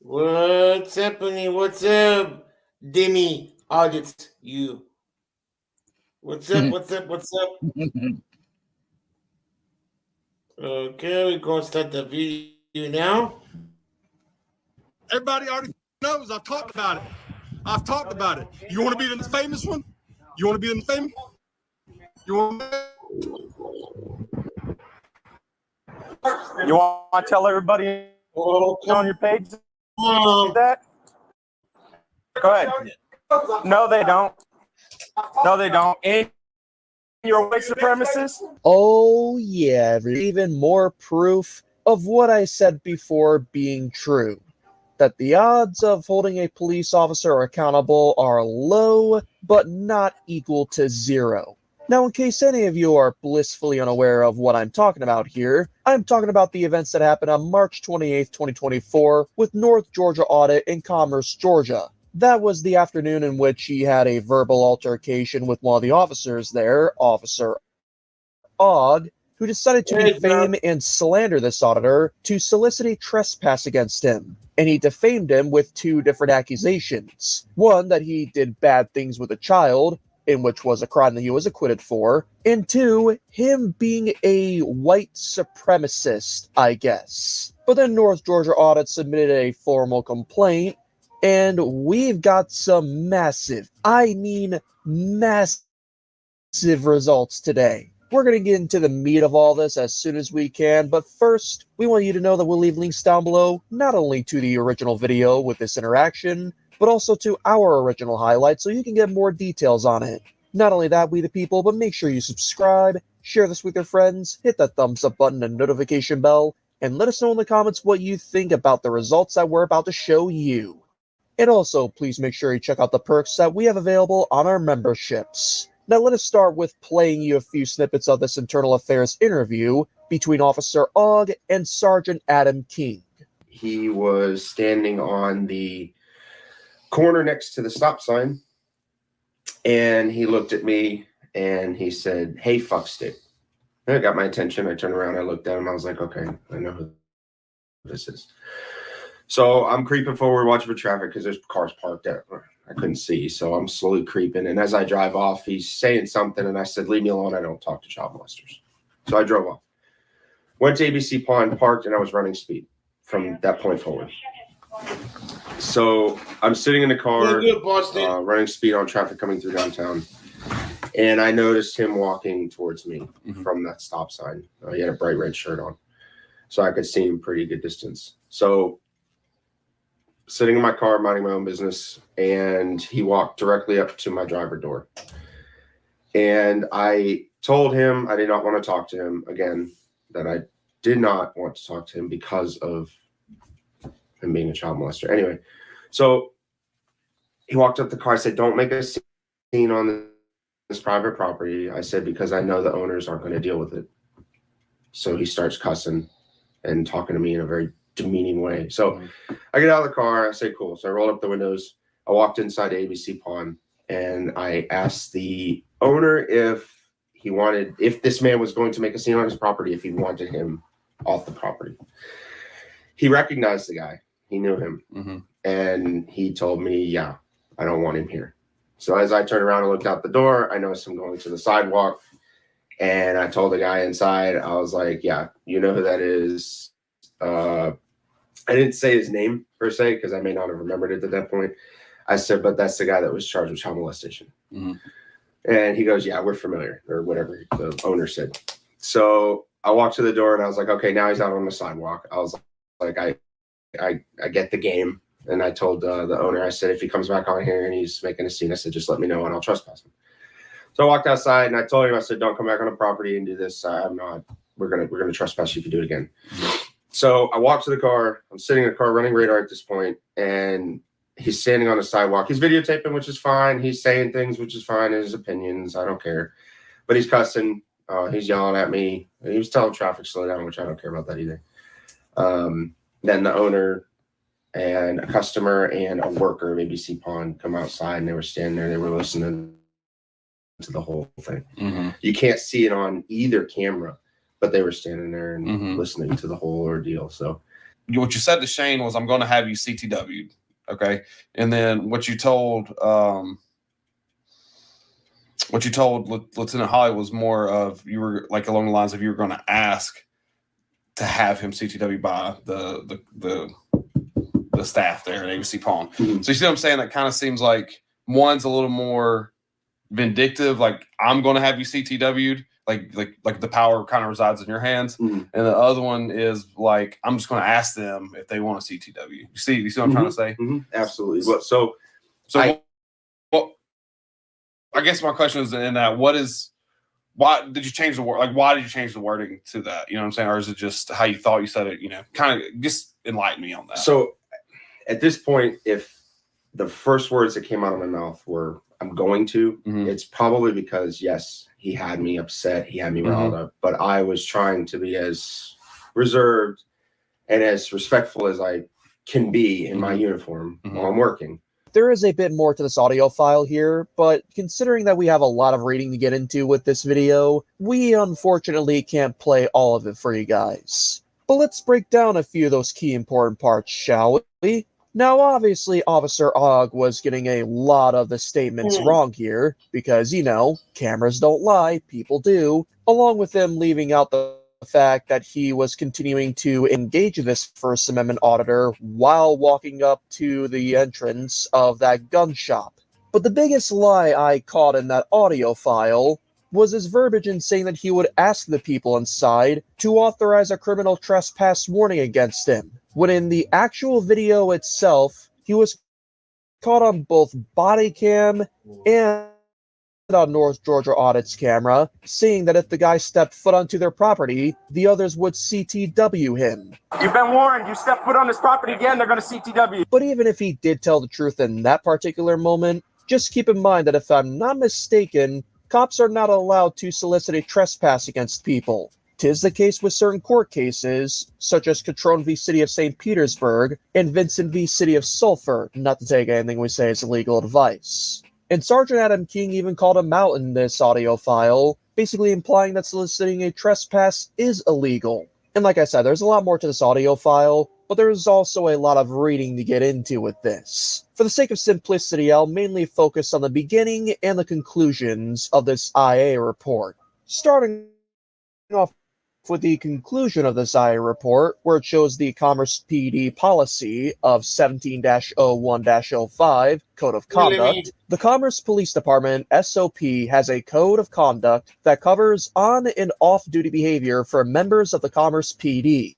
What's happening? What's up, Demi audits you? What's up? What's up? What's up? Okay, we're gonna start the video now. Everybody already knows. I've talked about it. You want to be the famous one? You want to be the famous? You want to tell everybody on your page that? Go ahead. No, they don't. No, they don't. And you're a white supremacist? Oh, yeah, even more proof of what I said before being true. That the odds of holding a police officer accountable are low, but not equal to zero. Now, in case any of you are blissfully unaware of what I'm talking about here, I'm talking about the events that happened on March 28, 2024, with North Georgia Audit in Commerce, Georgia. That was the afternoon in which he had a verbal altercation with one of the officers there, Officer Ogg, who decided to defame and slander this auditor to solicit a trespass against him. And he defamed him with two different accusations. One, that he did bad things with a child, in which was a crime that he was acquitted for. And two, him being a white supremacist, I guess. But then North Georgia Audit submitted a formal complaint, and we've got some massive, I mean massive results today. We're going to get into the meat of all this as soon as we can, but first, we want you to know that we'll leave links down below, not only to the original video with this interaction, but also to our original highlight so you can get more details on it. Not only that, we the people, but make sure you subscribe, share this with your friends, hit that thumbs up button and notification bell, and let us know in the comments what you think about the results that we're about to show you. And also, please make sure you check out the perks that we have available on our memberships. Now let us start with playing you a few snippets of this internal affairs interview between Officer Ogg and Sergeant Adam King. He was standing on the corner next to the stop sign, and he looked at me and he said, "Hey, fuckstick." And it got my attention. I turned around, I looked at him, I was like, okay, I know who this is. So I'm creeping forward, watching for traffic because there's cars parked there. I couldn't see, so I'm slowly creeping. And as I drive off, he's saying something, and I said, "Leave me alone. I don't talk to child molesters." So I drove off. Went to ABC Pond, parked, and I was running speed from that point forward. So I'm sitting in the car, running speed on traffic coming through downtown, and I noticed him walking towards me from that stop sign. He had a bright red shirt on, so I could see him pretty good distance. So sitting in my car, minding my own business, and he walked directly up to my driver door. And I told him I did not want to talk to him again, that I did not want to talk to him because of him being a child molester. Anyway, so he walked up the car. I said, "Don't make a scene on this private property." I said, "because I know the owners aren't going to deal with it." So he starts cussing and talking to me in a very demeaning way. So I get out of the car. I say, "Cool." So I rolled up the windows. I walked inside ABC Pond, and I asked the owner if this man was going to make a scene on his property, if he wanted him off the property. He recognized the guy. He knew him. And he told me, "Yeah, I don't want him here." So as I turned around and looked out the door, I noticed him going to the sidewalk. And I told the guy inside, I was like, "Yeah, you know who that is." I didn't say his name per se because I may not have remembered it at that point. I said, "But that's the guy that was charged with child molestation." And he goes, "Yeah, we're familiar," or whatever the owner said. So I walked to the door and I was like, okay, now he's out on the sidewalk. I was like, I get the game. And I told the owner, I said, "If he comes back on here and he's making a scene," I said, "just let me know and I'll trespass him." So I walked outside and I told him, I said, "Don't come back on the property and do this. We're gonna trespass you if you do it again." So I walked to the car. I'm sitting in the car running radar at this point, and he's standing on the sidewalk. He's videotaping, which is fine. He's saying things, which is fine. His opinions, I don't care. But he's cussing. He's yelling at me. He was telling traffic slow down, which I don't care about that either. Then the owner and a customer and a worker of ABC Pond come outside, and they were standing there. They were listening to the whole thing. You can't see it on either camera, but they were standing there and listening to the whole ordeal. So what you said to Shane was, "I'm going to have you CTW'd." Okay, and then what you told Lieutenant Holly was more of, you were like along the lines of, you were going to ask to have him CTW by the staff there at ABC Pawn. Mm-hmm. So you see what I'm saying? That kind of seems like one's a little more vindictive, like, I'm going to have you CTW'd, like the power kind of resides in your hands, Mm-hmm. and the other one is like, I'm just going to ask them if they want a CTW. You see what I'm trying to say? Mm-hmm. Absolutely. Well, so I guess my question is in that, why did you change the word? Like, why did you change the wording to that? You know what I'm saying? Or is it just how you thought you said it? You know, kind of just enlighten me on that. So at this point, if the first words that came out of my mouth were, I'm going to, it's probably because, yes, he had me upset. He had me riled up, but I was trying to be as reserved and as respectful as I can be in my uniform while I'm working. There is a bit more to this audio file here, but considering that we have a lot of reading to get into with this video, we unfortunately can't play all of it for you guys. But let's break down a few of those key important parts, shall we? Now, obviously, Officer Ogg was getting a lot of the statements wrong here, because, you know, cameras don't lie, people do, along with him leaving out the fact that he was continuing to engage this First Amendment auditor while walking up to the entrance of that gun shop. But the biggest lie I caught in that audio file was his verbiage in saying that he would ask the people inside to authorize a criminal trespass warning against him, when in the actual video itself, he was caught on both body cam and on North Georgia Audit's camera, saying that if the guy stepped foot onto their property, the others would CTW him. You've been warned. You step foot on this property again, they're going to CTW. But even if he did tell the truth in that particular moment, just keep in mind that if I'm not mistaken, cops are not allowed to solicit a trespass against people. 'Tis the case with certain court cases, such as Catrone v. City of St. Petersburg and Vincent v. City of Sulphur, not to take anything we say as legal advice. And Sergeant Adam King even called him out in this audio file, basically implying that soliciting a trespass is illegal. And like I said, there's a lot more to this audio file, but there's also a lot of reading to get into with this. For the sake of simplicity, I'll mainly focus on the beginning and the conclusions of this IA report. Starting off with the conclusion of this IA report, where it shows the Commerce PD policy of 17-01-05, Code of Conduct. The Commerce Police Department, SOP, has a code of conduct that covers on- and off-duty behavior for members of the Commerce PD.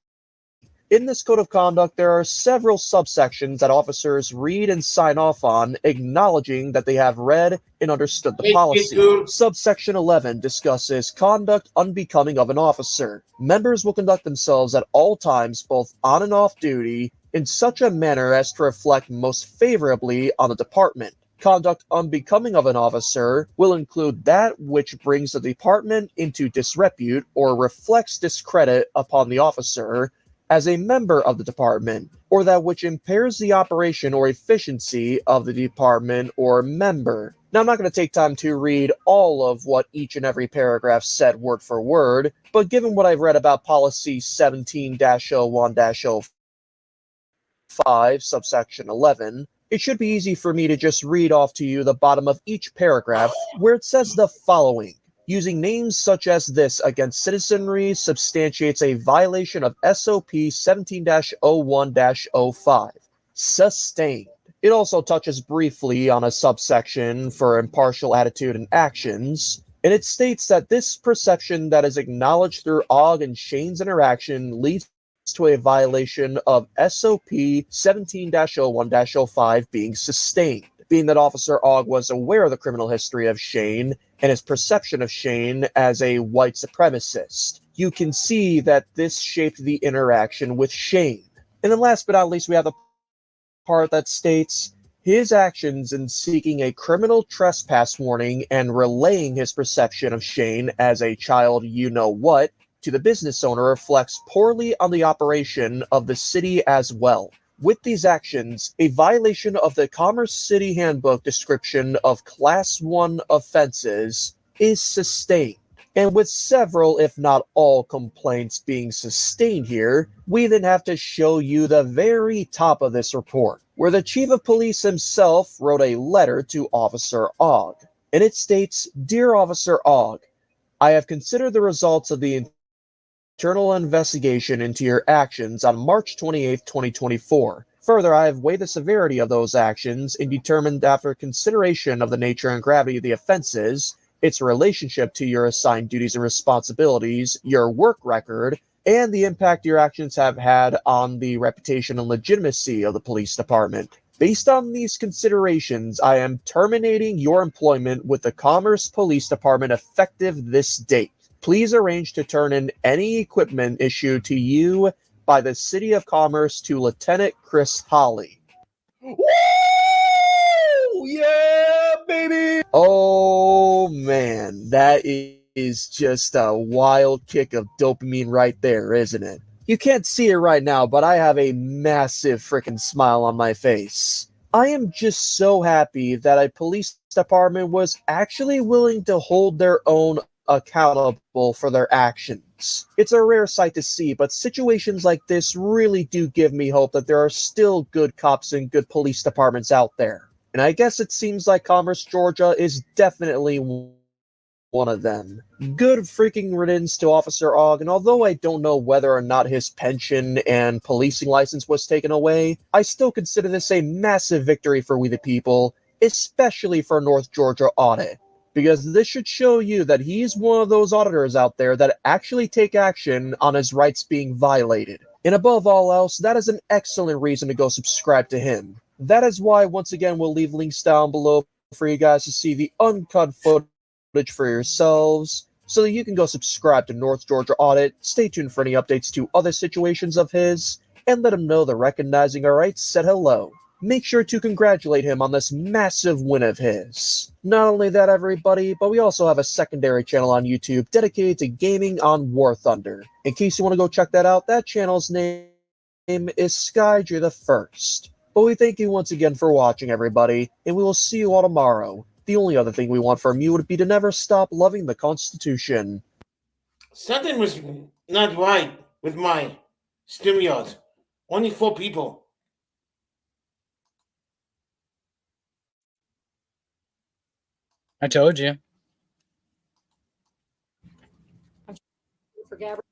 In this code of conduct, there are several subsections that officers read and sign off on, acknowledging that they have read and understood the policy. Subsection 11 discusses conduct unbecoming of an officer. Members will conduct themselves at all times, both on and off duty, in such a manner as to reflect most favorably on the department. Conduct unbecoming of an officer will include that which brings the department into disrepute or reflects discredit upon the officer as a member of the department, or that which impairs the operation or efficiency of the department or member. Now, I'm not going to take time to read all of what each and every paragraph said word for word, but given what I've read about policy 17-01-05, subsection 11, it should be easy for me to just read off to you the bottom of each paragraph, where it says the following. Using names such as this against citizenry substantiates a violation of SOP 17-01-05. Sustained. It also touches briefly on a subsection for impartial attitude and actions, and it states that this perception that is acknowledged through Ogg and Shane's interaction leads to a violation of SOP 17-01-05 being sustained. Being that Officer Ogg was aware of the criminal history of Shane and his perception of Shane as a white supremacist, you can see that this shaped the interaction with Shane. And then last but not least, we have the part that states his actions in seeking a criminal trespass warning and relaying his perception of Shane as a child you-know-what to the business owner reflects poorly on the operation of the city as well. With these actions, a violation of the Commerce City Handbook description of Class 1 offenses is sustained. And with several, if not all, complaints being sustained here, we then have to show you the very top of this report, where the chief of police himself wrote a letter to Officer Ogg. And it states, "Dear Officer Ogg, I have considered the results of the internal investigation into your actions on March 28, 2024. Further, I have weighed the severity of those actions and determined after consideration of the nature and gravity of the offenses, its relationship to your assigned duties and responsibilities, your work record, and the impact your actions have had on the reputation and legitimacy of the police department. Based on these considerations, I am terminating your employment with the Commerce Police Department effective this date. Please arrange to turn in any equipment issued to you by the City of Commerce to Lieutenant Chris Holly." Woo! Yeah, baby! Oh, man. That is just a wild kick of dopamine right there, isn't it? You can't see it right now, but I have a massive freaking smile on my face. I am just so happy that a police department was actually willing to hold their own accountable for their actions. It's a rare sight to see, but situations like this really do give me hope that there are still good cops and good police departments out there. And I guess it seems like Commerce, Georgia is definitely one of them. Good freaking riddance to Officer Ogg, and although I don't know whether or not his pension and policing license was taken away, I still consider this a massive victory for we the people, especially for North Georgia Audit. Because this should show you that he's one of those auditors out there that actually take action on his rights being violated. And above all else, that is an excellent reason to go subscribe to him. That is why, once again, we'll leave links down below for you guys to see the uncut footage for yourselves, so that you can go subscribe to North Georgia Audit, stay tuned for any updates to other situations of his, and let him know that Recognizing Our Rights said hello. Make sure to congratulate him on this massive win of his. Not only that, everybody, but we also have a secondary channel on YouTube dedicated to gaming on War Thunder. In case you want to go check that out, that channel's name is Skyger the First. But we thank you once again for watching, everybody, and we will see you all tomorrow. The only other thing we want from you would be to never stop loving the Constitution. Something was not right with my StreamYard. Only 4 people. I told you. For Gabbard,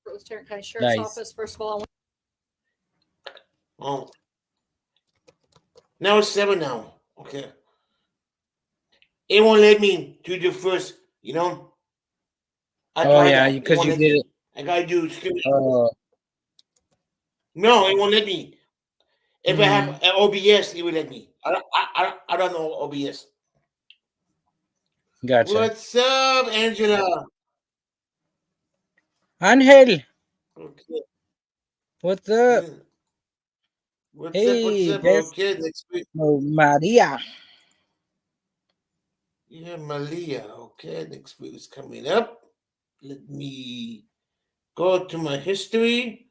it was Tarrant County Sheriff's Nice. Office. First of all, Oh. Now it's 7 now. Okay. It won't let me do the first, you know? I Oh tried yeah, that. It because won't you let did me. it. I gotta do stupid. Uh, No, it won't let me. If I have an OBS, it will let me. I don't know OBS. Gotcha. What's up, Angela? Angel, Okay. what's up? What's Hey, up? guys. Okay, next week. Oh, Maria. Yeah, Malia. Okay, next week is coming up. Let me go to my history.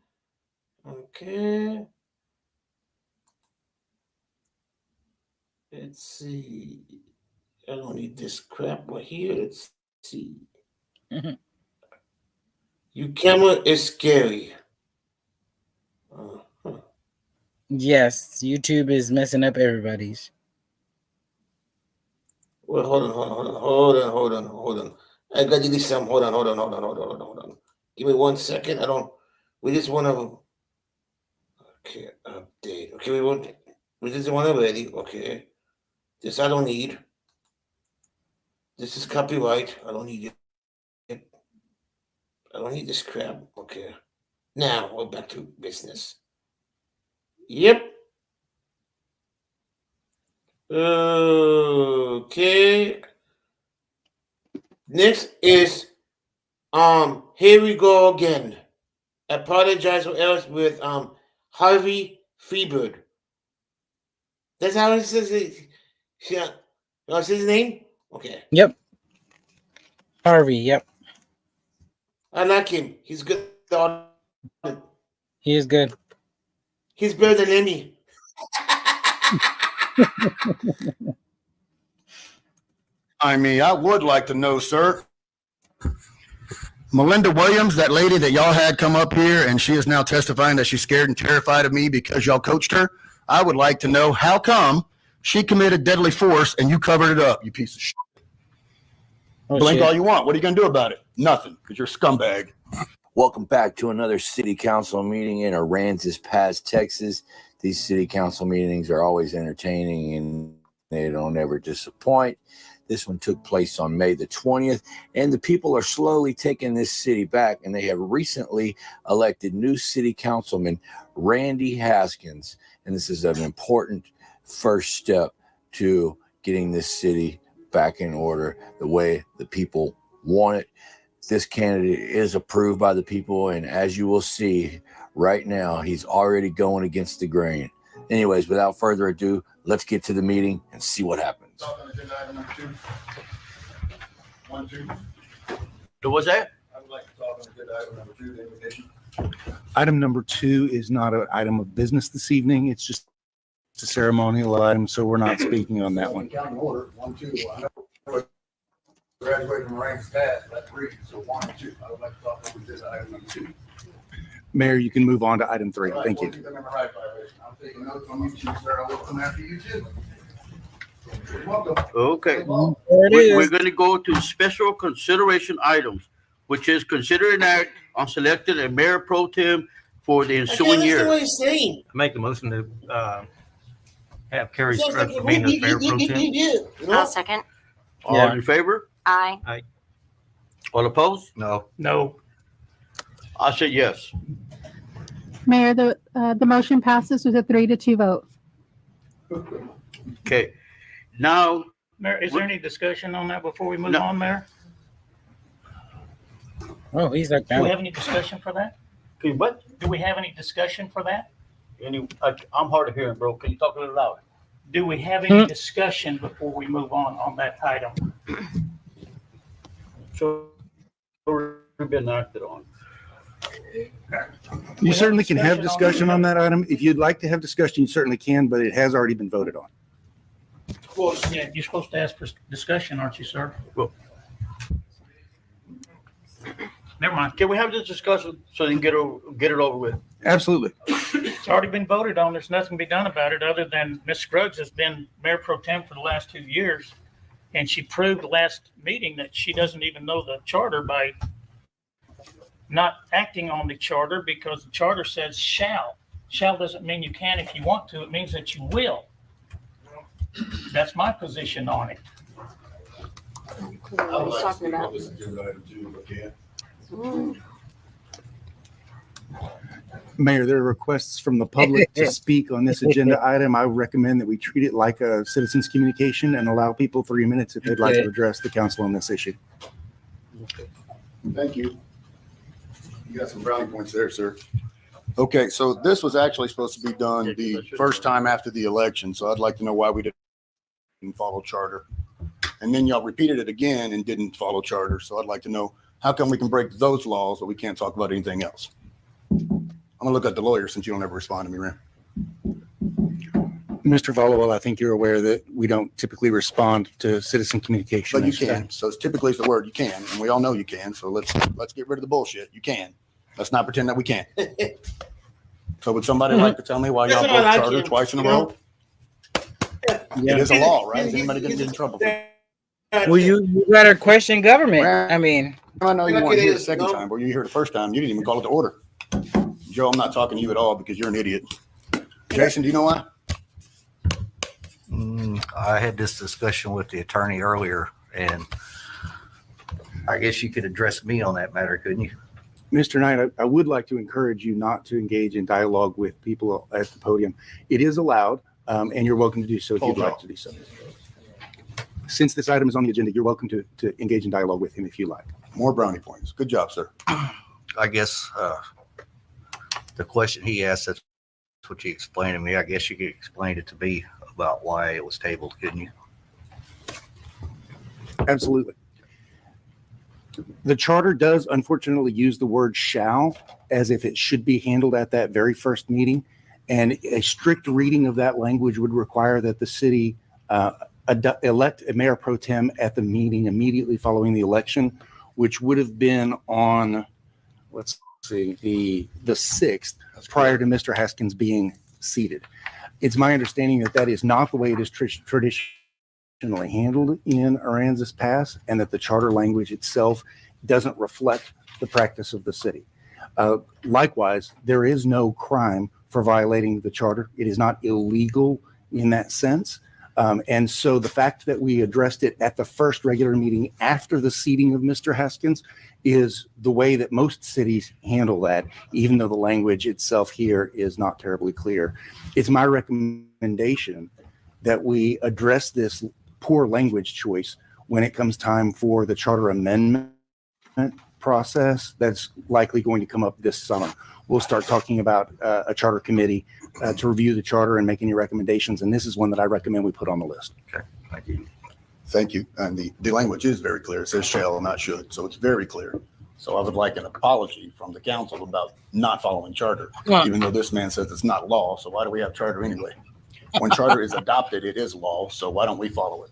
Okay. Let's see. I don't need this crap right here. Let's see. Your camera is scary. Yes, YouTube is messing up everybody's. Well, hold on. I got to do some. Hold on. Give me 1 second. We just want to. Okay, update. Okay, we just want already. Okay. This I don't need. This is copyright. I don't need it. I don't need this crap. Okay. Now we're back to business. Yep. Okay. Next is here we go again. Apologize for errors with Harvey Freebird. That's how it says it. Yeah. What's his name? Okay. Yep. Harvey, yep. I like him. He's good. He is good. He's better than Emmy. I mean, I would like to know, sir, Melinda Williams, that lady that y'all had come up here, and she is now testifying that she's scared and terrified of me because y'all coached her. I would like to know how come she committed deadly force and you covered it up, you piece of shit. Blink all you want. What are you going to do about it? Nothing, because you're a scumbag. Welcome back to another city council meeting in Aransas Pass, Texas. These city council meetings are always entertaining and they don't ever disappoint. This one took place on May the 20th, and the people are slowly taking this city back, and they have recently elected new city councilman Randy Haskins, and this is an important first step to getting this city back in order the way the people want it. This candidate is approved by the people, and as you will see right now, he's already going against the grain. Anyways, without further ado, let's get to the meeting and see what happens. What's that? I would like to talk on agenda item number 2, the invitation. Item number 2 is not an item of business this evening. It's just a ceremonial item, so we're not speaking on that one. County order, 1, 2. I know graduated from Aransas Pass, that's 3. So 1 and 2. I would like to talk on agenda item number 2. Mayor, you can move on to item 3. Thank you. I'm taking notes on you, sir. I will come after you too. You're welcome. Okay. There it is. We're going to go to special consideration items, which is consider an act on selecting a mayor pro tem for the ensuing year. What he's saying. Make the motion to have Kerry Scruggs for being the mayor pro tem. I'll second. All in favor? Aye. All opposed? No. I said yes. Mayor, the motion passes with a 3-2 vote. Okay. Now, Mayor, is there any discussion on that before we move on, Mayor? Oh, he's like Do we that. have any discussion for that? okay, what? Do we have any discussion for that? I'm hard of hearing, bro. Can you talk a little louder? Do we have any discussion before we move on that item? So we've been acted on. You certainly can have discussion on that item. If you'd like to have discussion, you certainly can, but it has already been voted on. Well, yeah, you're supposed to ask for discussion, aren't you, sir? Well, Never mind. can we have this discussion so they can get it over with? Absolutely. It's already been voted on. There's nothing to be done about it other than Ms. Scruggs has been mayor pro tem for the last 2 years. And she proved last meeting that she doesn't even know the charter by not acting on the charter, because the charter says shall. Shall doesn't mean you can if you want to. It means that you will. That's my position on it. What he's talking about. Mayor, there are requests from the public to speak on this agenda item. I recommend that we treat it like a citizens communication and allow people 3 minutes if they'd like to address the council on this issue. Thank you. You got some brownie points there, sir. Okay, so this was actually supposed to be done the first time after the election, so I'd like to know why we didn't follow charter. And then y'all repeated it again and didn't follow charter, so I'd like to know how come we can break those laws but we can't talk about anything else? I'm gonna look at the lawyer since you don't ever respond to me, Ram. Mr. Volowell, I think you're aware that we don't typically respond to citizen communication. But you can, so it's typically the word you can, and we all know you can, so let's get rid of the bullshit. You can. Let's not pretend that we can't. So would somebody like to tell me why y'all broke charter twice in a row? It is a law, right? Is anybody gonna get in trouble for it? Well, you better question government. I mean, I know you weren't here the second time, but you were here the first time. You didn't even call it to order. Joe, I'm not talking to you at all because you're an idiot. Jason, do you know why? I had this discussion with the attorney earlier, and I guess you could address me on that matter, couldn't you? Mr. Knight, I would like to encourage you not to engage in dialogue with people at the podium. It is allowed, and you're welcome to do so if you'd like to do so. Since this item is on the agenda, you're welcome to engage in dialogue with him if you like. More brownie points. Good job, sir. I guess the question he asked, that's what you explained to me. I guess you could explain it to me about why it was tabled, couldn't you? Absolutely. The charter does unfortunately use the word shall as if it should be handled at that very first meeting. And a strict reading of that language would require that the city elect a mayor pro tem at the meeting immediately following the election, which would have been on, let's see, the 6th, prior to Mr. Haskins being seated. It's my understanding that that is not the way it is traditionally handled in Aransas Pass, and that the charter language itself doesn't reflect the practice of the city. Likewise, there is no crime for violating the charter. It is not illegal in that sense. And so the fact that we addressed it at the first regular meeting after the seating of Mr. Haskins is the way that most cities handle that, even though the language itself here is not terribly clear. It's my recommendation that we address this poor language choice when it comes time for the charter amendment process that's likely going to come up this summer. We'll start talking about a charter committee to review the charter and make any recommendations. And this is one that I recommend we put on the list. Okay, thank you. Thank you. And the language is very clear. It says shall, not should. So it's very clear. So I would like an apology from the council about not following charter, even though this man says it's not law. So why do we have charter anyway? When charter is adopted, it is law. So why don't we follow it?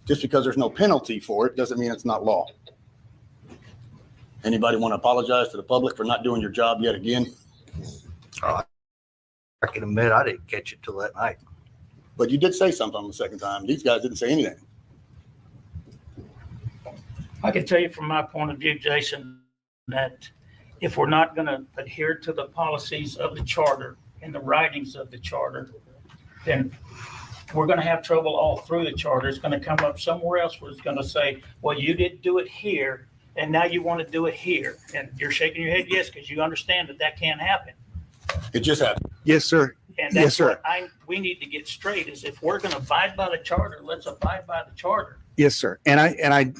Just because there's no penalty for it doesn't mean it's not law. Anybody want to apologize to the public for not doing your job yet again? I can admit I didn't catch it till that night. But you did say something on the second time. These guys didn't say anything. I can tell you from my point of view, Jason, that if we're not going to adhere to the policies of the charter and the writings of the charter, then we're going to have trouble all through the charter. It's going to come up somewhere else where it's going to say, well, you didn't do it here, and now you want to do it here. And you're shaking your head yes, because you understand that that can't happen. It just happened. Yes, sir. And Yes, that's sir. what we need to get straight is if we're going to abide by the charter, let's abide by the charter. Yes, sir. And I,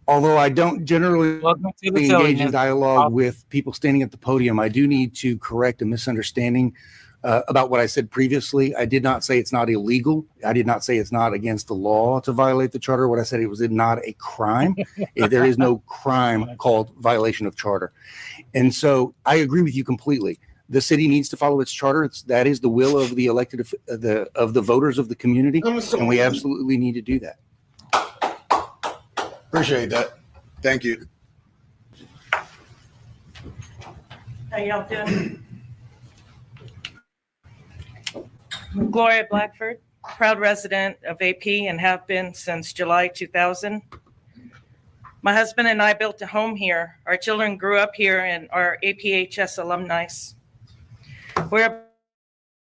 although I don't generally engage in dialogue with people standing at the podium, I do need to correct a misunderstanding about what I said previously. I did not say it's not illegal. I did not say it's not against the law to violate the charter. What I said, it was not a crime. There is no crime called violation of charter. And so I agree with you completely. The city needs to follow its charter. That is the will of the elected, of the voters of the community. And we absolutely need to do that. Appreciate that. Thank you. How y'all doing? Gloria Blackford, proud resident of AP and have been since July 2000. My husband and I built a home here. Our children grew up here and are APHS alumni. We're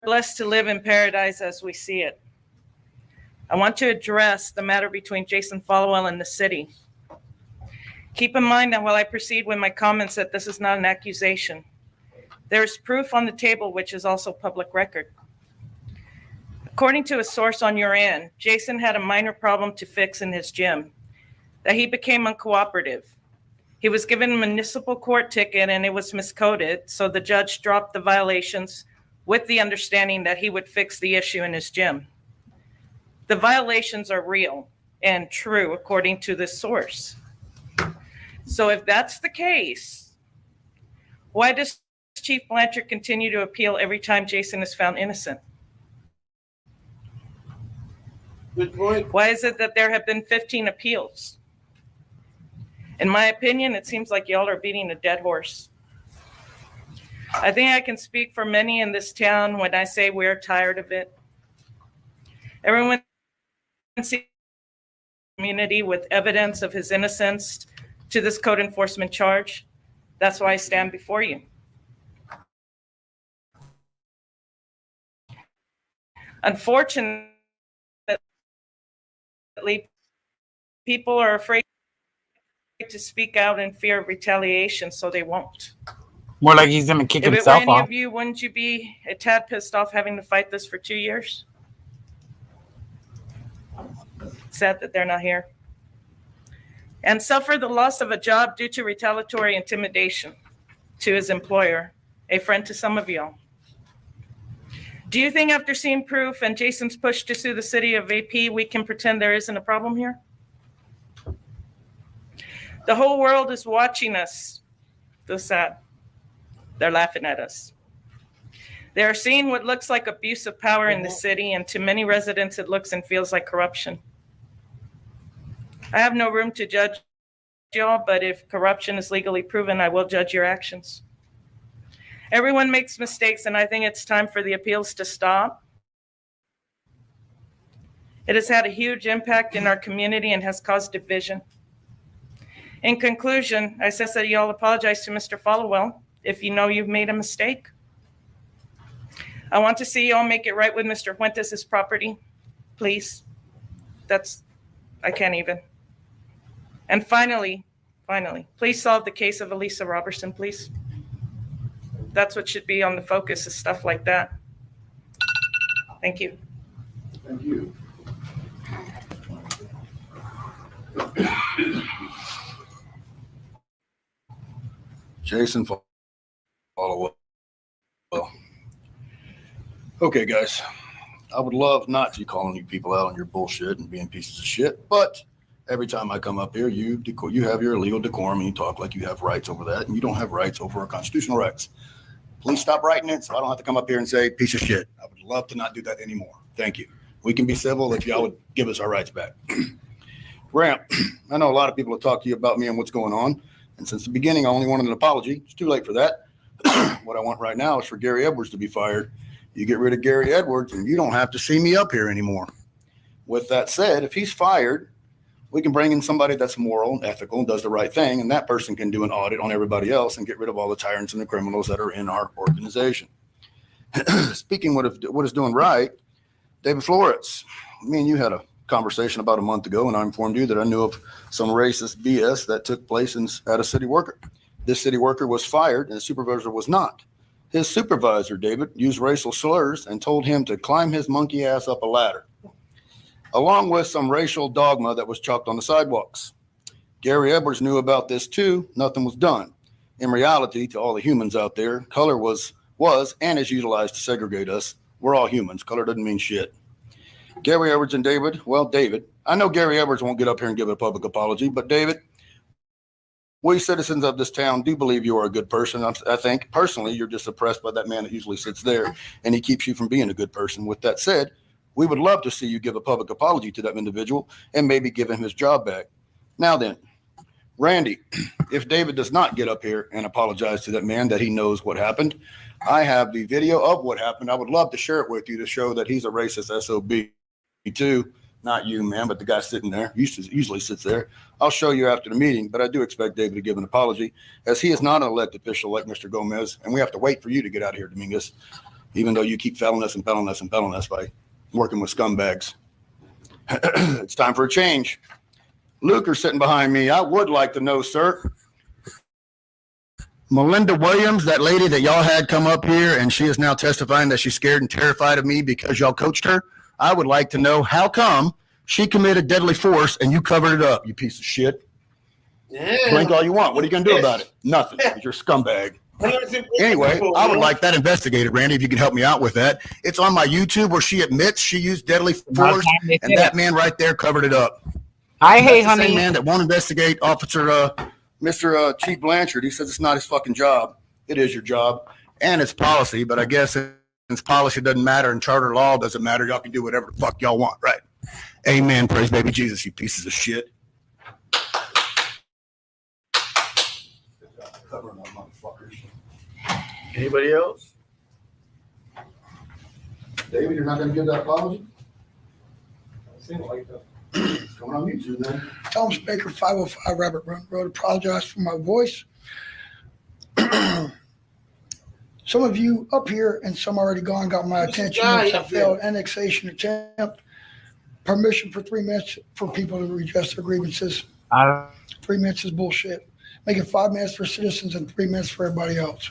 blessed to live in paradise as we see it. I want to address the matter between Jason Followell and the city. Keep in mind that while I proceed with my comments that this is not an accusation, there is proof on the table which is also public record. According to a source on your end, Jason had a minor problem to fix in his gym, that he became uncooperative. He was given a municipal court ticket and it was miscoded, so the judge dropped the violations with the understanding that he would fix the issue in his gym. The violations are real and true according to this source. So if that's the case, why does Chief Blanchard continue to appeal every time Jason is found innocent? Good point. Why is it that there have been 15 appeals? In my opinion, it seems like y'all are beating a dead horse. I think I can speak for many in this town when I say we're tired of it. Everyone sees the community with evidence of his innocence to this code enforcement charge. That's why I stand before you. Unfortunately, people are afraid to speak out in fear of retaliation, so they won't. More like he's gonna kick If it were himself any off. of you, wouldn't you be a tad pissed off having to fight this for 2 years? Sad that they're not here. And suffer the loss of a job due to retaliatory intimidation to his employer, a friend to some of y'all. Do you think after seeing proof and Jason's push to sue the city of AP, we can pretend there isn't a problem here? The whole world is watching us. So sad. They're laughing at us. They're seeing what looks like abuse of power in the city, and to many residents, it looks and feels like corruption. I have no room to judge y'all, but if corruption is legally proven, I will judge your actions. Everyone makes mistakes, and I think it's time for the appeals to stop. It has had a huge impact in our community and has caused division. In conclusion, I suggest that y'all apologize to Mr. Followell if you know you've made a mistake. I want to see y'all make it right with Mr. Fuentes' property, please. I can't even. And finally, please solve the case of Elisa Robertson, please. That's what should be on the focus, is stuff like that. Thank you. Thank you. Jason Followell. Okay, guys. I would love not to be calling you people out on your bullshit and being pieces of shit, but every time I come up here, you have your legal decorum and you talk like you have rights over that, and you don't have rights over our constitutional rights. Please stop writing it so I don't have to come up here and say piece of shit. I would love to not do that anymore. Thank you. We can be civil if y'all would give us our rights back. Ramp, I know a lot of people have talked to you about me and what's going on, and since the beginning, I only wanted an apology. It's too late for that. What I want right now is for Gary Edwards to be fired. You get rid of Gary Edwards and you don't have to see me up here anymore. With that said, if he's fired, we can bring in somebody that's moral and ethical and does the right thing, and that person can do an audit on everybody else and get rid of all the tyrants and the criminals that are in our organization. Speaking what is doing right, David Flores, me and you had a conversation about a month ago, and I informed you that I knew of some racist BS that took place at a city worker. This city worker was fired and the supervisor was not. His supervisor, David, used racial slurs and told him to climb his monkey ass up a ladder, along with some racial dogma that was chalked on the sidewalks. Gary Edwards knew about this too. Nothing was done. In reality, to all the humans out there, color was and is utilized to segregate us. We're all humans. Color doesn't mean shit. Gary Edwards and David, I know Gary Edwards won't get up here and give a public apology, but David, we citizens of this town do believe you are a good person. I think personally, you're just oppressed by that man that usually sits there, and he keeps you from being a good person. With that said, we would love to see you give a public apology to that individual and maybe give him his job back. Now then, Randy, if David does not get up here and apologize to that man that he knows what happened, I have the video of what happened. I would love to share it with you to show that he's a racist SOB too. Not you, man, but the guy sitting there usually sits there. I'll show you after the meeting, but I do expect David to give an apology, as he is not an elected official like Mr. Gomez, and we have to wait for you to get out of here, Dominguez, even though you keep failing us by working with scumbags. It's time for a change. Luker sitting behind me. I would like to know, sir, Melinda Williams, that lady that y'all had come up here, and she is now testifying that she's scared and terrified of me because y'all coached her. I would like to know how come she committed deadly force and you covered it up, you piece of shit. Yeah. Blink all you want. What are you going to do about it? Nothing. You're a scumbag. Anyway, I would like that investigated, Randy, if you could help me out with that. It's on my YouTube where she admits she used deadly force, and that man right there covered it up. Hey, the honey. Same man that won't investigate Officer Mr. Chief Blanchard. He says it's not his fucking job. It is your job, and it's policy, but I guess since policy doesn't matter and charter law doesn't matter, y'all can do whatever the fuck y'all want, right? Amen. Praise baby Jesus, you pieces of shit. Anybody else? David, you're not going to give that apology? It's going on YouTube then. Thomas Baker, 505 Rabbit Run Road. Apologize for my voice. Some of you up here and some already gone got my attention. It's a failed annexation attempt. Permission for 3 minutes for people to redress their grievances. 3 minutes is bullshit. Make it 5 minutes for citizens and 3 minutes for everybody else.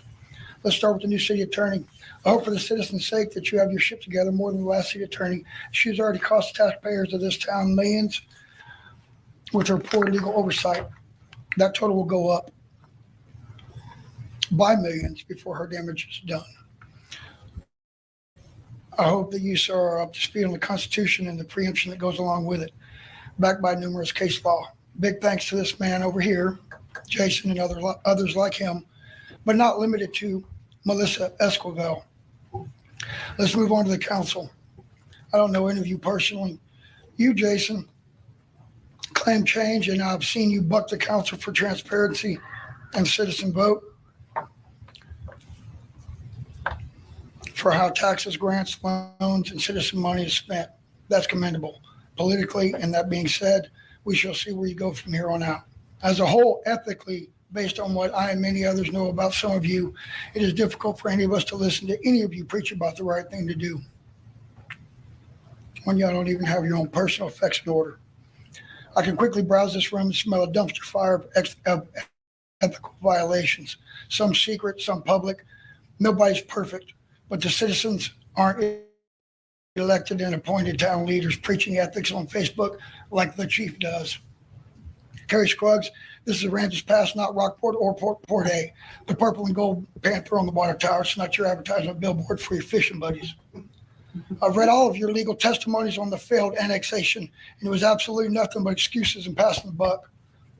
Let's start with the new city attorney. I hope for the citizens' sake that you have your shit together more than the last city attorney. She's already cost taxpayers of this town millions with her poor legal oversight. That total will go up by millions before her damage is done. I hope that you, sir, are up to speed on the Constitution and the preemption that goes along with it, backed by numerous case law. Big thanks to this man over here, Jason, and others like him, but not limited to Melissa Esquivel. Let's move on to the council. I don't know any of you personally. You, Jason, claim claim change, and I've seen you buck the Council for Transparency and Citizen Vote for how taxes, grants, loans, and citizen money is spent. That's commendable politically. And that being said, we shall see where you go from here on out. As a whole, ethically, based on what I and many others know about some of you, it is difficult for any of us to listen to any of you preach about the right thing to do when y'all don't even have your own personal effects in order. I can quickly browse this room and smell a dumpster fire of ethical violations, some secret, some public. Nobody's perfect, but the citizens aren't elected and appointed town leaders preaching ethics on Facebook like the chief does. Terry Scruggs, this is Aransas Pass, not Rockport or Port A. The purple and gold panther on the water tower. It's not your advertisement billboard for your fishing buddies. I've read all of your legal testimonies on the failed annexation, and it was absolutely nothing but excuses and passing the buck.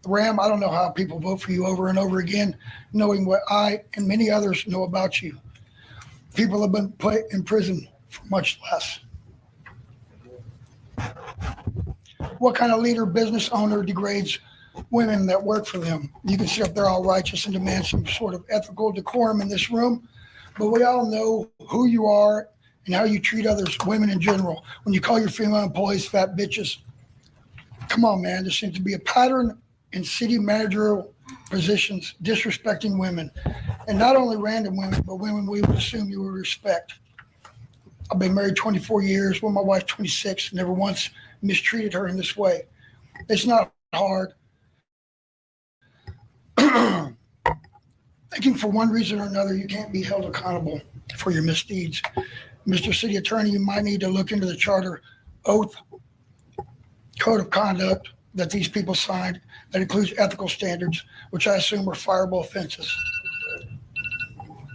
Ram, I don't know how people vote for you over and over again, knowing what I and many others know about you. People have been put in prison for much less. What kind of leader, business owner degrades women that work for them? You can sit up there all righteous and demand some sort of ethical decorum in this room, but we all know who you are and how you treat others, women in general. When you call your female employees fat bitches, come on, man. There seems to be a pattern in city managerial positions disrespecting women, and not only random women, but women we would assume you would respect. I've been married 24 years, with my wife 26, never once mistreated her in this way. It's not hard. Thinking for one reason or another you can't be held accountable for your misdeeds. Mr. City Attorney, you might need to look into the charter oath code of conduct that these people signed that includes ethical standards, which I assume are fireable offenses.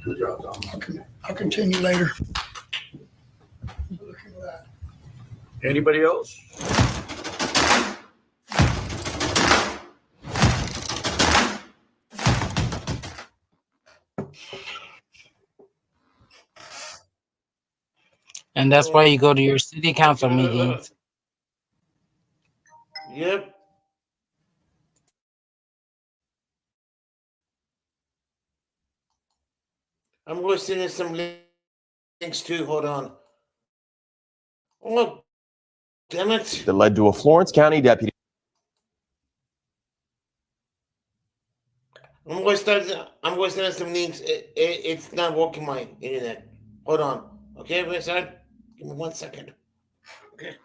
Good job, Tom. I'll continue later. Anybody else? And that's why you go to your city council meetings. Yep. I'm going to send you some links too. Hold on. Oh, damn it. That led to a Florence County deputy. I'm going to send some links. It's not working my internet. Hold on. Okay, wait a second. Give me 1 second. Okay.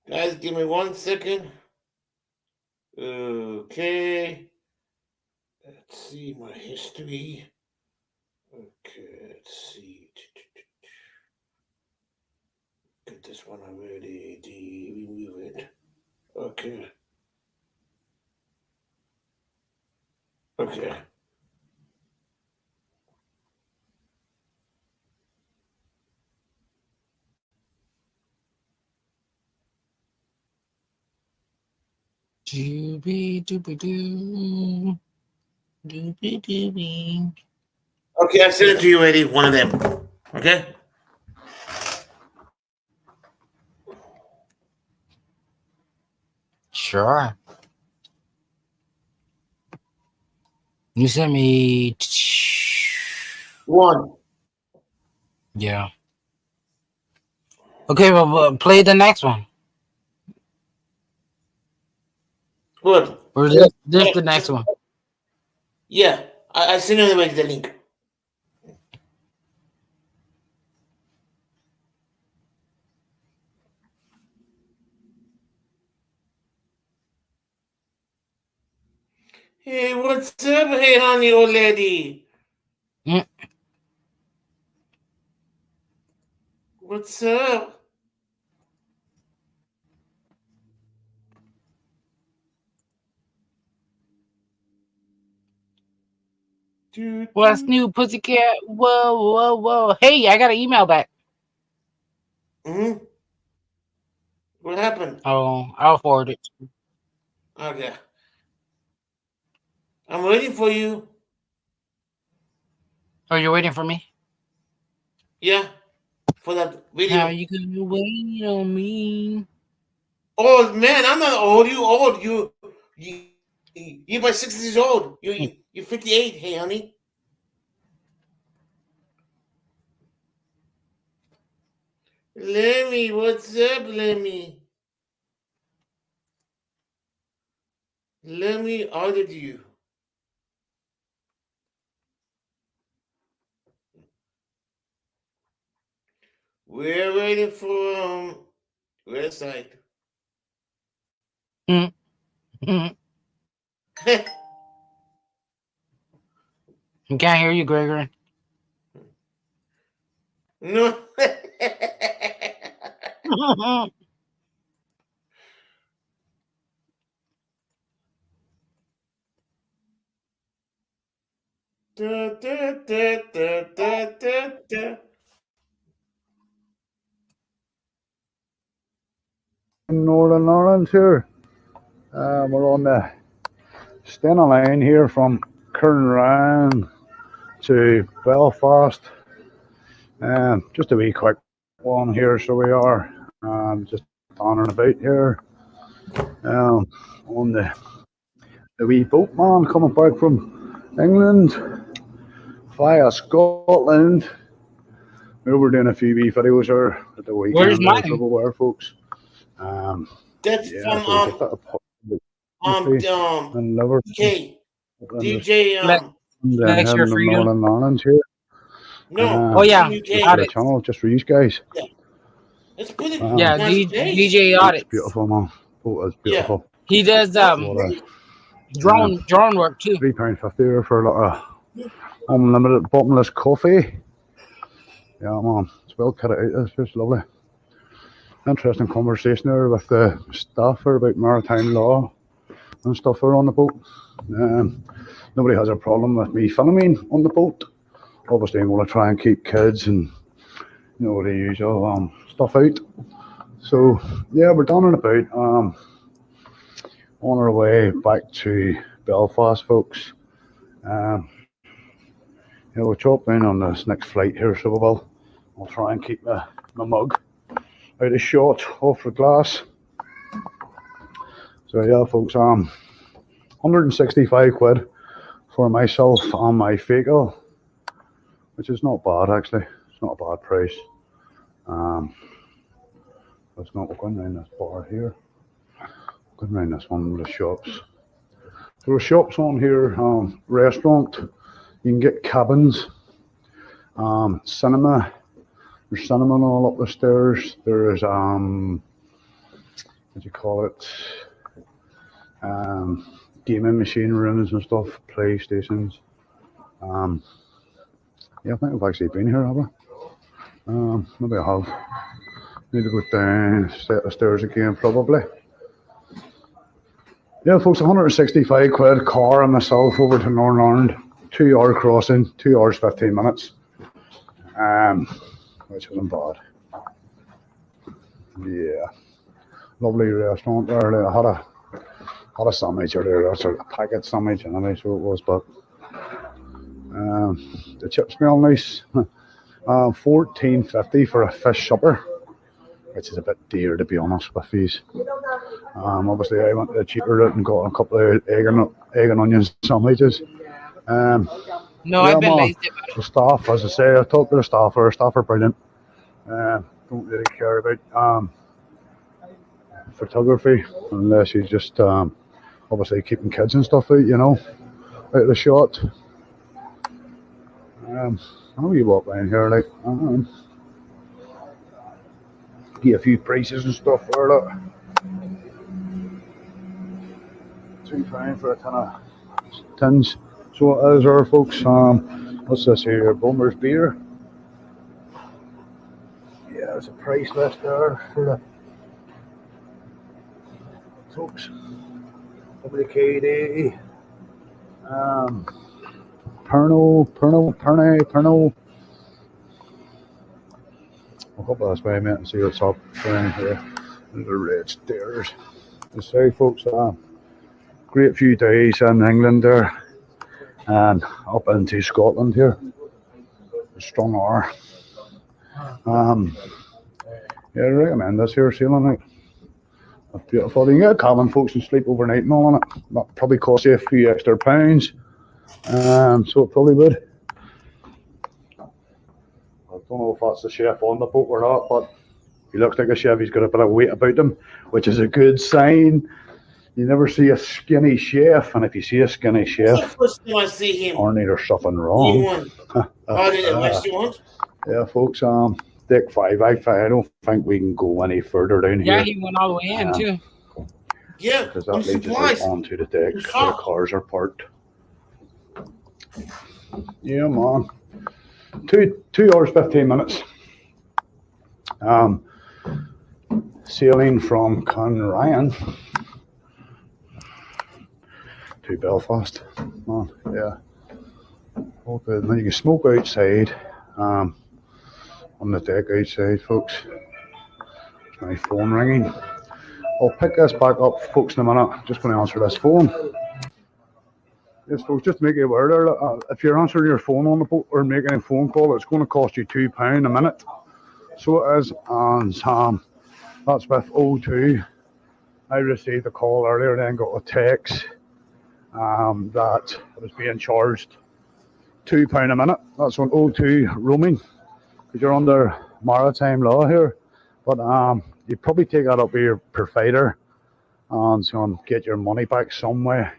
Guys, give me 1 second. Okay. Let's see my history. Okay, let's see. Get this one already. Remove it. Okay. Okay. Doobie doobie doo. Doobie doobie. Okay, I sent it to you already. One of them. Okay. Sure. You sent me one. Yeah. Okay, well, play the next one. Good. Or this the next one. Yeah, I sent you the link. Hey, what's up? Hey, honey, old lady. What's up? What's new, pussycat? Whoa, whoa, whoa. Hey, I got an email back. Mm-hmm. What happened? Oh, I'll forward it. Okay. I'm waiting for you. Oh, you're waiting for me? Yeah, for that video. How you gonna wait on me? Old man, I'm not old. You old. You by 60 years old. You're 58. Hey, honey. Lemmy, what's up, Lemmy? Lemmy ordered you. We're waiting for West Side. I can't hear you, Gregory. No. Da, da, da, da, da, da, da. Northern Ireland here. We're on the Stena line here from Kernryan to Belfast. Just a wee quick one here, so we are just on and about here on the wee boatman coming back from England via Scotland. We were doing a few wee videos here at the weekend. Where's mine? Everywhere, folks. That's yeah, from and Liverpool. DJ Next year, Freedom. Northern Ireland here. No. Oh, yeah. The channel just for you guys. Yeah. Let's put it. Yeah, DJ Audit. Beautiful, man. Oh, it's beautiful. He does drone work too. £3.50 for a lot of unlimited bottomless coffee. Yeah, man. It's well cut out. It's just lovely. Interesting conversation there with the staff about maritime law and stuff there on the boat. Nobody has a problem with me filming on the boat. Obviously, I'm going to try and keep kids and the usual stuff out. So yeah, we're done and about. On our way back to Belfast, folks. We'll chop in on this next flight here, so I'll try and keep my mug out of shot off the glass. So yeah, folks, 165 quid for myself and my vehicle, which is not bad actually. It's not a bad price. Let's not go around this bar here. Go around this one with the shops. There are shops on here, restaurant. You can get cabins, cinema. There's cinema all up the stairs. There is what do you call it? Gaming machine rooms and stuff, PlayStations. Yeah, I think I've actually been here, have I? Maybe I have. Need to go down, set the stairs again, probably. Yeah, folks, 165 quid car and myself over to Northern Ireland. 2 hour crossing, 2 hours 15 minutes. Which isn't bad. Yeah, lovely restaurant there. I had a sandwich earlier, a sort of packet sandwich, anyway, so it was. But the chips smell nice. $14.50 for a fish supper, which is a bit dear to be honest with these. Obviously, I went the cheaper route and got a couple of egg and onion sandwiches. No, I've been lazy. The staff, as I say, I talked to the staff. Our staff are brilliant. Don't really care about photography unless you just obviously keeping kids and stuff out, out of the shot. I know you walk around here, like, get a few prices and stuff for that. £2 for a ton of tins. So it is our folks. What's this here? Bulmer's beer. Yeah, there's a price list there for the folks. WKD. Pernod. I'll go this way, mate, and see what's up around here. There's the red stairs. To say, folks, great few days in England there, and up into Scotland here. strong R. Yeah, I recommend this here sailing night. That's beautiful. You can get a cabin, folks, and sleep overnight and all on it. That probably cost you a few extra pounds. So it probably would. I don't know if that's the chef on the boat or not, but he looks like a chef. He's got a bit of weight about him, which is a good sign. You never see a skinny chef, and if you see a skinny chef, Arnie, there's something wrong. Yeah, folks. Deck 5. I don't think we can go any further down here. Yeah, he went all the way in too. Yeah, because that leads us right onto the deck where the cars are parked. Yeah, man. 2 hours 15 minutes. Sailing from Conryan to Belfast. Man, yeah. Okay, now you can smoke outside. On the deck outside, folks. There's my phone ringing. I'll pick this back up, folks, in a minute. Just going to answer this phone. Yes, folks, just to make you aware there, if you're answering your phone on the boat or making a phone call, it's going to cost you £2 a minute. So it is, and that's with O2. I received a call earlier, then got a text that I was being charged £2 a minute. That's on O2 roaming, because you're under maritime law here. But you probably take that up with your provider and get your money back some way.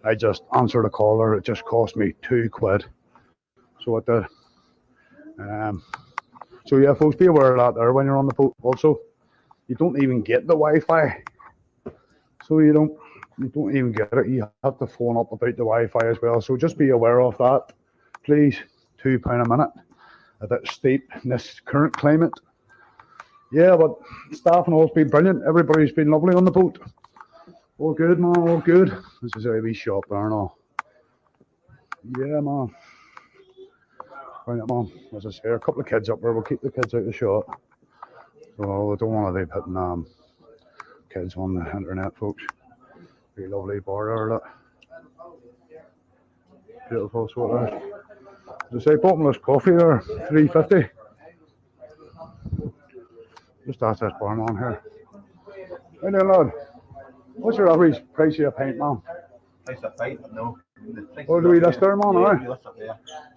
I just answered a caller. It just cost me £2. So it did. So yeah, folks, be aware of that there when you're on the boat. Also, you don't even get the Wi-Fi. So you don't even get it. You have to phone up about the Wi-Fi as well. So just be aware of that, please. £2 a minute. A bit steep in this current climate. Yeah, but staff and all's been brilliant. Everybody's been lovely on the boat. All good, man, all good. This is a wee shop there and all. Yeah, man. Right, man. As I say, a couple of kids up there. We'll keep the kids out of the shot. So I don't want to be putting kids on the internet, folks. Be lovely bar there, look. Beautiful sort of. As I say, bottomless coffee there, $3.50. Just ask this barman here. Hey there, lad. What's your average price of a pint, man? Price of pint? No. Oh, do we list there, man? All right.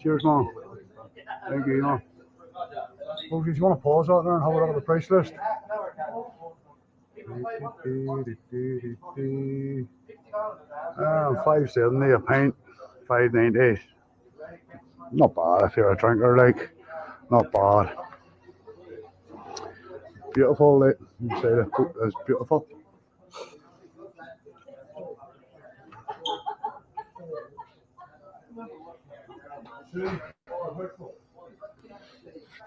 Cheers, man. Thank you, man. Well, if you want to pause out there and have a look at the price list. $5.70 a pint, $5.90. Not bad if you're a drinker, like. Not bad. Beautiful, like. You say the boat is beautiful.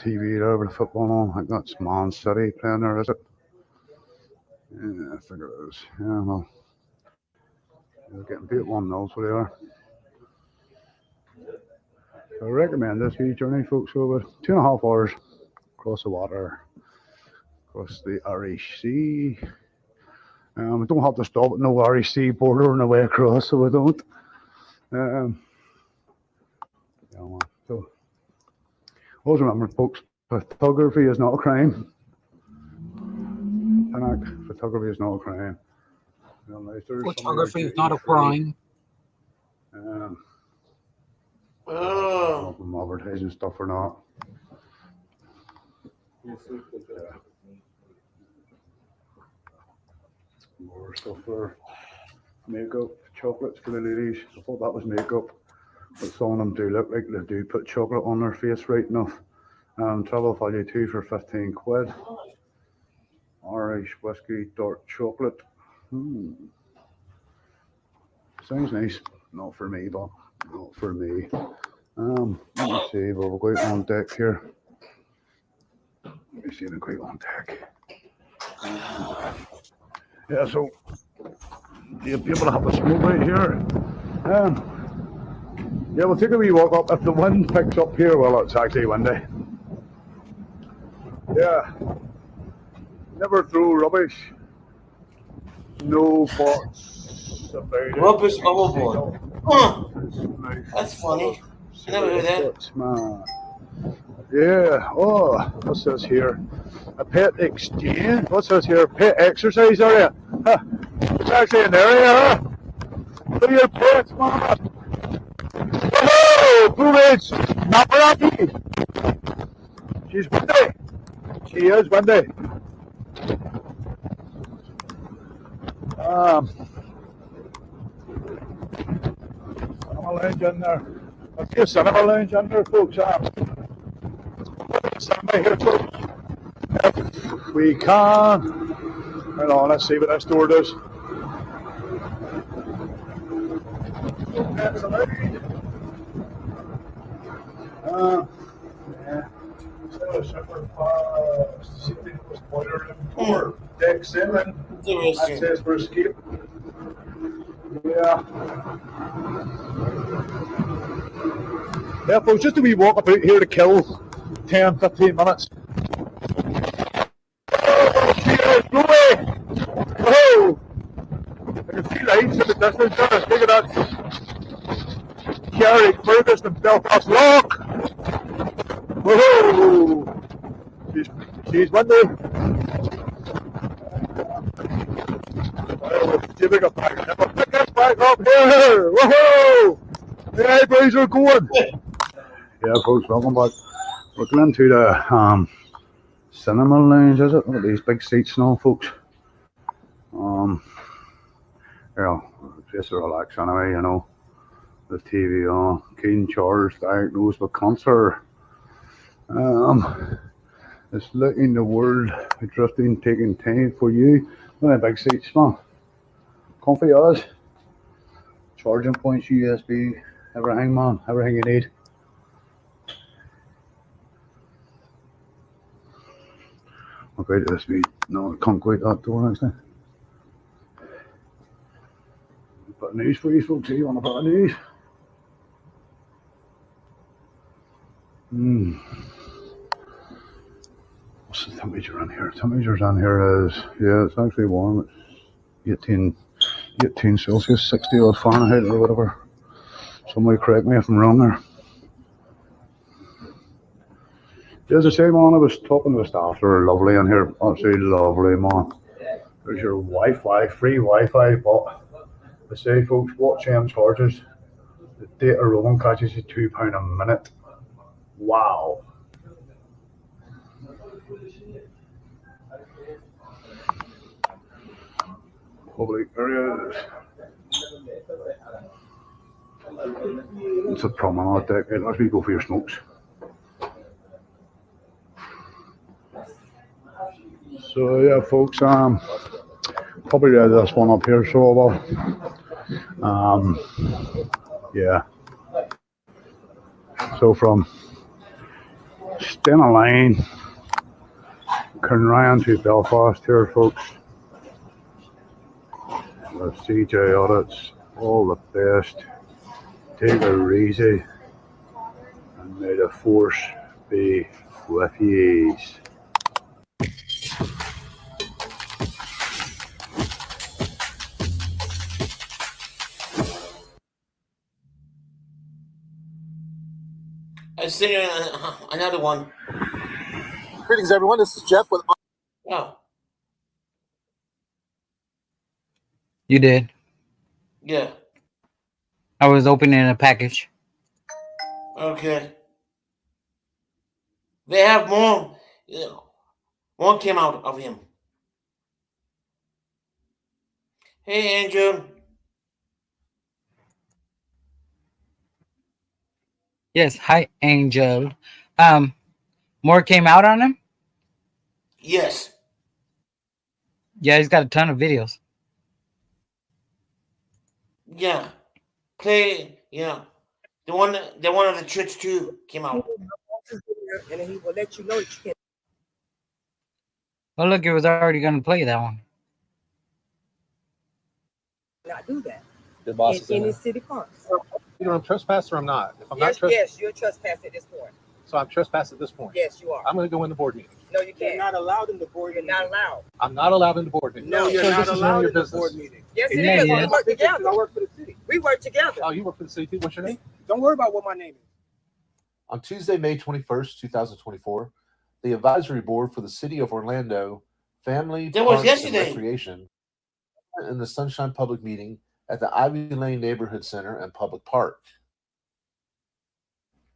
TV there with the football on. I think that's Man City playing there, is it? Yeah, I think it is. Yeah, well. They're getting beat 1-0, so they are. So I recommend this wee journey, folks, over 2.5 hours across the water, across the Irish Sea. We don't have to stop at no Irish Sea border on the way across, so we don't. Yeah, well, so always remember, folks, photography is not a crime. Photography is not a crime. Photography is not a crime. I'm advertising stuff or not. More stuff for makeup, chocolates for the ladies. I thought that was makeup, but some of them do look like they do put chocolate on their face right enough. Travel value 2 for £15. Irish whiskey dark chocolate. Sounds nice. Not for me, but not for me. Let me see. We'll go out on deck here. Let me see the go out on deck. Yeah, so you'll be able to have a smoke right here. Yeah, we'll take a wee walk up. If the wind picks up here, well, it's actually windy. Yeah. Never throw rubbish. No thoughts about it. Rubbish overboard. Huh. That's funny. I never heard that. Man. Yeah. Oh, what's this here? A pet exchange? What's this here? Pet exercise area? Huh. It's actually an area, huh? For your pets, man. Whoa! Blue Ridge! Naparaki! She's windy. She is windy. Cinema lounge in there. Let's get a cinema lounge in there, folks. Cinema here, folks. If we can. Hold on, let's see what this door does. Yeah. So, separate spoiler door. Deck 7. Access for escape. Yeah. Yeah, folks, just a wee walk about here to kill 10, 15 minutes. Oh, cheers, go away! Whoa! I can see lights in the distance there. Look at that. Carrick furthest in Belfast Lock. Whoa! She's windy. Pick us back up here! Whoa! The eyebrows are going! Yeah, folks, welcome back. We're going into the cinema lounge, is it? Look at these big seats now, folks. Yeah, just relax anyway, you know. The TV on, keen charge, diagnosed with cancer. It's letting the world be drifting, taking time for you. Look at the big seats, man. Comfy as. Charging points, USB, everything, man. Everything you need. Okay, this be no, it can't quite that door next time. Put an ease for you folks. You want to put an ease? What's the temperature on here? Temperature's on here is, yeah, it's actually warm. It's 18 Celsius, 60 odd Fahrenheit or whatever. Somebody correct me if I'm wrong there. Yeah, as I say, man, I was talking to the staff. They're lovely in here. Absolutely lovely, man. There's your Wi-Fi, free Wi-Fi, but I say, folks, watch them charges. The data roaming catches you £2 a minute. Wow. Public areas. It's a promenade deck. It lets me go for your smokes. So yeah, folks, probably read this one up here. So well, yeah. So from Stena Line, Cynryan to Belfast here, folks. The CJ audits, all the best. Take it easy, and may the force be with you. I see another one. Greetings, everyone. This is Jeff with. Oh, You did. yeah. I was opening a package. Okay. They have more. One came out of him. Hey, Andrew. Yes, hi, Angel. More came out on him? Yes. Yeah, he's got a ton of videos. Yeah. Play. Yeah. The one of the church too came out. And he will let you know that you can. Well, look, it was already going to play that one. Not do that. The boss is in in the there. city parks. Either I'm trespassed or I'm not. If I'm Yes, not yes, you're trespassing at this point. so I'm trespassed at this point. Yes, you are. I'm going to go in the board meeting. No, you can't. You're not allowed in the board. You're not allowed. I'm not allowed in the board meeting. No, you're So not this is none allowed of your in the business. board meeting. Yes, it Yeah, is. yeah. We work together. I work for the city. We work together. Oh, you work for the city too? What's your name? Don't worry about what my name is. On Tuesday, May 21st, 2024, the Advisory Board for the City of Orlando Family, That was Parks, and yesterday. Recreation in the Sunshine Public Meeting at the Ivy Lane Neighborhood Center and Public Park.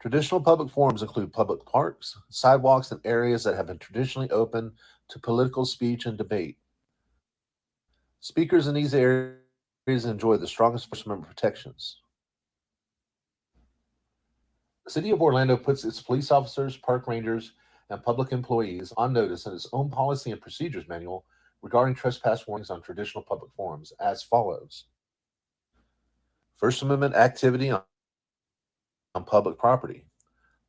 Traditional public forums include public parks, sidewalks, and areas that have been traditionally open to political speech and debate. Speakers in these areas enjoy the strongest First Amendment protections. The City of Orlando puts its police officers, park rangers, and public employees on notice in its own policy and procedures manual regarding trespass warnings on traditional public forums as follows. First Amendment activity on public property.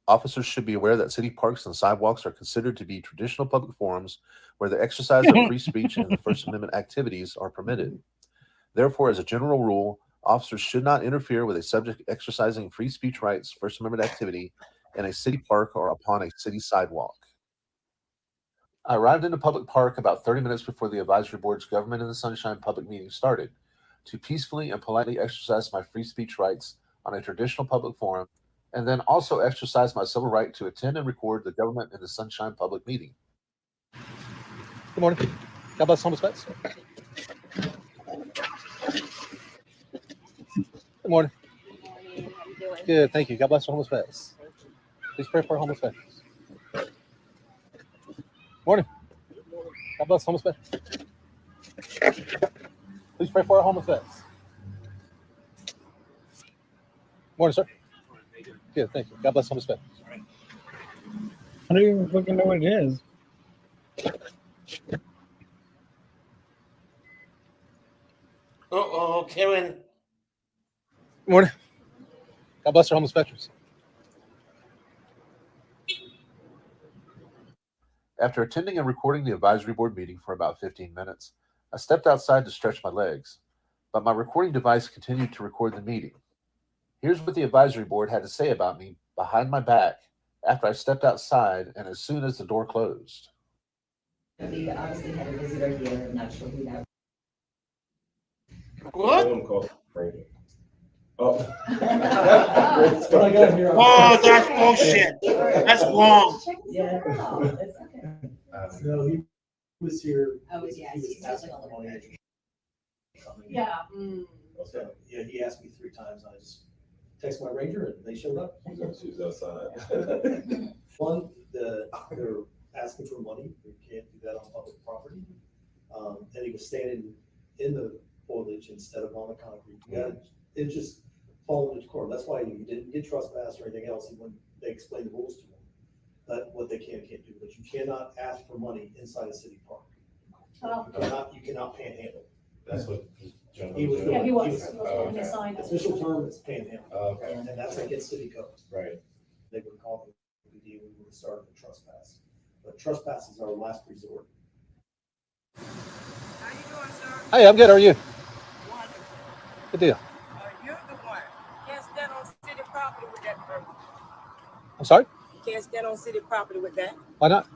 Officers should be aware that city parks and sidewalks are considered to be traditional public forums where the exercise of free speech and the First Amendment activities are permitted. Therefore, as a general rule, officers should not interfere with a subject exercising free speech rights, First Amendment activity in a city park or upon a city sidewalk. I arrived in the public park about 30 minutes before the Advisory Board's Government in the Sunshine public meeting started to peacefully and politely exercise my free speech rights on a traditional public forum, and then also exercise my civil right to attend and record the Government in the Sunshine public meeting. Good morning. God bless homeless vets. Good morning. Good, thank you. God bless homeless vets. Please pray for homeless vets. Morning. God bless homeless vets. Please pray for our homeless vets. Morning, sir. Good, thank you. God bless homeless vets. I don't even fucking know what it is. Uh-oh, Karen. Morning. God bless our homeless veterans. After attending and recording the Advisory Board meeting for about 15 minutes, I stepped outside to stretch my legs, but my recording device continued to record the meeting. Here's what the Advisory Board had to say about me behind my back after I stepped outside and as soon as the door closed. We obviously had a visitor here. I'm not sure who that What? Oh. Oh, that's bullshit. That's wrong. Yeah. No, he was here. Oh, yeah. He's asking on the for money. Yeah. So, yeah, he asked me 3 times. I just texted my ranger and they showed up. She was outside. One, they're asking for money. You can't do that on public property. And he was standing in the foliage instead of on the concrete. Yeah, it just followed his court. That's why he didn't get trespassed or anything else. They explained the rules to him. What they can't do, but you cannot ask for money inside a city park. You cannot panhandle. That's what he was doing. Yeah, he was. When he signed it. Official term is panhandle. Okay. And that's against city code. Right. They would call it we would have started the trespass. But trespass is our last resort. Hey, I'm good. How are you? Good deal. You're the one. Can't stand on city property with that person. I'm sorry? Can't stand on city property with that. Why not?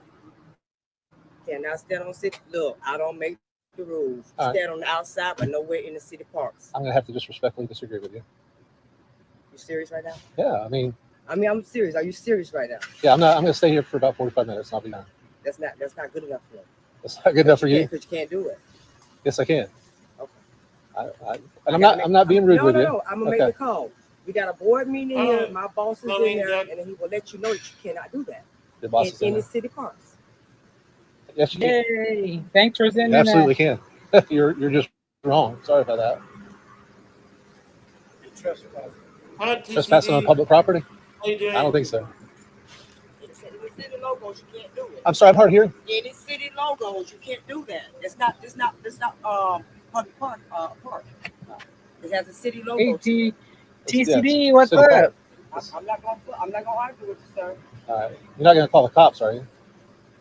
Cannot stand on city. Look, I don't make the rules. All right. Stand on the outside, but nowhere in the city parks. I'm going to have to just respectfully disagree with you. You serious right now? Yeah, I mean, I'm serious. Are you serious right now? yeah, I'm going to stay here for about 45 minutes and I'll be done. That's not good enough for me. That's not good enough for you? Because you can't do it. Yes, I can. Okay. And I'm not being rude with you. No, I'm gonna make the call. We got a board meeting here. My boss is in there, and he will let you know that you cannot do that The boss is in in the there. city parks. Yes, you can. Yay! Thanks for sending You absolutely that. can. You're just wrong. Sorry about that. Trespassing on public property? How you doing? I don't think so. In the city logos, you can't do it. I'm sorry, I'm hard of hearing. Any city logos, you can't do that. It's not public park. It has a city logo. TCD, what's City up? I'm not gonna argue with you, sir. All right. You're not going to call the cops, are you?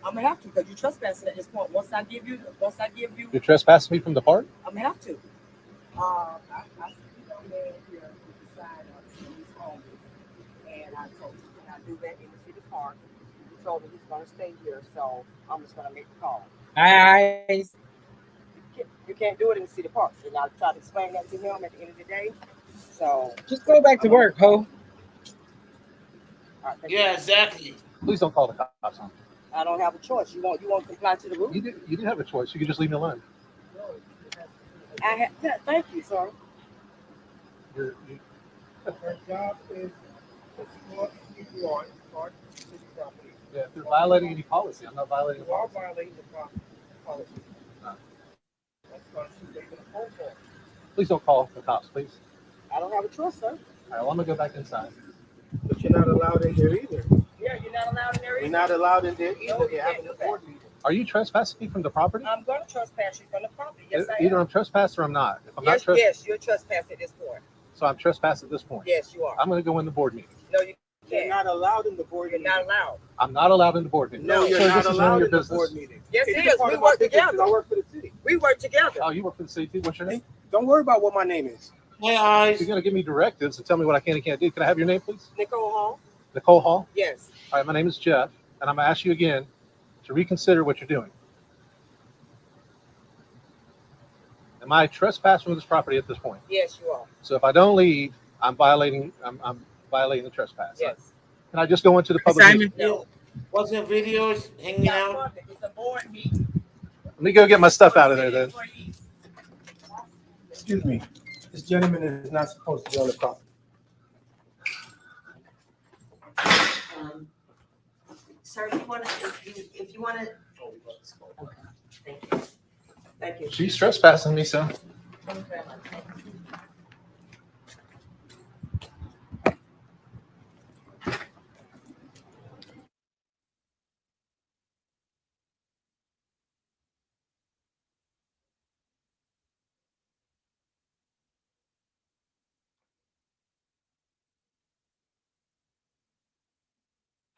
I'm gonna have to because you're trespassing at this point. Once I give you, You're trespassing me from the park? I'm gonna have to. I see you down there here with the sign of the city's home, and I told you you cannot do that in the city park. He told me he's gonna stay here, so I'm just gonna make the call. Nice. You can't do it in the city parks, and I tried to explain that to him at the end of the day. So Just go back to work, ho. Yeah, exactly. Please don't call the cops on me. I don't have a choice. You won't comply to the rule? You do have a choice. You can just leave me alone. Thank you, sir. You, Her job is escort people on city property. yeah, if you're violating any policy, I'm not violating the You are policy. violating the policy. That's why she's making a phone call. Please don't call the cops, please. I don't have a choice, sir. All right, well, I'm gonna go back inside. But you're not allowed in there either. Yeah, you're not allowed in there either. You're not allowed in there No, either. you They're can't having a do that. board meeting. Are you trespassing me from the property? I'm going to trespass you from the property. Yes, I Either am. I'm trespassing or I'm not. If I'm Yes, not yes, you're trespassing at this point. so I'm trespassing at this point. Yes, you are. I'm gonna go in the board meeting. No, you You're can't. not allowed in the board You're meeting. not allowed. I'm not allowed in the board meeting. No, you're Sir, not this is none of allowed your in the business. board meeting. Yes, It's it a is. part We of my work business 'cause together. I work for the city. We work together. Oh, you work for the city too? What's your name? Don't worry about what my name is. Hey, If eyes. you're gonna give me directives and tell me what I can and can't do, can I have your name, please? Nicole Hall? Nicole Hall. Yes. All right, my name is Jeff, and I'm gonna ask you again to reconsider what you're doing. Am I trespassing from this property at this point? Yes, you are. So if I don't leave, I'm violating the trespass. Yes. Can I just go into the public Simon. meeting? No. Watching videos, hanging out. It's a board meeting. Let me go get my stuff out of there then. Excuse me. This gentleman is not supposed to be on the property. Sir, if you want to. Okay, thank you. Thank you. She's trespassing me, so. Thank you very much.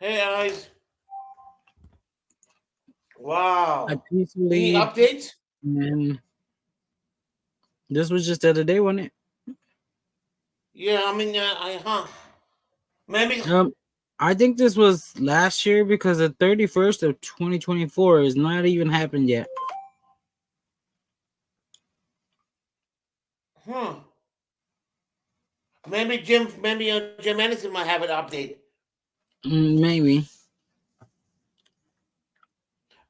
Hey, eyes. Wow. I Any peacefully. updates? And this was just the other day, wasn't it? Yeah, I mean, maybe. I think this was last year because the 31st of 2024 is not even happened yet. Maybe Jim Anderson might have an update. Maybe.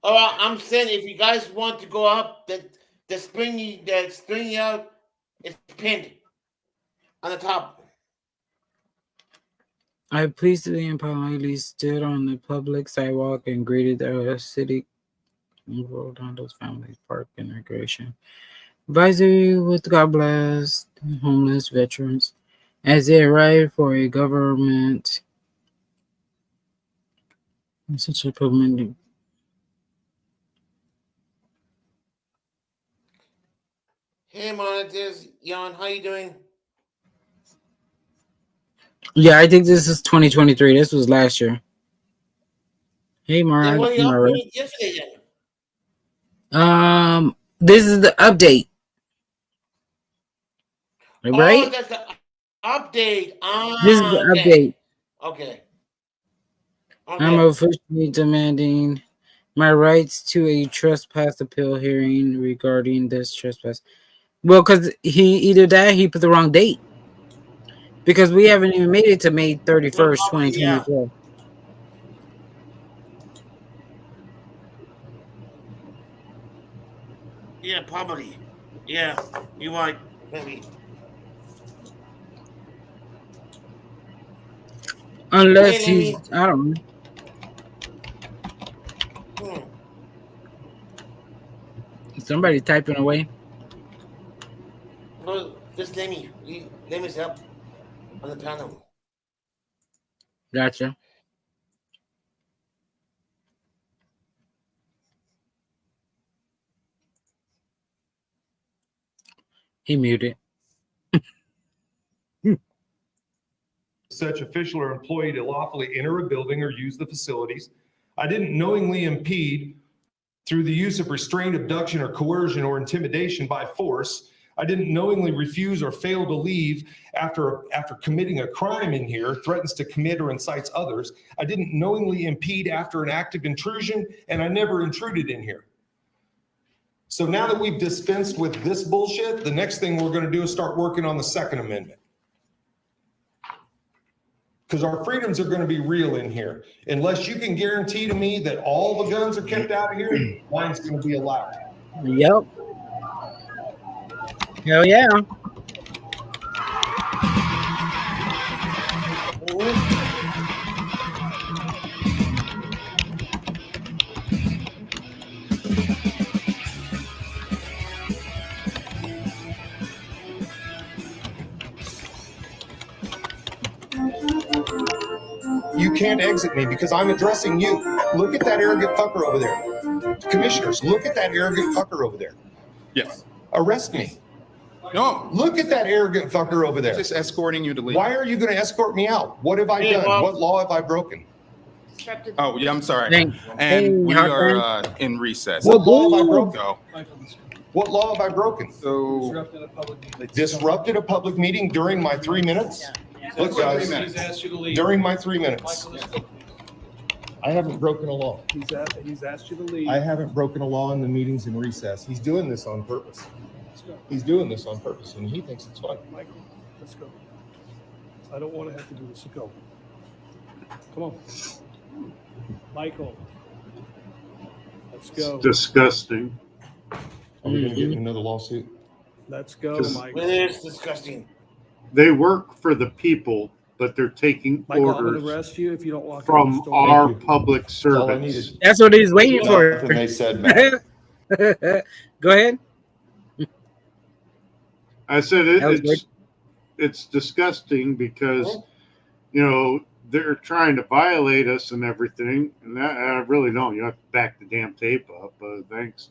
Oh, I'm saying if you guys want to go up, the string out is pinned on the top. I peacefully and politely stood on the public sidewalk and greeted the city Roldando's Family Park and Recreation Advisory with God bless homeless veterans as they arrived for a government such a permanent. Hey, monitors, Jan, how you doing? Yeah, I think this is 2023. This was last year. Hey, Then Mara. what you uploaded yesterday then? This is the update. Right? Oh, that's the update. This is the Okay. update. Okay. I'm officially demanding my rights to a trespass appeal hearing regarding this trespass. Well, because he put the wrong date. Because we haven't even made it to May 31st, 2024. Yeah, poverty. Yeah, you right, maybe. Unless Hey, he's, I don't know. Somebody typing away. No, just let me up on the panel. Gotcha. He muted. Such official or employee to lawfully enter a building or use the facilities. I didn't knowingly impede through the use of restraint, abduction, or coercion or intimidation by force. I didn't knowingly refuse or fail to leave after committing a crime in here, threatens to commit or incites others. I didn't knowingly impede after an act of intrusion, and I never intruded in here. So now that we've dispensed with this bullshit, the next thing we're going to do is start working on the Second Amendment. Because our freedoms are going to be real in here. Unless you can guarantee to me that all the guns are kept out of here, mine's going to be allowed. Yep. Hell yeah. You can't exit me because I'm addressing you. Look at that arrogant fucker over there. Commissioners, look at that arrogant fucker over there. Yes. Arrest me. No. Look at that arrogant fucker over there. Just escorting you to leave. Why are you going to escort me out? What have I done? What law have I broken? Oh, yeah, I'm sorry. Thank- And we hey, are in recess. What law have I broken? Go. What law have I broken? So Disrupted a public meeting during my 3 minutes? Look, guys, during my 3 minutes. I haven't broken a law. He's asked you to leave. I haven't broken a law in the meetings in recess. He's doing this on purpose. He's doing this on purpose, and he thinks it's fun. Michael, let's go. I don't want to have to do this. Go. Come on. Michael. Let's go. Disgusting. Are we going to get another lawsuit? Let's go, Just- Michael. It's disgusting. They work for the people, but they're taking Michael, I'm orders going to arrest you if you don't walk out from the store. our Thank you. public That's all I servants. needed. That's what he's waiting for. Nothing they said back. Go ahead. I said That was good. it's disgusting because, you know, they're trying to violate us and everything, and that I really don't. You have to back the damn tape up. Thanks,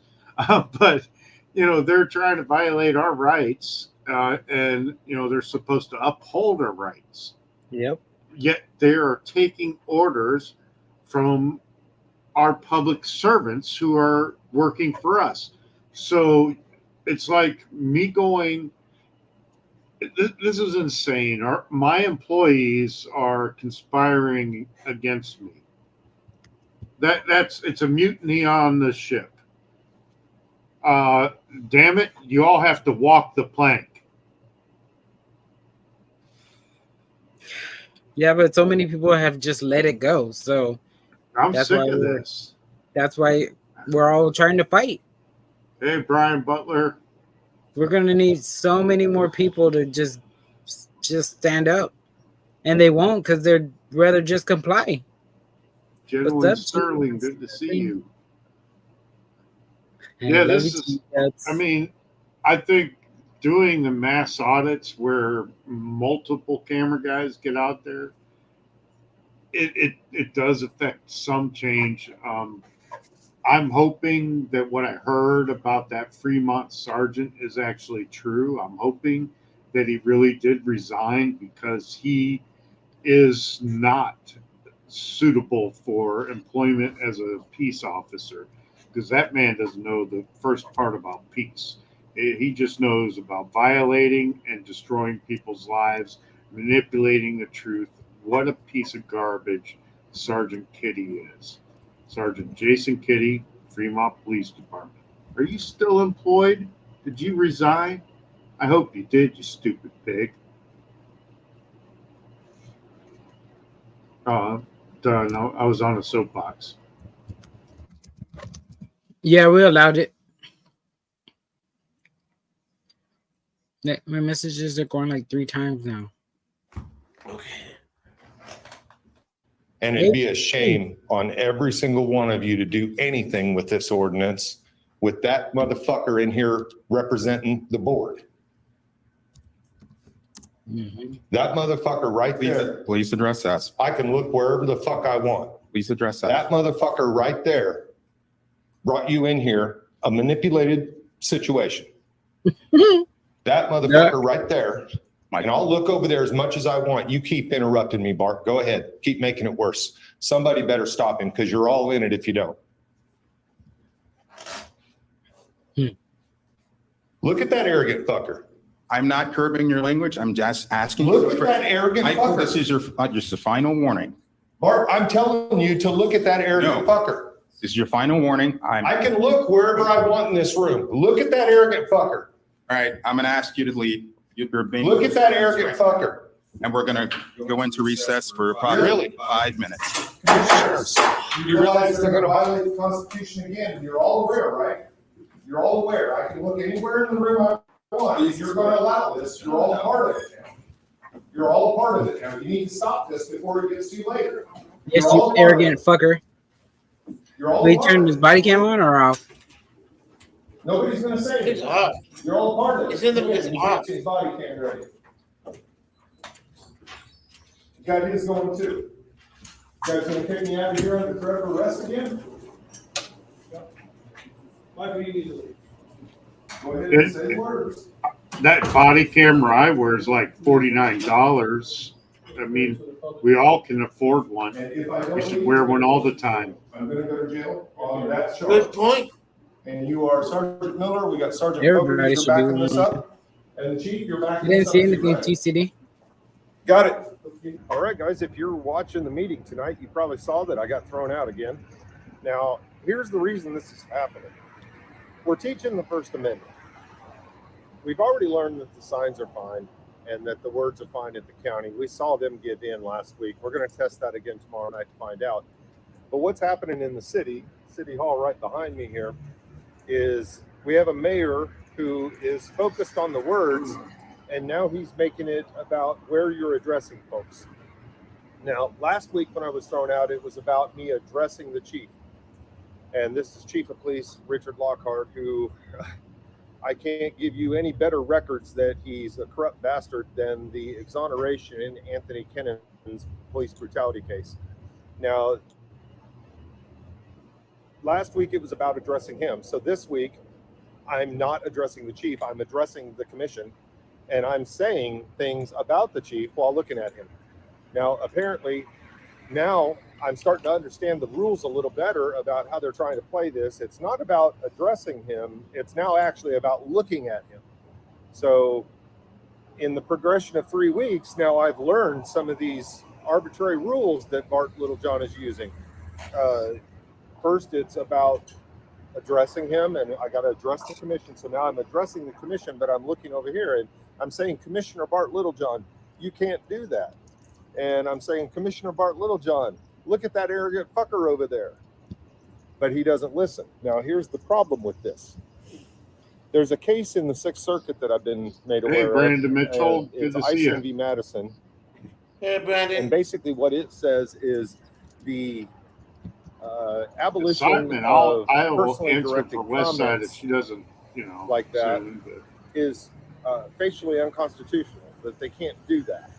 but you know they're trying to violate our rights, and you know they're supposed to uphold our rights. Yep. Yet they are taking orders from our public servants who are working for us. So it's like me going. This is insane. My employees are conspiring against me. It's a mutiny on the ship. Damn it! You all have to walk the plank. Yeah, but so many people have just let it go. So I'm that's sick why of we're- this. That's why we're all trying to fight. Hey, Brian Butler. We're gonna need so many more people to just stand up, and they won't because they'd rather just comply. Gentleman What's up, Sterling, good to see you. And Yeah, love this you is, too. That's- I mean, I think doing the mass audits where multiple camera guys get out there, it does affect some change. I'm hoping that what I heard about that Fremont sergeant is actually true. I'm hoping that he really did resign because he is not suitable for employment as a peace officer, because that man doesn't know the first part about peace. He just knows about violating and destroying people's lives, manipulating the truth. What a piece of garbage Sergeant Kitty is. Sergeant Jason Kitty, Fremont Police Department. Are you still employed? Did you resign? I hope you did, you stupid pig. No, I was on a soapbox. Yeah, we allowed it. My messages are going like 3 times now. And it'd be a shame on every single one of you to do anything with this ordinance with that motherfucker in here representing the board. That motherfucker right there. Please address that. I can look wherever the fuck I want. Please address that. That motherfucker right there brought you in here a manipulated situation. That motherfucker right there. And I'll look over there as much as I want. You keep interrupting me, Bart. Go ahead. Keep making it worse. Somebody better stop him because you're all in it if you don't. Look at that arrogant fucker. I'm not curbing your language. I'm just asking. Look at that arrogant Michael, fucker. this is your just a final warning. Bart, I'm telling you to look at that arrogant fucker. This is your final warning. I can look wherever I want in this room. Look at that arrogant fucker. All right, I'm going to ask you to leave. You're being Look at that arrogant fucker. and we're going to go into recess for approximately 5 minutes. You realize they're gonna violate the Constitution again, you're all aware, right? You're all aware, I can look anywhere in the room I want, if you're gonna allow this, you're all a part of it now. You're all a part of it now, you need to stop this before it gets too late. Yes, you arrogant fucker. You're all Will a you part turn of his it. body cam on or off? Nobody's gonna say It's anything. off. You're all a part of it. It's in the- it's He's off. got his body cam ready. You got his going too. You guys gonna kick me out of here under threat of arrest again? Michael, you need to leave. Go ahead and say words. That body camera I wear is like $49. I mean, we all can afford one. We should wear one all the time. I'm gonna go to jail on that charge. Good point. And you are Sergeant Miller, we got Sergeant Everybody Fogarty, should you're be backing this one. up. And the chief, you're backing You this didn't up. see too, anything, right? TCD? Got it. All right, guys, if you're watching the meeting tonight, you probably saw that I got thrown out again. Now, here's the reason this is happening. We're teaching the First Amendment. We've already learned that the signs are fine and that the words are fine at the county. We saw them give in last week. We're going to test that again tomorrow night to find out. But what's happening in the city hall right behind me here, is we have a mayor who is focused on the words, and now he's making it about where you're addressing folks. Now, last week when I was thrown out, it was about me addressing the chief. And this is Chief of Police Richard Lockhart, who I can't give you any better records that he's a corrupt bastard than the exoneration in Anthony Kennan's police brutality case. Now, last week it was about addressing him. So this week, I'm not addressing the chief, I'm addressing the commission, and I'm saying things about the chief while looking at him. Now, apparently, now I'm starting to understand the rules a little better about how they're trying to play this. It's not about addressing him, it's now actually about looking at him. So in the progression of 3 weeks, now I've learned some of these arbitrary rules that Bart Littlejohn is using. First, it's about addressing him, and I got to address the commission. So now I'm addressing the commission, but I'm looking over here and I'm saying, Commissioner Bart Littlejohn, you can't do that. And I'm saying, Commissioner Bart Littlejohn, look at that arrogant fucker over there. But he doesn't listen. Now, here's the problem with this. There's a case in the Sixth Circuit that I've been made aware of. Brandon Mitchell, and good it's to see you. Ison v. Madison. Hey, Brandon. And basically what it says is the abolition Simon, of I will personally answer directed for West Side if comments she doesn't, like that soon, but- is facially unconstitutional, that they can't do that.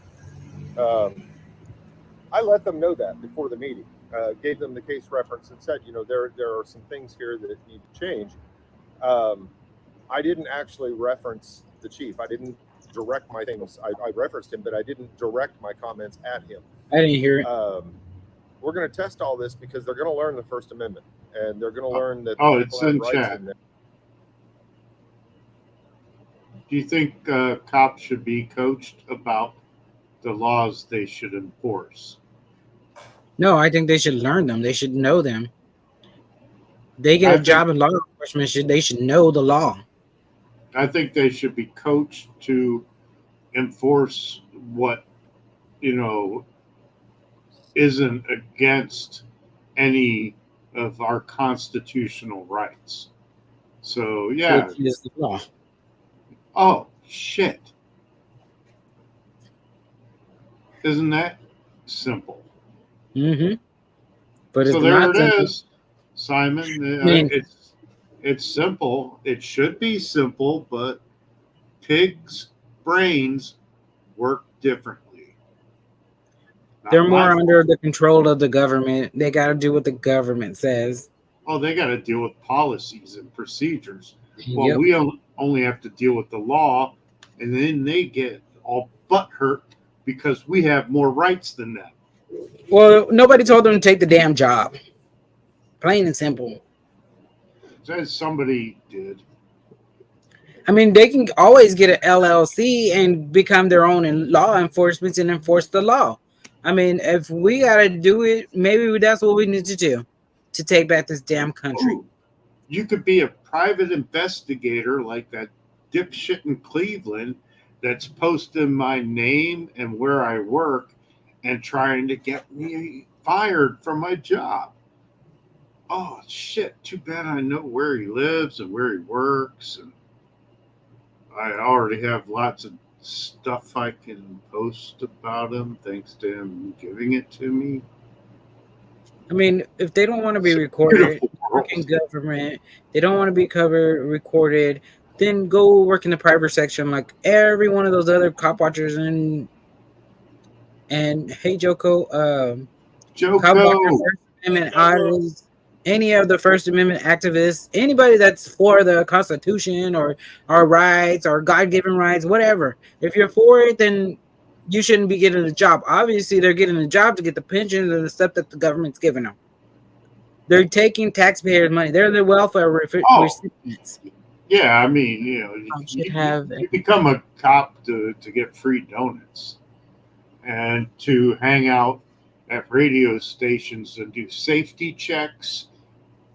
I let them know that before the meeting, gave them the case reference and said, there are some things here that need to change. I didn't actually reference the chief. I didn't direct my things. I referenced him, but I didn't direct my comments at him. I didn't hear it. We're going to test all this because they're going to learn the First Amendment, and they're going to learn that Oh, people it's have in rights chat. in there. Do you think cops should be coached about the laws they should enforce? No, I think they should learn them. They should know them. They get a job in law enforcement. They should know the law. I think they should be coached to enforce what, isn't against any of our constitutional rights. So, yeah. Which is the law. Oh, shit. Isn't that simple? Mm-hmm. But it's So there not it simple. is, Simon. I mean- It's simple. It should be simple, but pigs' brains work differently. Not They're my more fault. under the control of the government. They got to do what the government says. Oh, they got to deal with policies and procedures. Well, Yep. we only have to deal with the law, and then they get all butthurt because we have more rights than them. Well, nobody told them to take the damn job. Plain and simple. Says somebody did. I mean, they can always get an LLC and become their own in law enforcement and enforce the law. I mean, if we got to do it, maybe that's what we need to do to take back this damn country. Ooh, you could be a private investigator like that dipshit in Cleveland that's posting my name and where I work and trying to get me fired from my job. Oh shit, too bad I know where he lives and where he works, and I already have lots of stuff I can post about him thanks to him giving it to me. I mean, if they don't want to be recorded, work in government, they don't want to be recorded, then go work in the private section like every one of those other cop watchers and hey Joko, cop watchers, First Amendment artists, any of the First Amendment activists, anybody that's for the Constitution or our rights or God-given rights, whatever. If you're for it, then you shouldn't be getting a job. Obviously, they're getting a job to get the pensions and the stuff that the government's giving them. They're taking taxpayers' money. They're the welfare recipients. Yeah, I mean, you know, you become a cop to get free donuts and to hang out at radio stations and do safety checks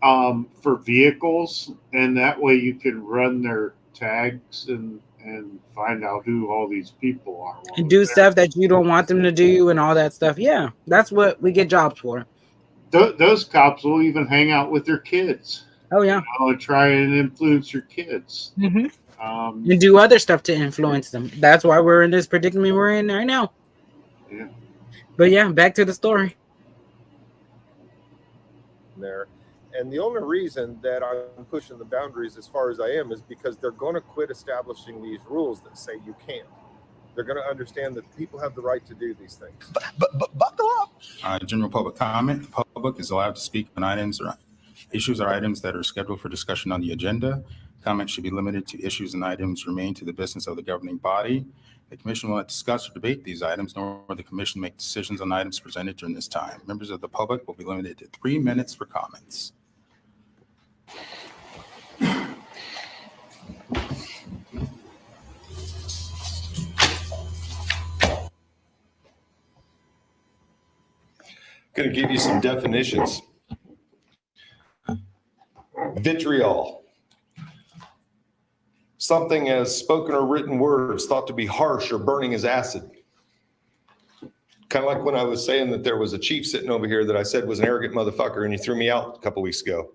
for vehicles, and that way you can run their tags and find out who all these people are. And do stuff that you don't want them to do and all that stuff. Yeah, that's what we get jobs for. Those cops will even hang out with their kids. Oh, yeah. You know, and try and influence your kids. Mm-hmm. And do other stuff to influence them. That's why we're in this predicament we're in right now. Yeah. But yeah, back to the story. There. And the only reason that I'm pushing the boundaries as far as I am is because they're going to quit establishing these rules that say you can't. They're going to understand that people have the right to do these things. Buckle up. General public comment. The public is allowed to speak on items or issues or items that are scheduled for discussion on the agenda. Comments should be limited to issues and items remaining to the business of the governing body. The commission will not discuss or debate these items, nor will the commission make decisions on items presented during this time. Members of the public will be limited to 3 minutes for comments. Going to give you some definitions. Vitriol. Something as spoken or written words thought to be harsh or burning as acid. Kind of like when I was saying that there was a chief sitting over here that I said was an arrogant motherfucker and you threw me out a couple weeks ago.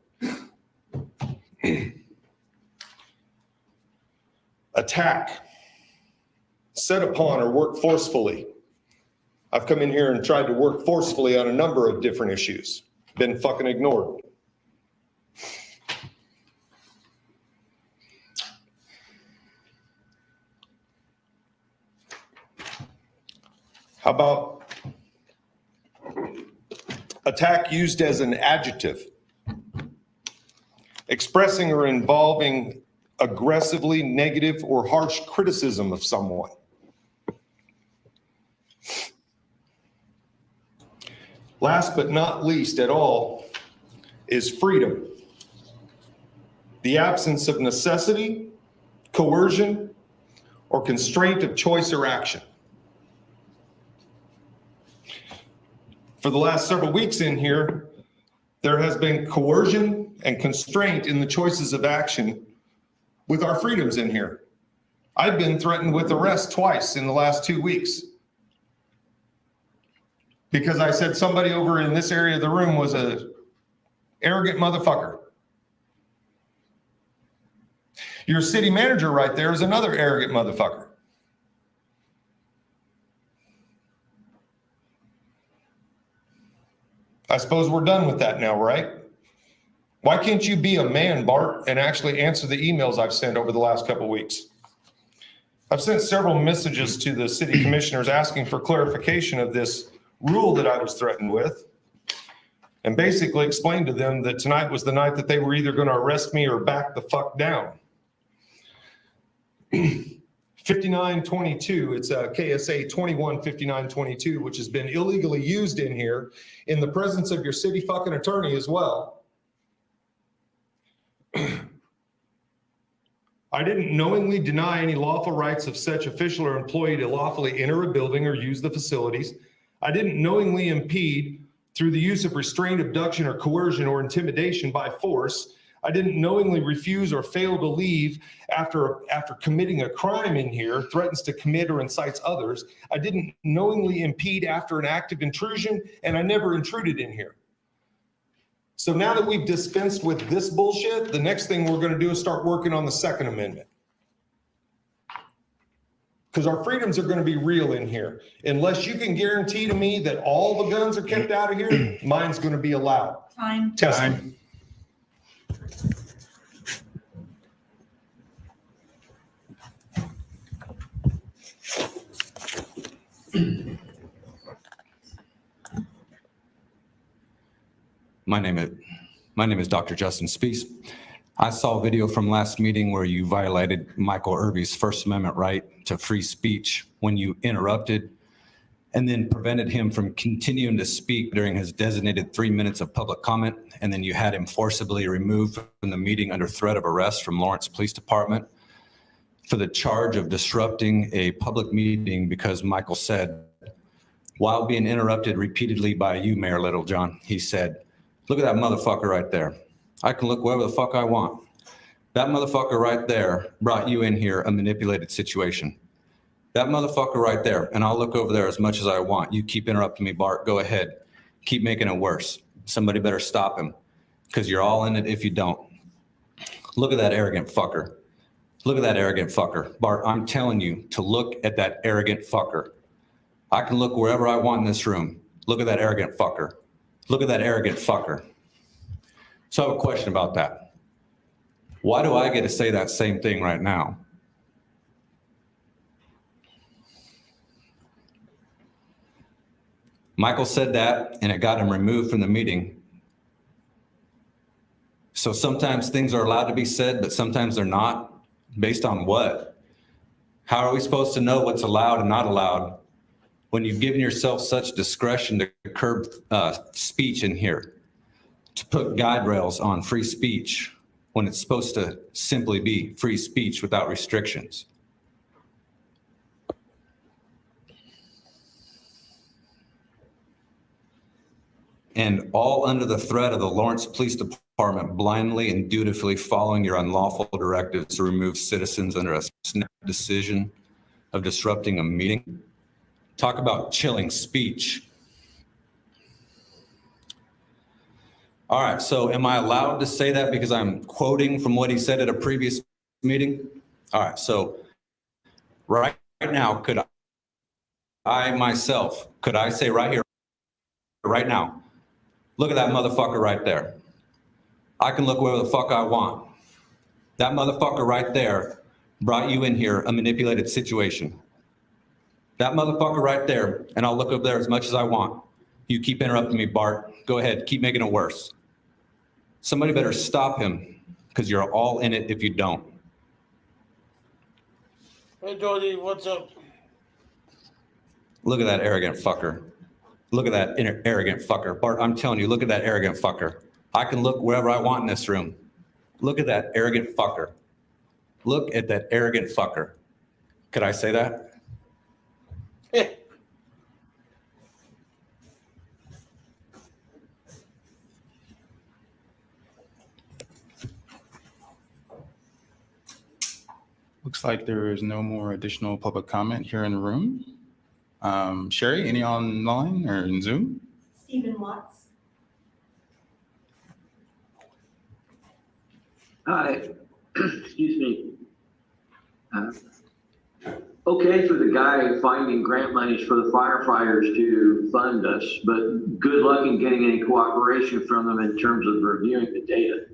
Attack. Set upon or work forcefully. I've come in here and tried to work forcefully on a number of different issues. Been fucking ignored. How about attack used as an adjective? Expressing or involving aggressively negative or harsh criticism of someone. Last but not least at all is freedom. The absence of necessity, coercion, or constraint of choice or action. For the last several weeks in here, there has been coercion and constraint in the choices of action with our freedoms in here. I've been threatened with arrest twice in the last 2 weeks because I said somebody over in this area of the room was a arrogant motherfucker. Your city manager right there is another arrogant motherfucker. I suppose we're done with that now, right? Why can't you be a man, Bart, and actually answer the emails I've sent over the last couple of weeks? I've sent several messages to the city commissioners asking for clarification of this rule that I was threatened with, and basically explained to them that tonight was the night that they were either going to arrest me or back the fuck down. 5922, it's a KSA 215922, which has been illegally used in here in the presence of your city fucking attorney as well. I didn't knowingly deny any lawful rights of such official or employee to lawfully enter a building or use the facilities. I didn't knowingly impede through the use of restraint, abduction, or coercion or intimidation by force. I didn't knowingly refuse or fail to leave after committing a crime in here, threatens to commit or incites others. I didn't knowingly impede after an act of intrusion, and I never intruded in here. So now that we've dispensed with this bullshit, the next thing we're going to do is start working on the Second Amendment. Because our freedoms are going to be real in here. Unless you can guarantee to me that all the guns are kept out of here, mine's going to be allowed. Time. Time. My name is Dr. Justin Spees. I saw a video from last meeting where you violated Michael Irby's First Amendment right to free speech when you interrupted and then prevented him from continuing to speak during his designated 3 minutes of public comment. And then you had him forcibly removed from the meeting under threat of arrest from Lawrence Police Department for the charge of disrupting a public meeting because Michael said, while being interrupted repeatedly by you, Mayor Littlejohn, he said, "Look at that motherfucker right there. I can look wherever the fuck I want. That motherfucker right there brought you in here a manipulated situation. That motherfucker right there, and I'll look over there as much as I want. You keep interrupting me, Bart. Go ahead. Keep making it worse. Somebody better stop him because you're all in it if you don't. Look at that arrogant fucker. Look at that arrogant fucker. Bart, I'm telling you to look at that arrogant fucker. I can look wherever I want in this room. Look at that arrogant fucker. Look at that arrogant fucker." So I have a question about that. Why do I get to say that same thing right now? Michael said that and it got him removed from the meeting. So sometimes things are allowed to be said, but sometimes they're not. Based on what? How are we supposed to know what's allowed and not allowed when you've given yourself such discretion to curb speech in here, to put guide rails on free speech when it's supposed to simply be free speech without restrictions? And all under the threat of the Lawrence Police Department blindly and dutifully following your unlawful directives to remove citizens under a snap decision of disrupting a meeting. Talk about chilling speech. All right, so am I allowed to say that because I'm quoting from what he said at a previous meeting? All right, so right now, could I myself say right here, right now, look at that motherfucker right there. I can look wherever the fuck I want. That motherfucker right there brought you in here a manipulated situation. That motherfucker right there, and I'll look up there as much as I want. You keep interrupting me, Bart. Go ahead, keep making it worse. Somebody better stop him because you're all in it if you don't. Hey, Georgie, what's up? Look at that arrogant fucker. Look at that arrogant fucker. Bart, I'm telling you, look at that arrogant fucker. I can look wherever I want in this room. Look at that arrogant fucker. Look at that arrogant fucker. Could I say that? Looks like there is no more additional public comment here in the room. Sherry, any online or in Zoom? Stephen Watts. Hi, excuse me. Okay for the guy finding grant monies for the firefighters to fund us, but good luck in getting any cooperation from them in terms of reviewing the data.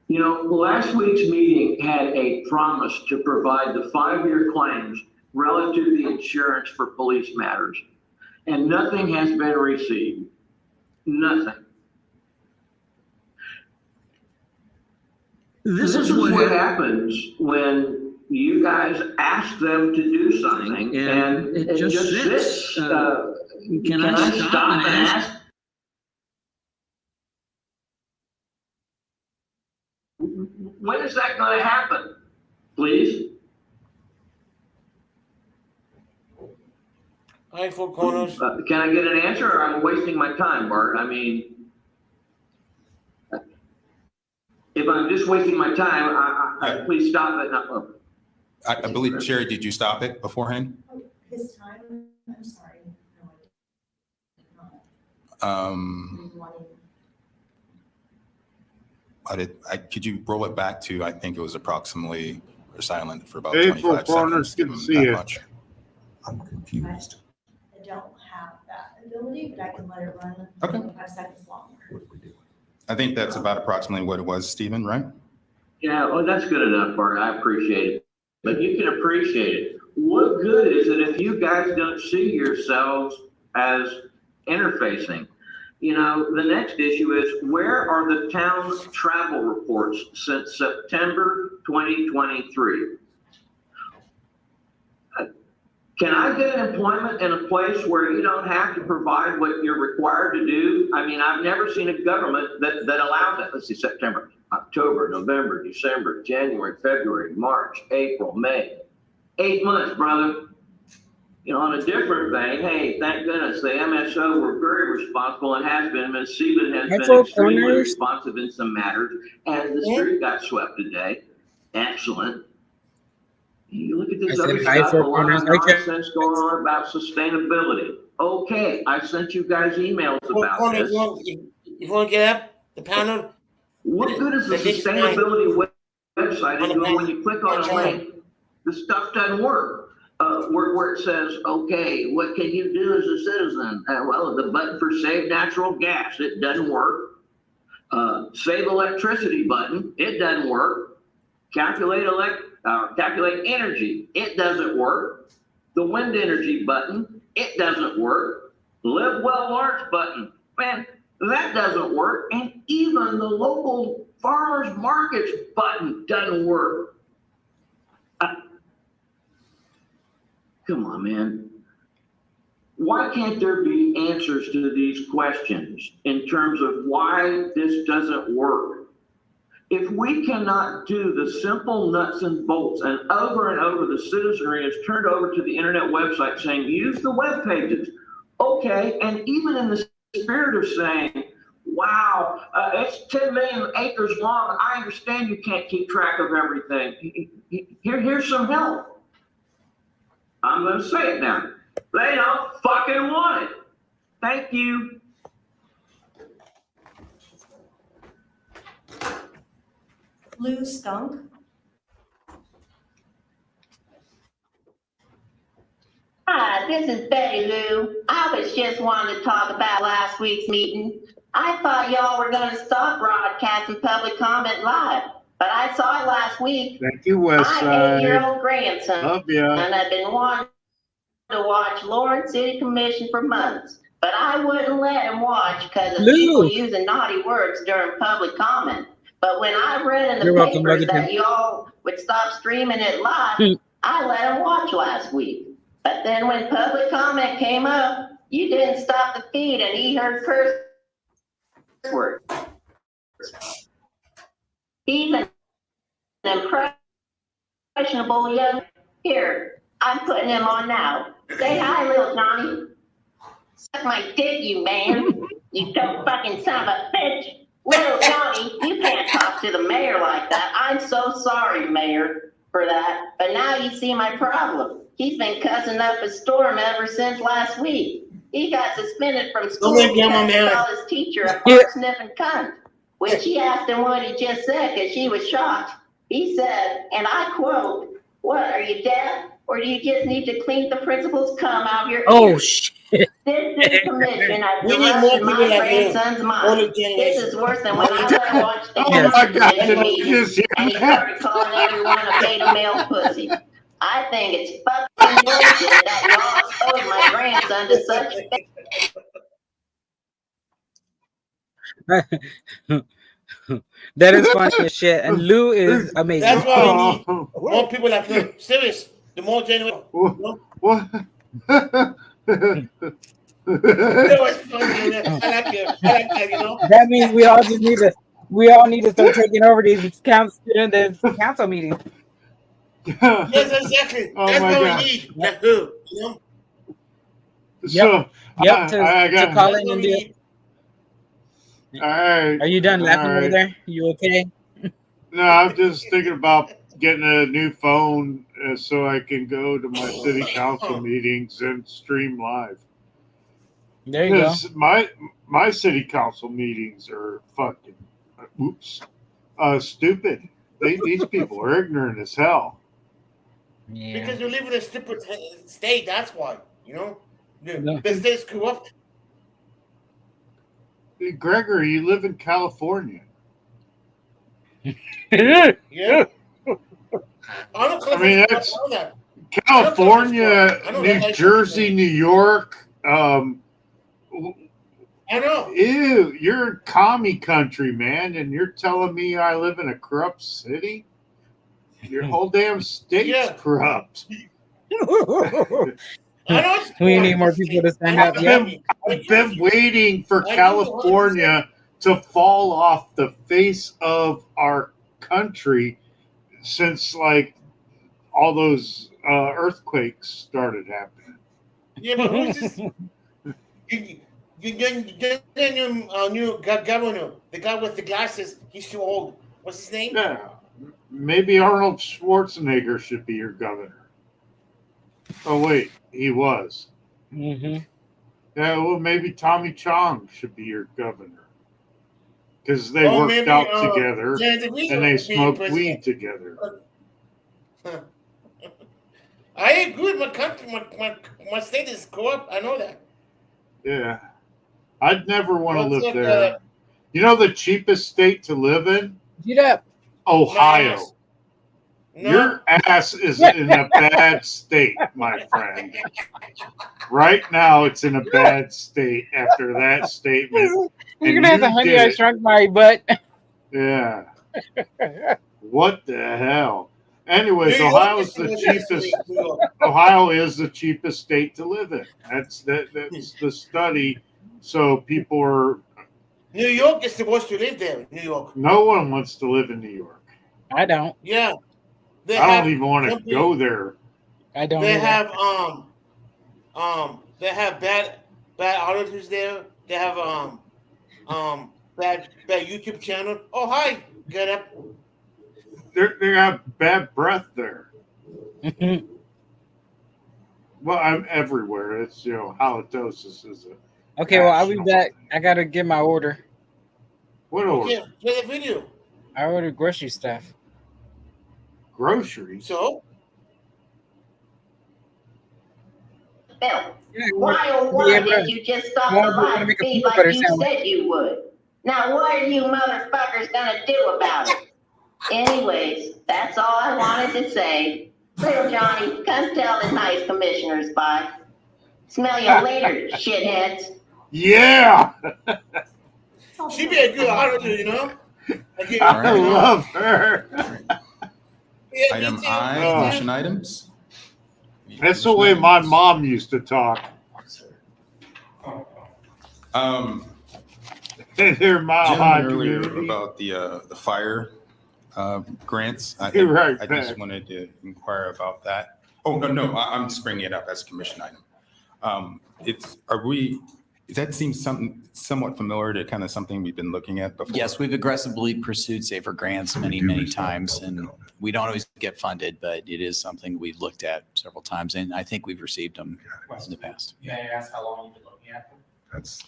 You know, last week's meeting had a promise to provide the 5-year claims relative to the insurance for police matters, and nothing has been received. Nothing. This is what happens when you guys ask them to do something and it just sits. Can I stop and ask? When is that going to happen? Please? Hi, Four Corners. Can I get an answer or I'm wasting my time, Bart? I mean, if I'm just wasting my time, I please stop it. I believe, Sherry, did you stop it beforehand? His time, I'm sorry. Could you roll it back to, I think it was approximately, we're silent for about April 25 Partners, seconds. good to see That you. much. I'm confused. I don't have that ability, but I can let it run 25 seconds longer. I think that's about approximately what it was, Stephen, right? Yeah, well, that's good enough, Bart. I appreciate it. But you can appreciate it. What good is it if you guys don't see yourselves as interfacing? You know, the next issue is, where are the town's travel reports since September 2023? Can I get employment in a place where you don't have to provide what you're required to do? I mean, I've never seen a government that allows it. Let's see, September, October, November, December, January, February, March, April, May. 8 months, brother. You know, on a different vein, hey, thank goodness the MSO were very responsible and has been. Ms. Sieben has been extremely responsive in some matters, and the street got swept today. Excellent. You look at this other stuff, a lot of nonsense going on about sustainability. Okay, I sent you guys emails about this. You want to get up the panel? What good is the sustainability website if when you click on a link, the stuff doesn't work? Where it says, okay, what can you do as a citizen? Well, the button for save natural gas, it doesn't work. Save electricity button, it doesn't work. Calculate energy, it doesn't work. The wind energy button, it doesn't work. Live well large button, man, that doesn't work. And even the local farmers markets button doesn't work. Come on, man. Why can't there be answers to these questions in terms of why this doesn't work? If we cannot do the simple nuts and bolts, and over the citizenry is turned over to the internet website saying, use the web pages. Okay, and even in the spirit of saying, wow, it's 10 million acres long. I understand you can't keep track of everything. Here's some help. I'm going to say it now. They don't fucking want it. Thank you. Lou Skunk. Hi, this is Betty Lou. I was just wanting to talk about last week's meeting. I thought y'all were going to stop broadcasting public comment live, but I saw it last week. Thank you, Westside. My 8-year-old grandson, Love ya. and I've been wanting to watch Lawrence City Commission for months, but I wouldn't let him watch because of people using naughty words during public comment. But when I read in the papers that y'all would stop streaming it live, I let him watch last week. But then when public comment came up, you didn't stop the feed and he heard curse words. He's an impressionable young. Here, I'm putting him on now. Say hi, little Johnny. Suck my dick, you man. You don't fucking son of a bitch. Little Johnny, you can't talk to the mayor like that. I'm so sorry, Mayor, for that. But now you see my problem. He's been cussing up a storm ever since last week. He got suspended from school because he called his teacher a fart-sniffing cunt. When she asked him what he just said, because she was shocked, he said, and I quote, "What, are you deaf? Or do you just need to clean the principal's cum out of your ears?" Oh, shit. This city commission has corrupted my grandson's mind. This is worse than when I let him watch the meeting and he started calling everyone a beta male pussy. I think it's fucking bullshit that y'all exposed my grandson to such. That is funny as shit. And Lou is amazing. That's why we need more people like Lou. Serious. The more genuine. What? That means we all need to start taking over these council meetings. Yes, exactly. Oh That's my what gosh. we need. Like who? You know? So, to call in and do. All right. Are you done laughing All over right. there? You okay? No, I'm just thinking about getting a new phone so I can go to my city council meetings and stream live. There you go. 'Cause my city council meetings are fucking stupid. These people are ignorant as hell. Because you live in a stupid state, that's why. You know, the state's corrupt. Gregory, you live in California. Yeah. I mean, that's California, New Jersey, New York. I know. Ew, you're in commie country, man, and you're telling me I live in a corrupt city? Your whole damn state's corrupt. We need more people to stand up. I've been waiting for California to fall off the face of our country since like all those earthquakes started happening. Yeah, but who's this? New governor, the guy with the glasses, he's too old. What's his name? Yeah, maybe Arnold Schwarzenegger should be your governor. Oh wait, he was. Mm-hmm. Yeah, well, maybe Tommy Chong should be your governor because they worked out together and they smoked weed together. I agree with my country. My state is corrupt. I know that. Yeah, I'd never want to live there. You know the cheapest state to live in? Get up. Ohio. Nice. Your ass is in a bad state, my friend. Right now, it's in a bad state after that statement. You're gonna have the honey I shrunk my butt. Yeah. What the hell? Anyways, Ohio is the cheapest. Ohio is the cheapest state to live in. That's the study. So people are. New York is supposed to live there. New York. No one wants to live in New York. I don't. Yeah. I don't even want to go there. I don't. They have they have bad auditors there. They have bad YouTube channel. Oh hi, get up. They have bad breath there. Well, I'm everywhere. It's halitosis is a. Okay, well I'll be back. I gotta get my order. What order? Yeah, play the video. I ordered grocery stuff. Groceries? So? Bill, why oh why did you just stop the live feed like you said you would? Now what are you motherfuckers gonna do about it? Anyways, that's all I wanted to say. Little Johnny, come tell the nice commissioners bye. Smell you later, shitheads. Yeah! She be a good auditor, you know? I love her. Item I, commission items. That's the way my mom used to talk. They're mile high earlier community. about the fire grants. I just wanted to inquire about that. Oh no, I'm just bringing it up as a commission item. That seems somewhat familiar to kind of something we've been looking at before. Yes, we've aggressively pursued safer grants many times, and we don't always get funded, but it is something we've looked at several times, and I think we've received them in the past. May I ask how long you've been looking at them? That's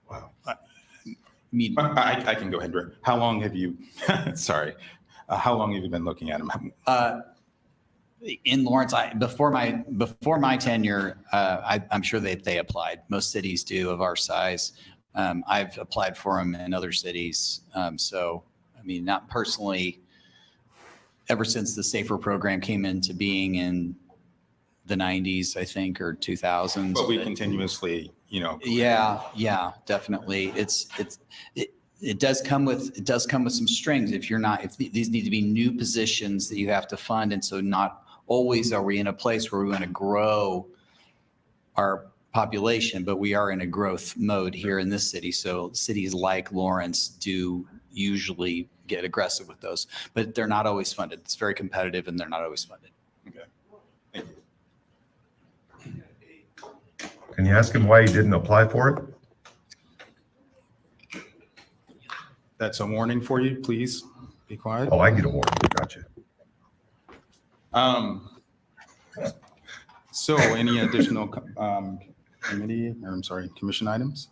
wow. I can go ahead, Rick. How long have you? Sorry, how long have you been looking at them? In Lawrence, before my tenure, I'm sure they applied. Most cities do of our size. I've applied for them in other cities. So, I mean, not personally. Ever since the SAFER program came into being in the 90s, I think, or 2000s. But we continuously, Yeah, definitely. It does come with some strings. If these need to be new positions that you have to fund, and so not always are we in a place where we want to grow our population, but we are in a growth mode here in this city. So cities like Lawrence do usually get aggressive with those, but they're not always funded. It's very competitive and they're not always funded. Okay. Thank you. Can you ask him why he didn't apply for it? That's a warning for you, please. Be quiet. Oh, I get a warning. Gotcha. So any additional commission items?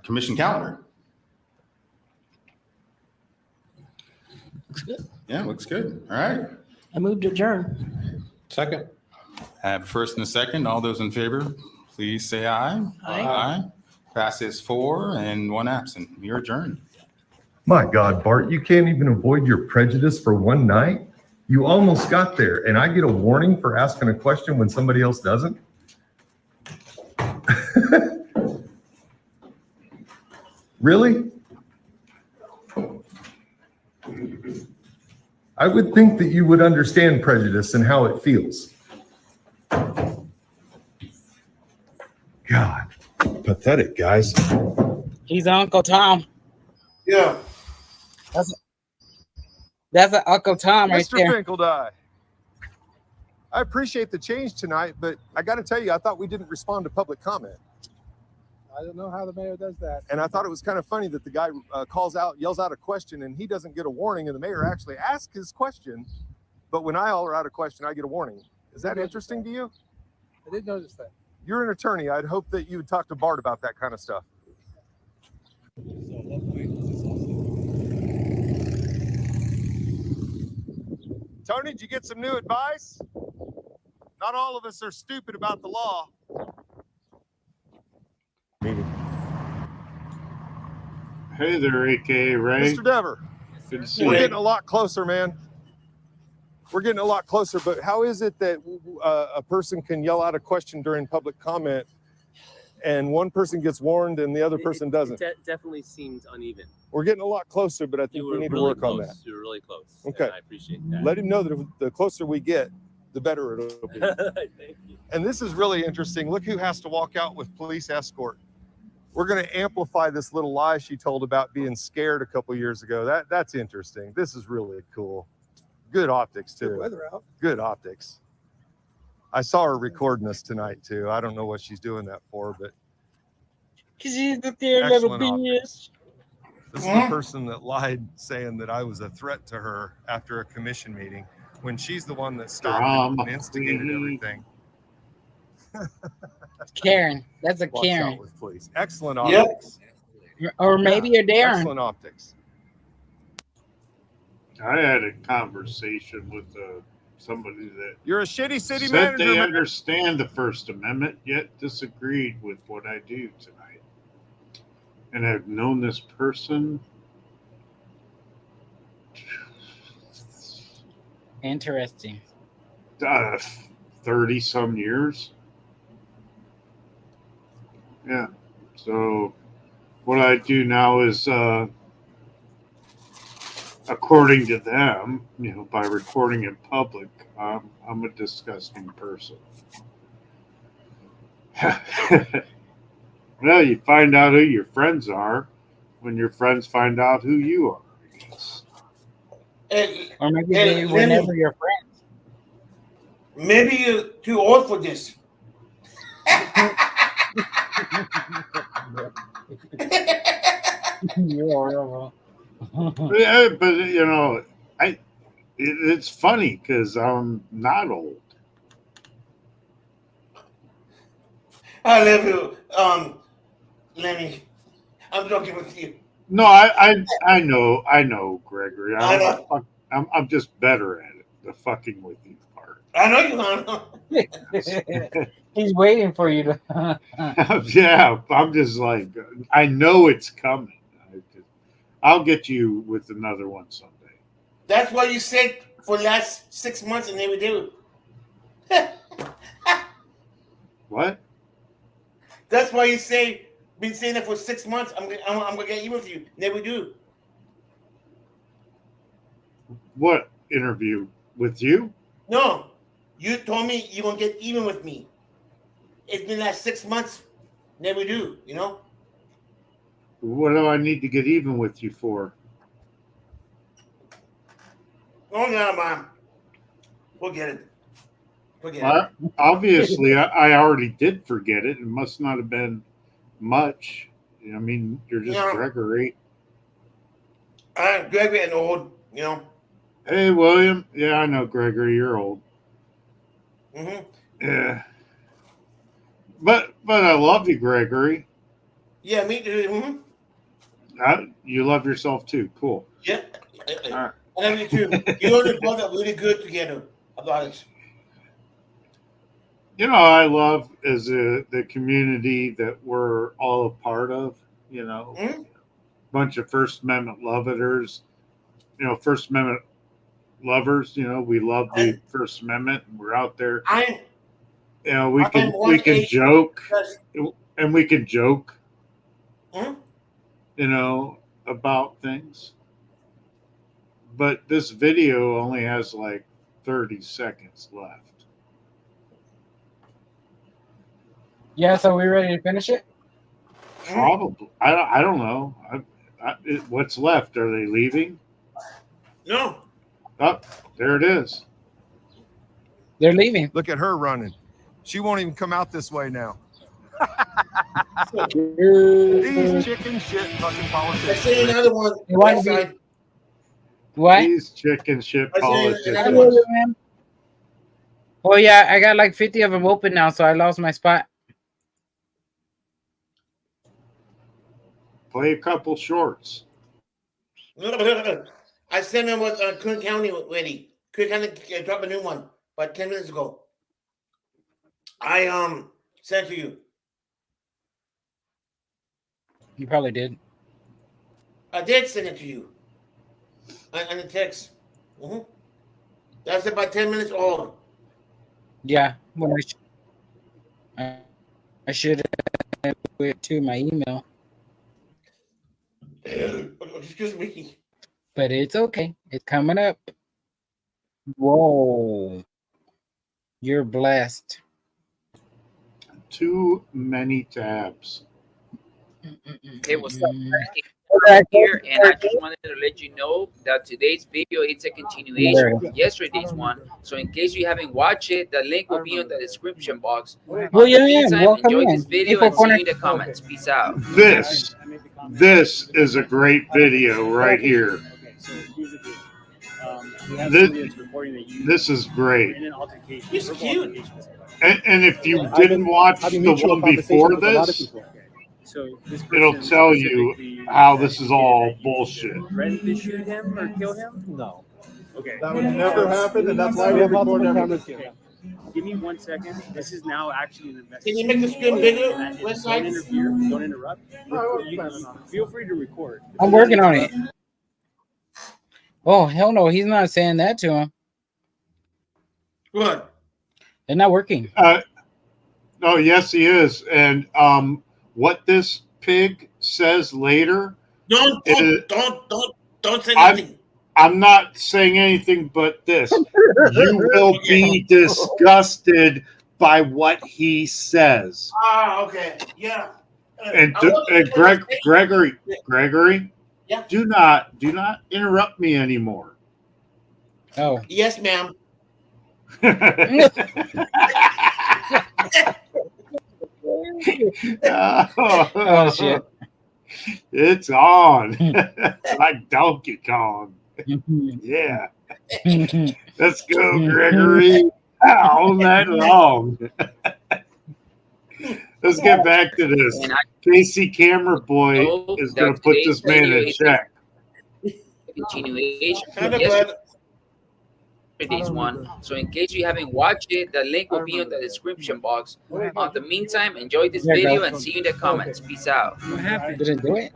Commission calendar. Looks good. Yeah, looks good. All right. I moved to adjourn. Second. I have first and a second. All those in favor, please say aye. Aye. Passes 4 and 1 absent. You're adjourned. My God, Bart, you can't even avoid your prejudice for one night. You almost got there, and I get a warning for asking a question when somebody else doesn't. Really? I would think that you would understand prejudice and how it feels. God, pathetic, guys. He's Uncle Tom. Yeah. That's an Uncle Tom right Mr. there. Finkeldye, I appreciate the change tonight, but I got to tell you, I thought we didn't respond to public comment. I don't know how the mayor does that. And I thought it was kind of funny that the guy yells out a question, and he doesn't get a warning, and the mayor actually asks his question. But when I holler out a question, I get a warning. Is that interesting to you? I didn't notice that. You're an attorney. I'd hope that you would talk to Bart about that kind of stuff. Tony, did you get some new advice? Not all of us are stupid about the law. Hey there, AKA Ray. Mr. Dever, Good to see we're you. getting a lot closer, man. We're getting a lot closer, but how is it that a person can yell out a question during public comment and one person gets warned and the other person doesn't? It definitely seemed uneven. We're getting a lot closer, but I think we need to work on that. You were really close. Okay. And I appreciate that. Let him know that if the closer we get, the better it'll be. Thank you. And this is really interesting. Look who has to walk out with police escort. We're going to amplify this little lie she told about being scared a couple years ago. That's interesting. This is really cool. Good optics too. Good weather out. Good optics. I saw her recording us tonight too. I don't know what she's doing that for, but Cause she's a dear little excellent bitch. optics. This is the person that lied saying that I was a threat to her after a commission meeting when she's the one that stopped and instigated everything. Karen. That's a Watch Karen. out with police. Excellent Yep. optics. Or maybe a Darren. Excellent optics. I had a conversation with somebody that You're a shitty city said manager. they man. understand the First Amendment, yet disagreed with what I do tonight. And I've known this person Interesting. 30 some years. Yeah. So what I do now is, according to them, by recording in public, I'm a disgusting person. Well, you find out who your friends are when your friends find out who you are, I guess. Or maybe they were never your friends. Maybe you're too old for this. Yeah, but it's funny because I'm not old. I love you, Lenny. I'm joking with you. No, I know, Gregory. I know. I'm just better at it. The fucking with you part. I know you are. He's waiting for you to. Yeah, I'm just like, I know it's coming. I'll get you with another one someday. That's why you said for the last 6 months and never do. What? That's why you say been saying that for 6 months. I'm gonna get even with you. Never do. What interview with you? No, you told me you're gonna get even with me. It's been last 6 months. Never do. You know. What do I need to get even with you for? Oh no, Mom. Forget it. Forget it. Obviously, I already did forget it. It must not have been much. I mean, you're just Yeah. Gregory. Gregory and old, you know. Hey, William. Yeah, I know Gregory. You're old. Mm-hmm. Yeah. But I love you, Gregory. Yeah, me too. Mm-hmm. You love yourself too. Cool. Yeah. All right. I love you too. You and both are really good together about it. You know, I love is the community that we're all a part of. You know, bunch of First Amendment lovers. You know, First Amendment lovers. You know, we love the First Amendment, and we're out there. You know, we can joke, and we can joke. You know, about things. But this video only has like 30 seconds left. Yeah, so we ready to finish it? Probably. I don't know. What's left? Are they leaving? No. Oh, there it is. They're leaving. Look at her running. She won't even come out this way now. These chicken shit fucking politicians. I see another one. What? These chicken shit politicians. Oh yeah, I got like 50 of them open now, so I lost my spot. Play a couple shorts. I sent him with Coon County already. Coon County dropped a new one about 10 minutes ago. I sent to you. You probably did. I did send it to you. On the text. That's about 10 minutes old. Yeah, well, I should have it to my email. Excuse me. But it's okay. It's coming up. Whoa. You're blessed. Too many tabs. Hey, what's up? Right here, and I just wanted to let you know that today's video is a continuation of yesterday's one. So in case you haven't watched it, the link will be in the description box. Well, yeah, welcome enjoy in. this video and see you in the comments. Peace out. This is a great video right here. This is great. He's cute. And if you didn't watch the one before this, it'll tell you how this is all bullshit. Ready to shoot him or kill him? No. Okay. That would never happen, and that's why we record everything. Give me 1 second. This is now actually an Can you investigation. make the screen bigger? Don't West side? interfere. Don't interrupt. Feel free to record. I'm working on it. Oh, hell no. He's not saying that to him. What? They're not working. Oh, yes, he is. And what this pig says later. Don't say I'm, nothing. I'm not saying anything but this. You will be disgusted by what he says. Ah, okay. Yeah. And, Gregory, Yeah. do not interrupt me anymore. Oh. Yes, ma'am. Oh, shit. It's on. Like Donkey Kong. Yeah. Let's go, Gregory. All night long. Let's get back to this. Casey Camera Boy is going to put this man in check. Continuation of yesterday's one. So in case you haven't watched it, the link will be in the description box. In the meantime, enjoy this video and see you in the comments. Peace out. What happened? Didn't do it.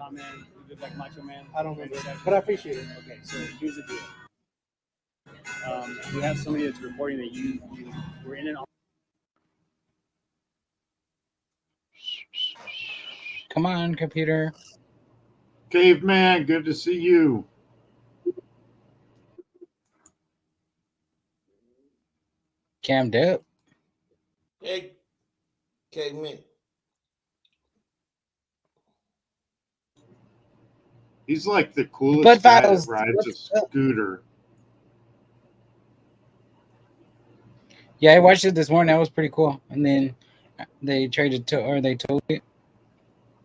I don't remember that, but I appreciate it. Okay, so here's the deal. We have somebody that's reporting that you were in an. Come on, computer. Caveman, good to see you. Cammed up. Hey, man. He's like the coolest But guy that Files, rides a scooter. Yeah, I watched it this morning. That was pretty cool. And then they traded to, or they told it.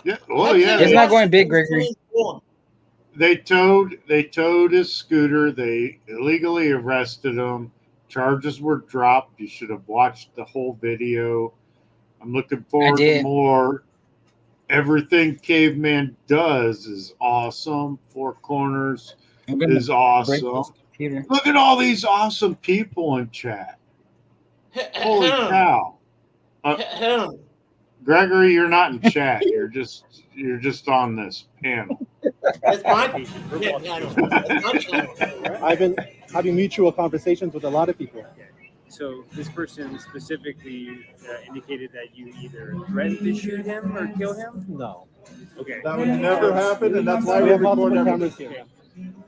Yeah. Oh, yeah. It's not going big, Gregory. they towed his scooter. They illegally arrested him. Charges were dropped. You should have watched the whole video. I'm looking forward to did. more. Everything Caveman does is awesome. Four Corners I'm gonna is break awesome. this computer. Look at all these awesome people in chat. Holy cow. Gregory, you're not in chat. You're just on this panel. That's my channel. That's my channel. I've been having mutual conversations with a lot of people. So this person specifically indicated that you either threatened to shoot him or kill him? No. Okay. That would never happen, and that's why we have multiple cameras here.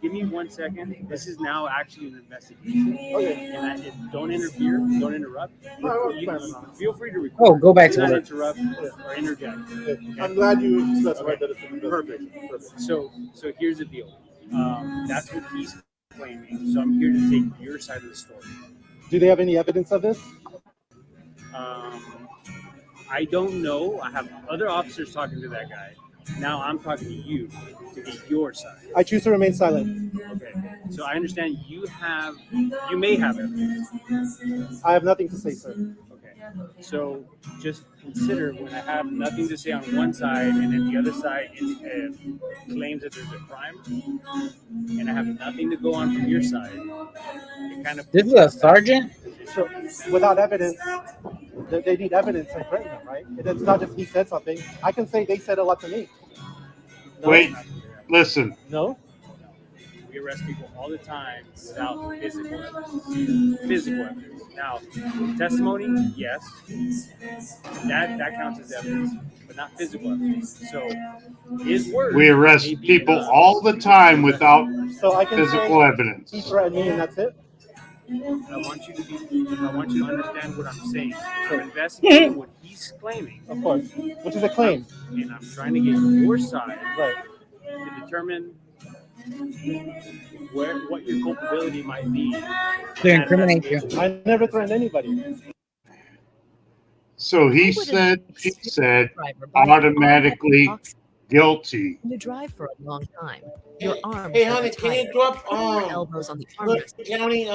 Give me 1 second. This is now actually an investigation. Okay. And don't interfere. Don't interrupt. Feel free to record. Oh, go back to Do not work. interrupt or interject. I'm glad you specified that it's an Perfect. So here's the deal. That's what he's claiming. So I'm here to take your side of the story. Do they have any evidence of this? I don't know. I have other officers talking to that guy. Now I'm talking to you to get your side. I choose to remain silent. Okay. So I understand you may have evidence. I have nothing to say, sir. Okay. So just consider when I have nothing to say on one side and then the other side claims that there's a crime, and I have nothing to go on from your side. It kind of This is a sergeant? So without evidence, they need evidence and threaten them, right? It's not just he said something. I can say they said a lot to me. No? Wait, listen. No? We arrest people all the time without physical evidence. Physical evidence. Now, testimony, yes, that counts as evidence, but not physical evidence. So, his word. We arrest people all the time without So I can physical say evidence. he threatened me, and that's it. I want you to understand what I'm saying. I'm investigating what he's claiming. Of course, which is a claim. And I'm trying to get your side Right. to determine what your culpability might be. To incriminate you. I never threatened anybody. So he said automatically guilty. You drive for a long time. Your arms Hey, are honey, can you tired. drop Your elbows on the Clark armrest. County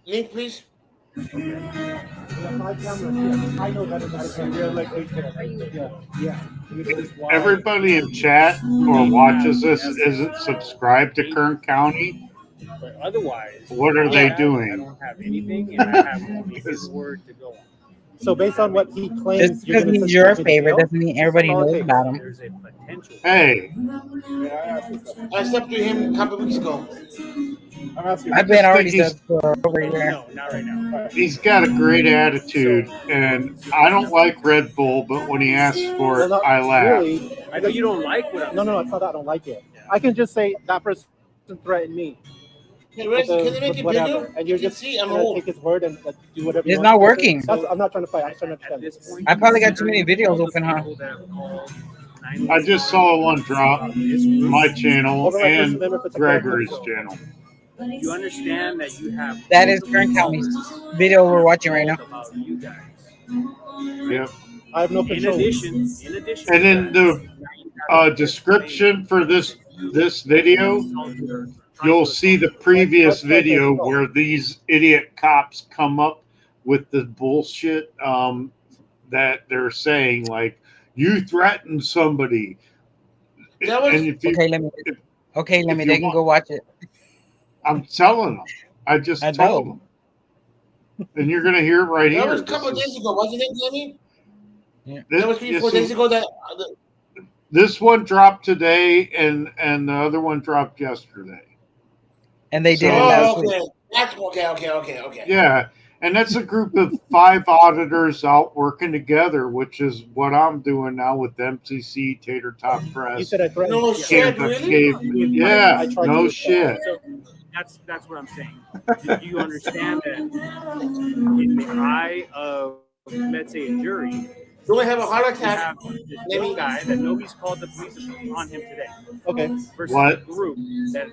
link, please? We have 5 cameras here. I know better than we have like 8 cameras. Yeah. Everybody in chat or watches this isn't subscribed to Kern County. But otherwise, What are they doing? I don't have anything, and I have only his word to go on. So based on what he claims, Just because he's your favorite doesn't mean everybody knows about him. There's a potential. Hey, I stepped to him a couple weeks ago. I've been already said for over a year. No, not right now. he's got a great attitude, and I don't like Red Bull, but when he asks for Well, it, not I laugh. really. I know you don't like what I'm No, it's not that I don't like it. I can just say that person threatened me. Can they make it Whatever. bigger? And you're You can just see I'm gonna old. take his word and do whatever. It's you not want. working. I'm not trying to fight. I'm trying to understand. I probably got too many videos open, huh? I just saw one drop my channel Over my First and Amendment protected Gregory's activity. channel. You understand that you have. That is Kern County's video we're watching right now. About you guys. Yep. I have no In control. addition. And in the description for this video, you'll see the previous video where these idiot cops come up with the bullshit that they're saying, like, you threatened somebody. That was- And if you, Okay, let me. They can go watch it. I'm telling them. I just I told know. them. And you're going to hear it right That here. was a couple of days ago, wasn't it, Jimmy? This, That was 3-4 days ago. this one dropped today, and the other one dropped yesterday. And they did it Oh, last okay. week. That's okay. Yeah, and that's a group of 5 auditors out working together, which is what I'm doing now with MCC, Tater Top Press. You said I threatened. No you. shit, Campus really? Cave- Yeah, I tried no to- shit. So that's what I'm saying. Do you understand that in the eye of, let's say, a jury, Do I have a heart you attack? have this one guy that nobody's called the police on him today. Okay. Versus What? a group that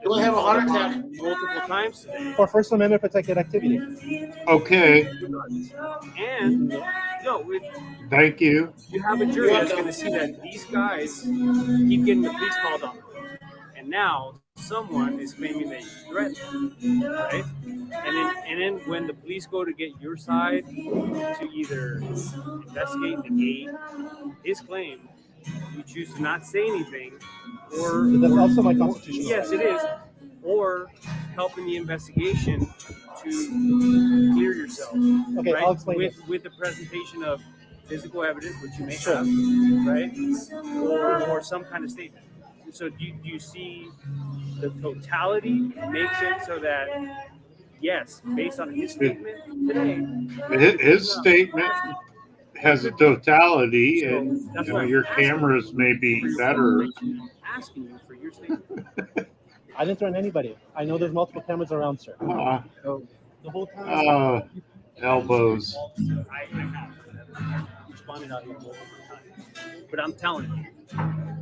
Do I have a heart attack? multiple times today. For First Amendment protected activity. Okay, And no, thank you. you have a jury that's going to see that these guys keep getting the police called on them. And now someone is claiming that you threatened him, right? And then when the police go to get your side to either investigate, negate his claim, you choose to not say anything, or That's also my constitutional yes, right. it is, or help in the investigation to clear yourself. Okay, right? I'll explain with the presentation of physical evidence, which you may Sure. have, right, or some kind of statement. So do you see the totality makes it so that yes, based on his statement today, His statement has a totality, and that's you know, why I'm your asking cameras may be better. asking you for your statement. I didn't threaten anybody. I know there's multiple cameras around, sir. The whole time. Elbows. I have responded out here multiple times, but I'm telling you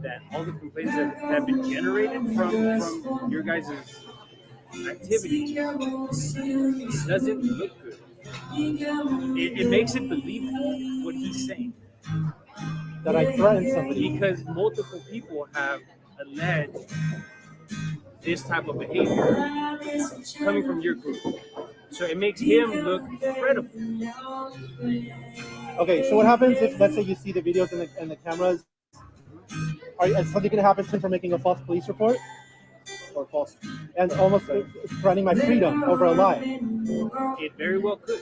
that all the complaints that have been generated from your guys' activity doesn't look good. It makes it believable what he's saying. That I threatened somebody. Because multiple people have alleged this type of behavior coming from your group. So it makes him look credible. Okay, so what happens if, let's say, you see the videos and the cameras? Is something going to happen to him for making a false police report? Or false? And almost threatening my freedom over a lie? It very well could.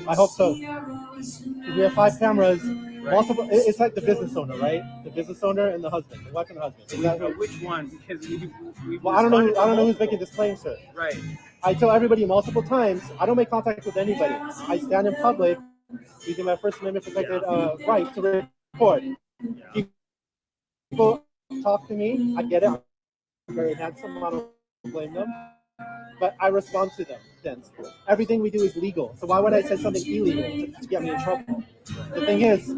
I hope so. We have 5 cameras, multiple. It's like the business owner, right? The business owner and the husband, the wife and the husband. Is that right? Which one? Because Well, I don't know. I don't know who's making this claim, sir. Right. I tell everybody multiple times, I don't make contact with anybody. I stand in public using my First Amendment protected right to report. People talk to me. I get it. I'm very handsome. I don't blame them. But I respond to them then. Everything we do is legal. So why would I say something illegal to get me in trouble? The thing is,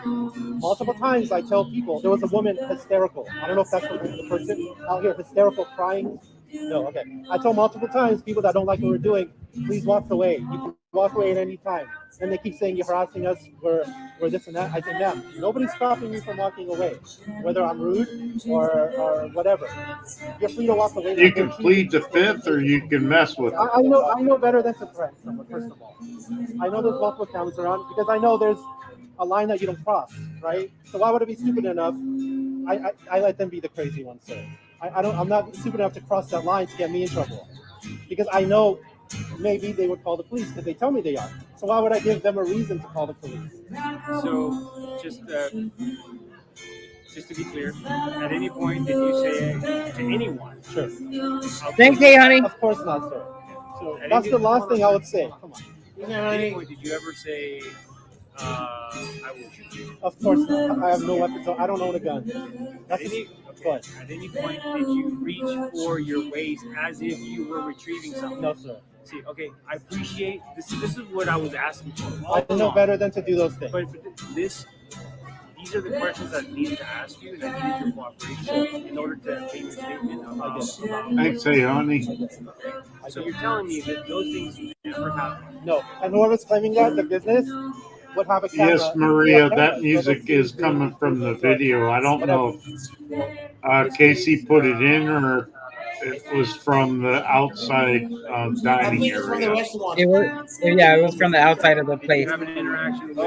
multiple times I tell people, there was a woman hysterical. I don't know if that's the person out here, hysterical, crying. No, okay. I told multiple times people that don't like what we're doing, please walk away. You can walk away at any time. And they keep saying you're harassing us, we're this and that. I say, ma'am, nobody's stopping me from walking away, whether I'm rude or whatever. You're free to walk away. You can plead the fifth, or you can mess with it. I know better than to threaten someone, first of all. I know there's multiple cameras around because I know there's a line that you don't cross, right? So why would I be stupid enough? I let them be the crazy ones, sir. I'm not stupid enough to cross that line to get me in trouble. Because I know maybe they would call the police because they tell me they are. So why would I give them a reason to call the police? So just to be clear, at any point did you say to anyone? Sure. Thanks, hey, honey. Of course not, sir. So that's the last thing I would say. Come on. At any point did you ever say, I will shoot you? Of course not. I have no weapons. I don't own a gun. At any point did you reach for your waist as if you were retrieving something? No, sir. See, okay, I appreciate this. This is what I was asking for. I know better than to do those things. But these are the questions that I needed to ask you, and I needed your cooperation in order to make a statement about. Thanks, hey, honey. So you're telling me that those things never happened? No. And whoever's claiming that, the business, would have a camera. Yes, Maria, that music is coming from the video. I don't know if Casey put it in or it was from the outside dining area. It was from the outside of the place. Have an interaction with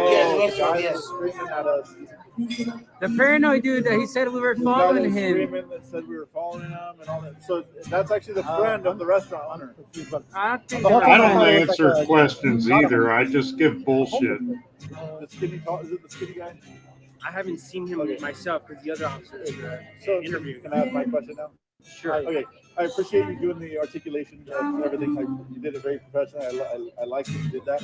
The paranoid dude that he said we were following him. That said we were following him and all that. So that's actually the friend of the restaurant owner. I think I don't answer questions either. I just give bullshit. The skinny, is it the skinny guy? I haven't seen him myself because the other officers So interviewed. Can I have my question now? Sure. Okay. I appreciate you doing the articulation of everything. You did it very professionally. I like that you did that.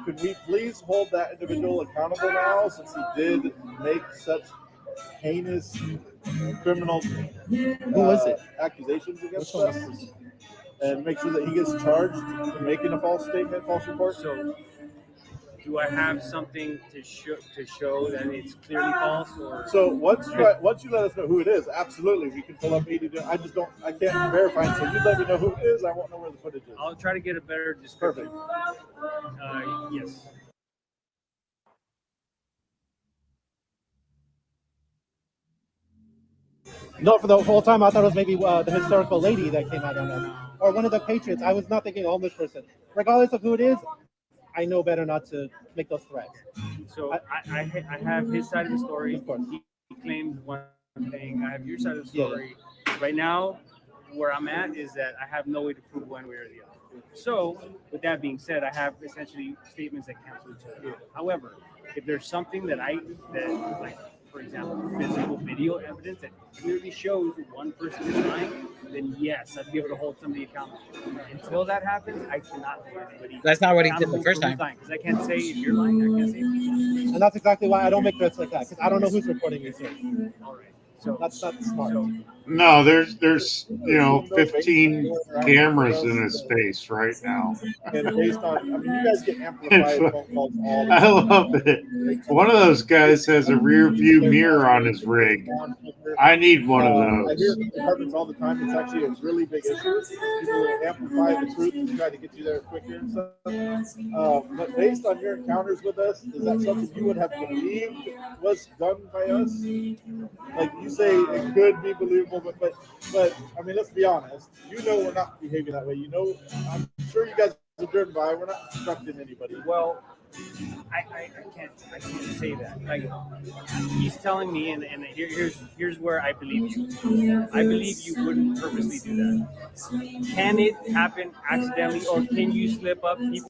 Could we please hold that individual accountable now, since he did make such heinous criminal accusations against us, and make sure that he gets charged for making a false statement, false report? So, do I have something to show that it's clearly false? Or So once you let us know who it is, absolutely, we can pull up 80. I can't verify until you let me know who it is. I won't know where the footage is. I'll try to get a better description. Yes. No, for the whole time I thought it was maybe the historical lady that came out on us, or one of the patriots. I was not thinking homeless person. Regardless of who it is, I know better not to make those threats. So I have his side of the story. Of course, he claims one thing. I have your side of the story. Right now, where I'm at is that I have no way to prove one way or the other. So, with that being said, I have essentially statements that cancel each other. However, if there's something that like, for example, physical video evidence that clearly shows one person is lying, then yes, I'd be able to hold somebody accountable. Until that happens, I cannot hold anybody. That's not what he did the first time. Because I can't say if you're lying, I can't say if you're lying. And that's exactly why I don't make threats like that, because I don't know who's recording me. All right. So that's not smart. No, there's 15 cameras in his face right now. And based on, I mean, you guys get amplified phone calls all the I time. love it. One of those guys has a rear view mirror on his rig. I need one of I those. hear from departments all the time. It's actually a really big issue. People amplify the truth and try to get you there quicker and stuff. But based on your encounters with us, is that something you would have believed was done by us? Like you say, it could be believable, but I mean, let's be honest. You know, we're not behaving that way. You know, I'm sure you guys are driven by. We're not obstructing anybody. Well, I can't say that. Like he's telling me, and here's where I believe you. I believe you wouldn't purposely do that. Can it happen accidentally, or can you slip up? People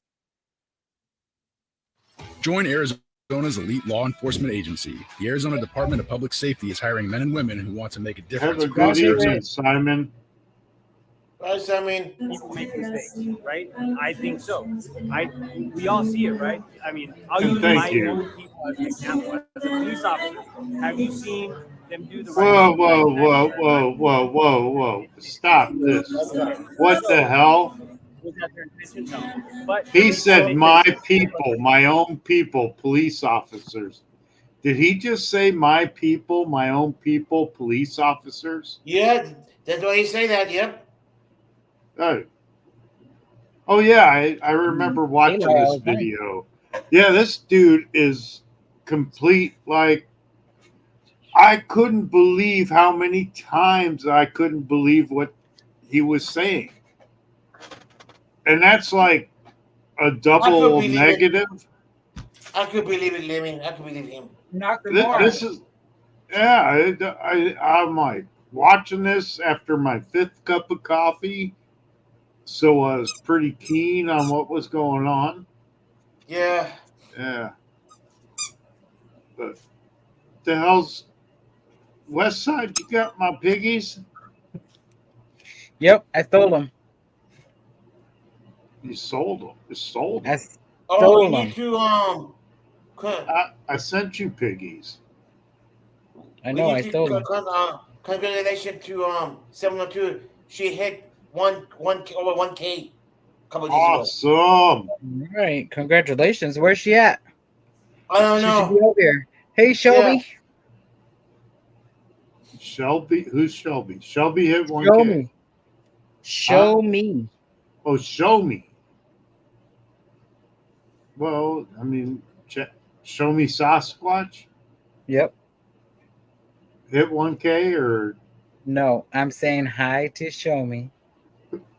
Join Arizona's elite law enforcement agency. The Arizona Department of Public Safety is hiring men and women who want to make a difference. Have a good evening, Simon. Guys, I mean, people make mistakes, right? I think so. We all see it, right? I mean, I'll use my own people as an example. As a police officer, have you seen them do the right Whoa. Stop this. What the hell? Was that their intention? No. But He said my people, my own people, police officers. Did he just say my people, my own people, police officers? yeah, that's why you say that. Yep. Oh yeah, I remember watching this video. Yeah, this dude is complete. Like, I couldn't believe how many times I couldn't believe what he was saying. And that's like a double negative. I could believe it, Lemmy. I could believe him. This is, yeah, I'm like watching this after my 5th cup of coffee. So I was pretty keen on what was going on. Yeah. Yeah. But the hell's West Side? You got my piggies? Yep, I stole them. You sold them. You sold them. Oh, we need to I sent you piggies. I know, I stole them. Congratulations to 702. She hit 1K a couple days ago. Awesome. All right, congratulations. Where's she at? I don't She know. should be over here. Hey, Shelby. Shelby? Who's Shelby? Shelby hit 1K. Show me. Show me. Oh, show me. Well, I mean, show me Sasquatch. Yep. Hit 1K or No, I'm saying hi to Show Me.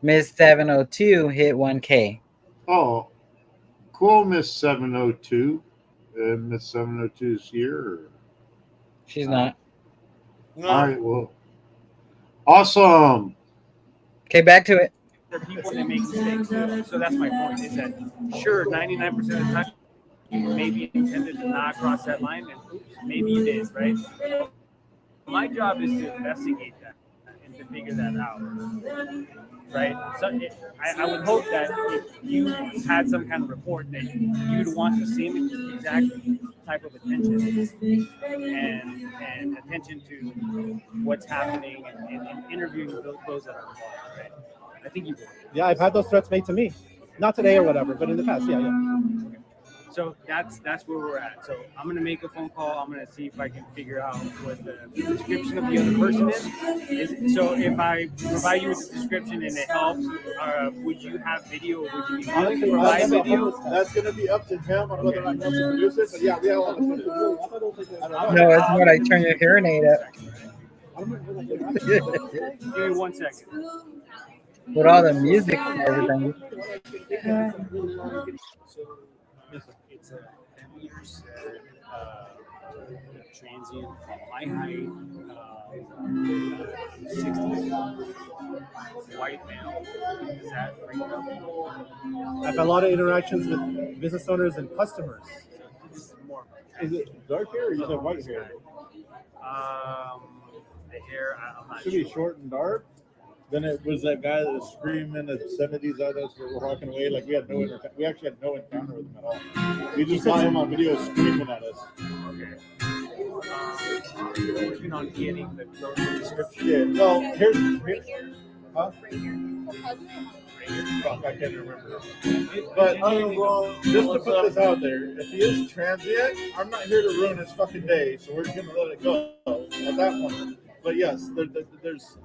Miss 702 hit 1K. oh, cool, Miss 702. Miss 702 is here. Or? She's not. No. All right, well, awesome. Okay, back to it. there are people that make mistakes too. So that's my point. Is that sure, 99% of the time, you maybe intended to not cross that line, and oops, maybe you did, right? My job is to investigate that and to figure that out, right? So I would hope that if you had some kind of report that you'd want the same exact type of attention and attention to what's happening and interviewing those that are involved, right? I think you would. Yeah, I've had those threats made to me. Not today or whatever, but in the past, yeah. So that's where we're at. So I'm gonna make a phone call. I'm gonna see if I can figure out what the description of the other person is. So if I provide you with the description and it helps, would you have video? Would you be willing to provide video? That's going to be up to him on whether or not he wants to produce it. But yeah, we have all the footage. No, it's when I turn your hearing aid up. Give me 1 second. With all the music and everything. It's a transient, my height, 60s, white male. Is that bring it up? I've had a lot of interactions with business owners and customers. Is it dark hair or is it white hair? The hair, I'm not Should sure. be short and dark. Then it was that guy that was screaming at 70s at us. We were walking away like we actually had no encounter with him at all. We just saw him on video screaming at us. Okay. Working on getting the description. Yeah. Well, here's huh? Fuck, I can't remember. But just to put this out there, if he is transient, I'm not here to ruin his fucking day, so we're just gonna let it go at that point. But yes, there's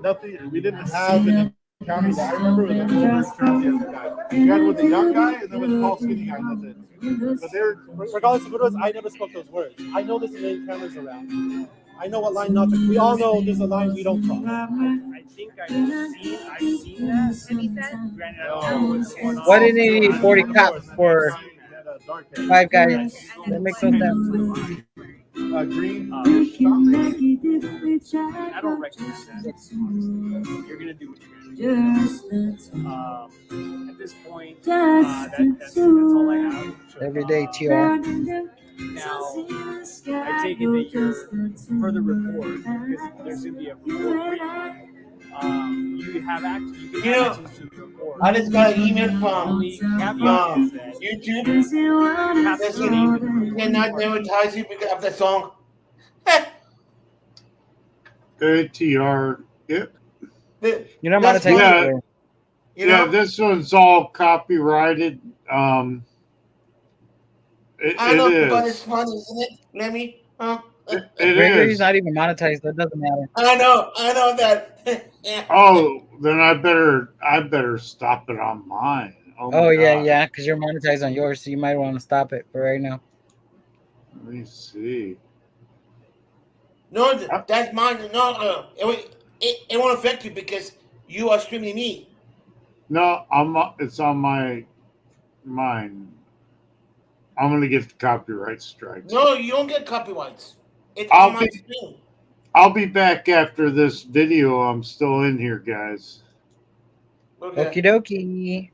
nothing. We didn't have an encounter that I remember with an older transient guy. We had with a young guy and then with a tall skinny guy. That's it. But they're Regardless of what it was, I never spoke those words. I know there's many cameras around. I know what line not to. We all know there's a line we don't cross. I think I've seen that. Granted, I don't know what's going on. Why didn't he need 40 cops for 5 guys? That makes no sense. Green. I don't recognize that. You're gonna do what you're gonna do. At this point, that's all I have. Every day, TR. Now, I take it that you're for the report because there's gonna be a report. You have access. You can have access to the report. I just got an email from YouTube. That said you cannot advertise you because of the song. ATR. Yep. You're not monetizing. Yeah, You know? this one's all copyrighted. It I know, is. but it's funny, isn't it? Let me. It Gregory's is. not even monetized. That doesn't matter. I know that. Oh, then I better stop it on mine. Oh my Yeah, God. yeah, because you're monetized on yours, so you might want to stop it for right now. Let me see. No, that's mine. No, it won't affect you because you are streaming me. No, it's on mine. I'm gonna get the copyright strikes. No, you don't get copyrights. It's on my screen. I'll be back after this video. I'm still in here, guys. Okie dokie.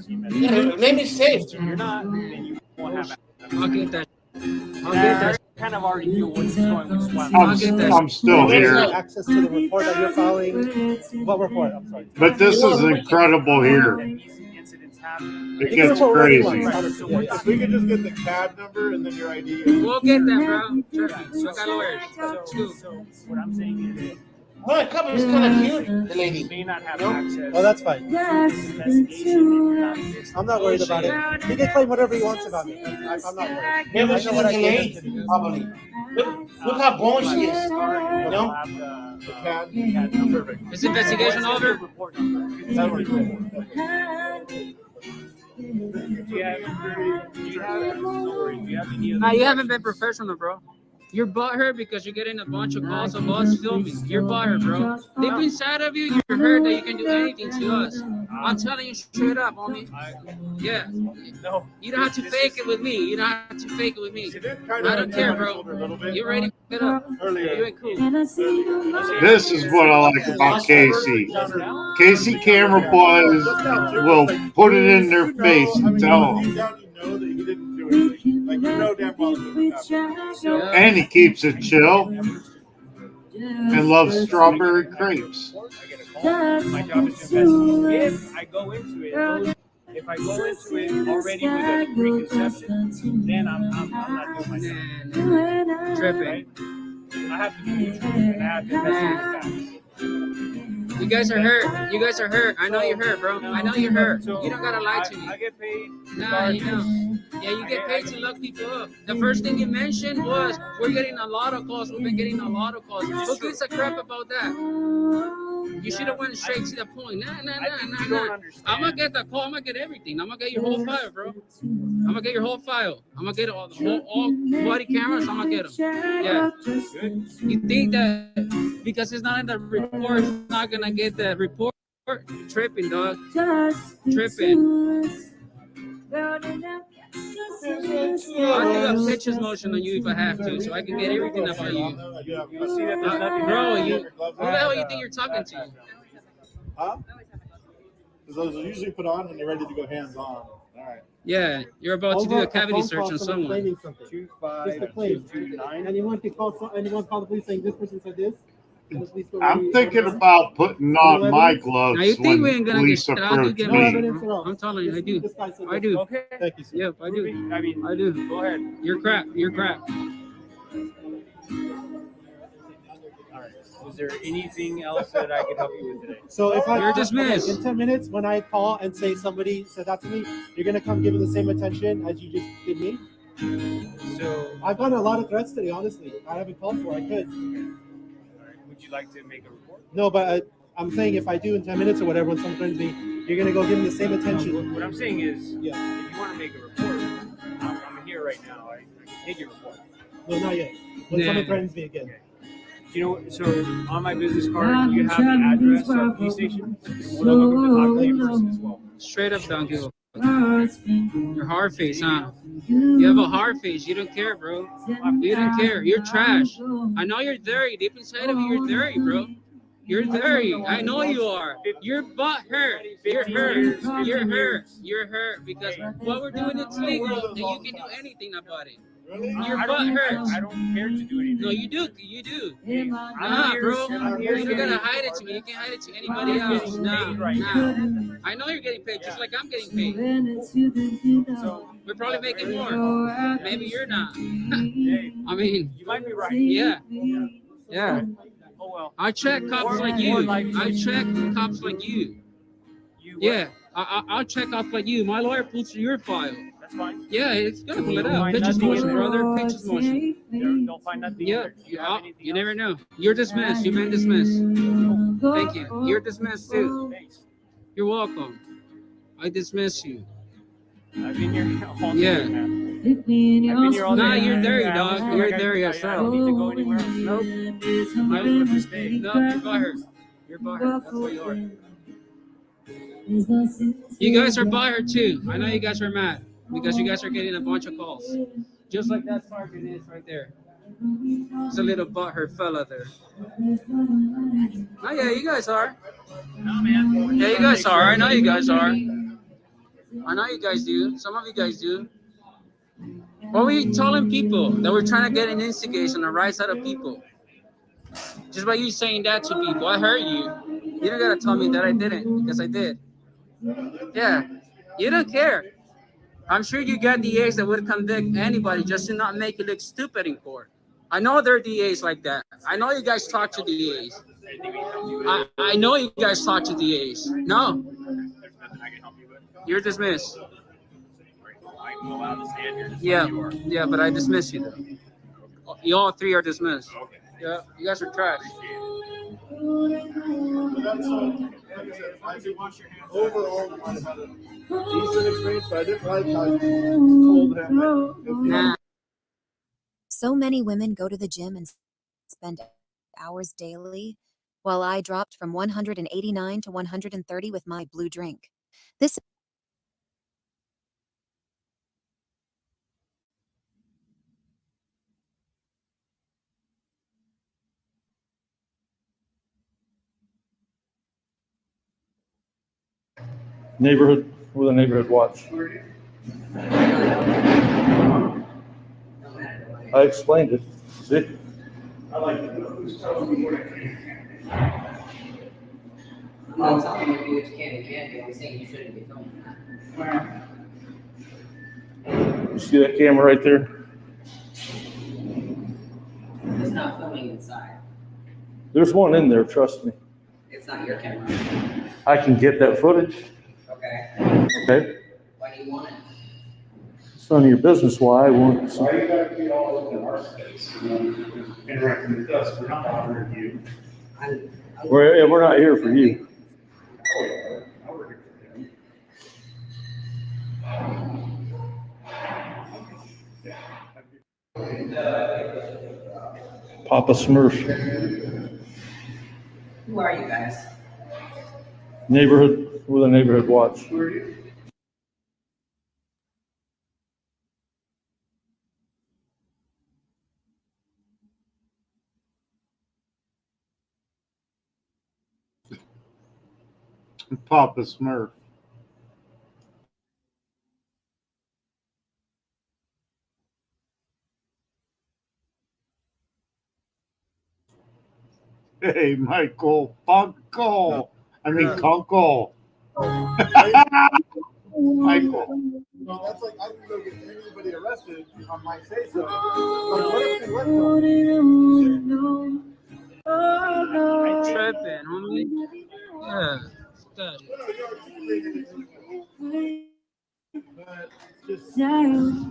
Yeah, let me save. You're not. Then you won't have access. I'll get that. I kind of already feel what's going on. I'm still here. Access to the report that you're filing. What report? I'm sorry. But this is incredible here. It gets crazy. If we could just get the CAD number and then your ID. We'll get that, bro. Sure. So I got lawyers. So what I'm saying is, My cover is kind of cute, the lady. may not have access. Oh, that's fine. to this investigation. I'm not worried about it. He can claim whatever he wants about me. I'm not worried. Never I seen know what the I can lady, do. probably. Look how born she is. You know? The CAD. Perfect. Is investigation over? Do you have any Nah, you haven't been professional, bro. You're butthurt because you're getting a bunch of calls of us filming. You're butthurt, bro. Deep inside of you, you're hurt that you can do anything to us. I'm telling you straight up, homie. Yeah. No. You don't have to fake it with me. You don't have to fake it with me. I don't care, bro. You ready to pick it up? You ain't cool. This is what I like about Casey. Casey Camera Boys will put it in their face and tell them. Know that you didn't do anything. Like, you know damn well it didn't happen. And he keeps it chill and loves strawberry crepes. My job is to investigate. If I go into it already with a preconception, then I'm not doing my job. Tripping. I have to be neutral and I have to investigate the facts. You guys are hurt. You guys are hurt. I know you're hurt, bro. I know you're hurt. You don't gotta lie to me. I get paid. Nah, you don't. Yeah, you get paid to look people up. The first thing you mentioned was we're getting a lot of calls. We've been getting a lot of calls. Who gives a crap about that? You should have went straight to the point. Nah. You don't understand. I'm gonna get the call. I'm gonna get everything. I'm gonna get your whole file, bro. I'm gonna get your whole file. I'm gonna get all body cameras. I'm gonna get them. Yeah. You think that because it's not in the report, it's not gonna get the report? You're tripping, dog. Tripping. I'll do a pitches motion on you if I have to, so I can get everything about you. Bro, who the hell you think you're talking to? Huh? Because those are usually put on when they're ready to go hands on. All right. Yeah, you're about to do a cavity search on someone. Just the claim. Anyone can call. Anyone call the police saying this person said this. I'm thinking about putting on my gloves Now you think when we ain't gonna get police shit? I do approach get me. I'm telling you, I do. I do. Okay. Thank you, sir. Yep, I do. I mean, I do. Go ahead. You're crap. You're crap. All right. Was there anything else that I could help you with today? So if You're dismissed. in 10 minutes, when I call and say somebody said that to me, you're gonna come give me the same attention as you just did me. So I've gotten a lot of threats today. Honestly, I haven't called for. I could. would you like to make a report? No, but I'm saying if I do in 10 minutes or whatever, when someone threatens me, you're gonna go give me the same attention. What I'm saying is, yeah, if you want to make a report, I'm here right now. I can take your report. No, not yet. When someone threatens me again. You know, so on my business card, you have the address of the police station. We'll look up the contact person as well. Straight up, don't give a fuck. You're hard face, huh? You have a hard face. You don't care, bro. You don't care. You're trash. I know you're dirty. Deep inside of you, you're dirty, bro. You're dirty. I know you are. Your butt hurt. You're hurt. You're hurt. You're hurt because what we're doing is legal and you can do anything about it. Your butt hurts. I don't care to do anything. No, you do. You do. I'm here, bro. I'm here You're gonna hide it to me. You can't hide it to anybody else. Nah. I know you're getting paid just like I'm getting paid. So we're probably making more. Maybe you're not. I mean, you might be right. Yeah. Yeah. Oh well. I check cops like you. I check cops like you. Yeah. I'll check cops like you. My lawyer pulls your file. That's fine. Yeah, it's gonna pull it You'll out. find Pitches nothing motion, in there. brother. Pitches motion. Don't find nothing. Yeah, Either. Do you have anything you else? never know. You're dismissed. You've been dismissed. Thank you. You're dismissed too. Thanks. You're welcome. I dismiss you. I've been here all day, Yeah. man. I've been here all day. Nah, you're dirty, I dog. don't feel You're like dirty I yourself. don't need to go anywhere else. Nope. I live in this state. No, you're butthurt. You're butthurt. That's what you are. You guys are butthurt too. I know you guys are mad because you guys are getting a bunch of calls. Just like that sergeant is right there. There's a little butthurt fella there. Oh yeah, you guys are. No, man. Yeah, you guys are. I know you guys are. I know you guys do. Some of you guys do. What were you telling people? That we're trying to get an instigation on the right side of people. Just by you saying that to people, I heard you. You don't gotta tell me that I didn't, because I did. Yeah, you don't care. I'm sure you got DAs that would convict anybody just to not make it look stupid in court. I know there are DAs like that. I know you guys talk to DAs. I know you guys talk to DAs. No. You're dismissed. I'm allowed to stand here. Just Yeah, like you are. yeah, but I dismiss you though. You all three are dismissed. Okay. Yeah, you guys are trash. But that's like I said, overall, I had a decent experience, but I didn't like how you told him that if you Nah. So many women go to the gym and spend hours daily, while I dropped from 189 to 130 with my blue drink. This neighborhood with a neighborhood watch. I explained it. See? I like it. I'm not telling you to do what you can and can't do. I'm saying you shouldn't be filming that. You see that camera right there? It's not filming inside. There's one in there, trust me. It's not your camera. I can get that footage. Okay. Okay? Why do you want it? It's none of your business why I want some. Why you gotta be all up in our space, interacting with us, we're not bothering you. We're not here for you. Papa Smurf, Who are you guys? neighborhood, with a neighborhood watch. Papa Smurf. Hey, Michael Funko. I mean, Kunkel. Michael. No, that's like I can go get anybody arrested on my say so. Like, what if they let them? Tripping, homie. Yeah. Study.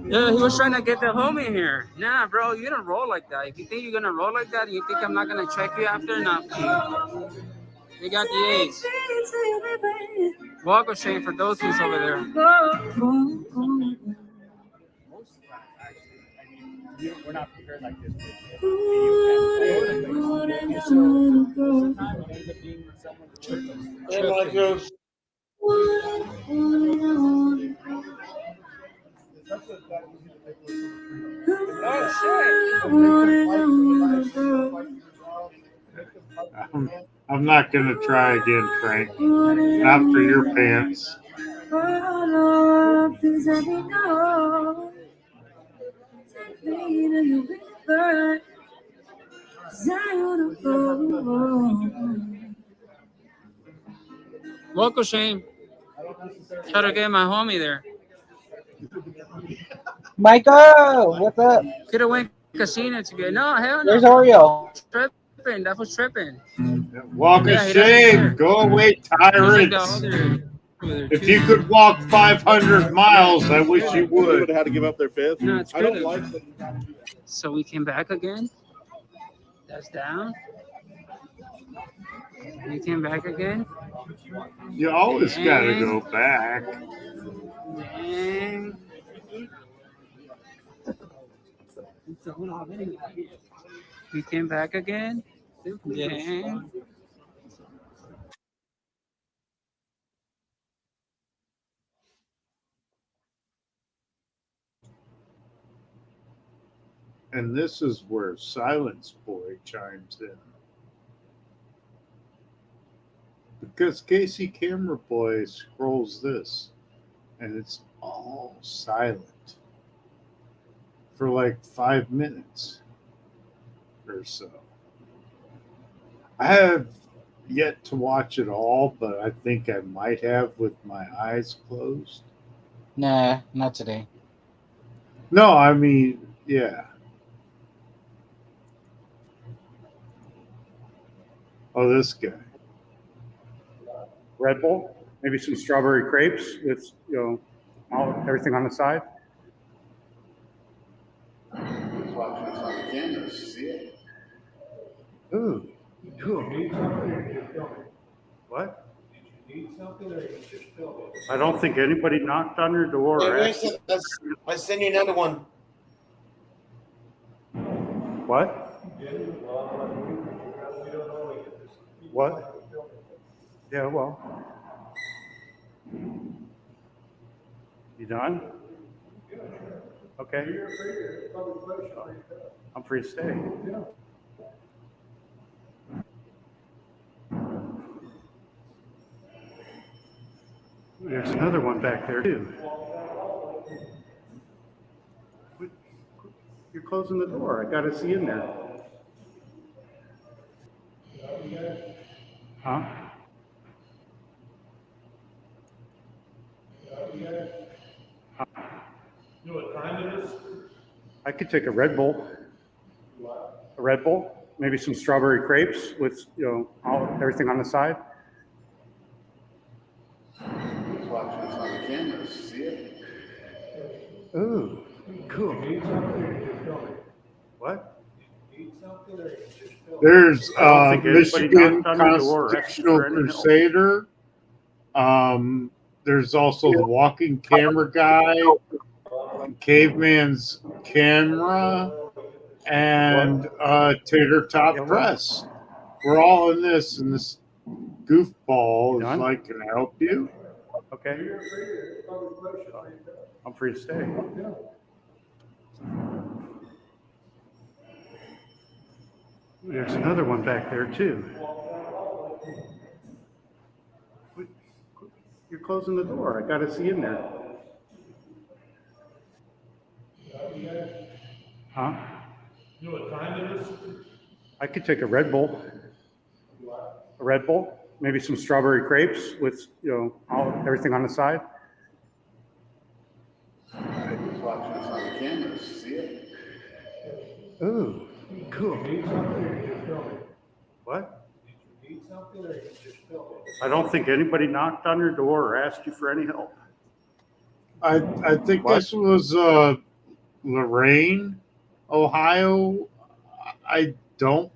Yeah, he was trying to get the homie here. Nah, bro, you don't roll like that. If you think you're gonna roll like that, you think I'm not gonna check you after? Nah, they got the A's. Walk of shame for those who's over there. We're not prepared like this. Hey, Michael. I'm not going to try again, Frank. Not for your pants. Walk of shame. Try to get my homie there. Michael, what's up? Could have went casino together. No, hell no. Where's Oreo? Tripping. That was tripping. Walk of shame. Go away, tyrants. If you could walk 500 miles, I wish you would. Would have had to give up their fifth. No, it's I don't good. like that you gotta do that. So we came back again. That's down. We came back again. You always got to go back. Dang. We came back again. Dang. And this is where Silence Boy chimes in. Because Casey Camera Boy scrolls this, and it's all silent for like 5 minutes or so. I have yet to watch it all, but I think I might have with my eyes closed. Nah, not today. No, I mean, yeah. Oh, this guy. Red Bull, maybe some strawberry crepes with, everything on the side. Ooh, cool. What? I don't think anybody knocked on your door. Hey, I send you another one. What? What? Yeah, well. You done? Okay. I'm free to stay. There's another one back there too. You're closing the door. I gotta see in there. Huh? You know what time it is? I could take a Red Bull. A Red Bull, maybe some strawberry crepes with, everything on the side. Watching this on the camera, see it? Ooh, cool. What? There's I don't think anybody Michigan knocked on your door or asked you Constitutional for any help. Crusader. There's also the Walking Camera Guy, Caveman's Camera, and Tater Tot Press. We're all in this, and this goofball is Done? like, "Can I help you?" Okay. I'm free to stay. There's another one back there too. You're closing the door. I gotta see in there. Huh? You know what time it is? I could take a Red Bull. A Red Bull, maybe some strawberry crepes with, everything on the side. He's watching us on the cameras. See it? Ooh, cool. What? Need something or you just film it? I don't think anybody knocked on your door or asked you for any help. I think What? this was Lorain, Ohio. I don't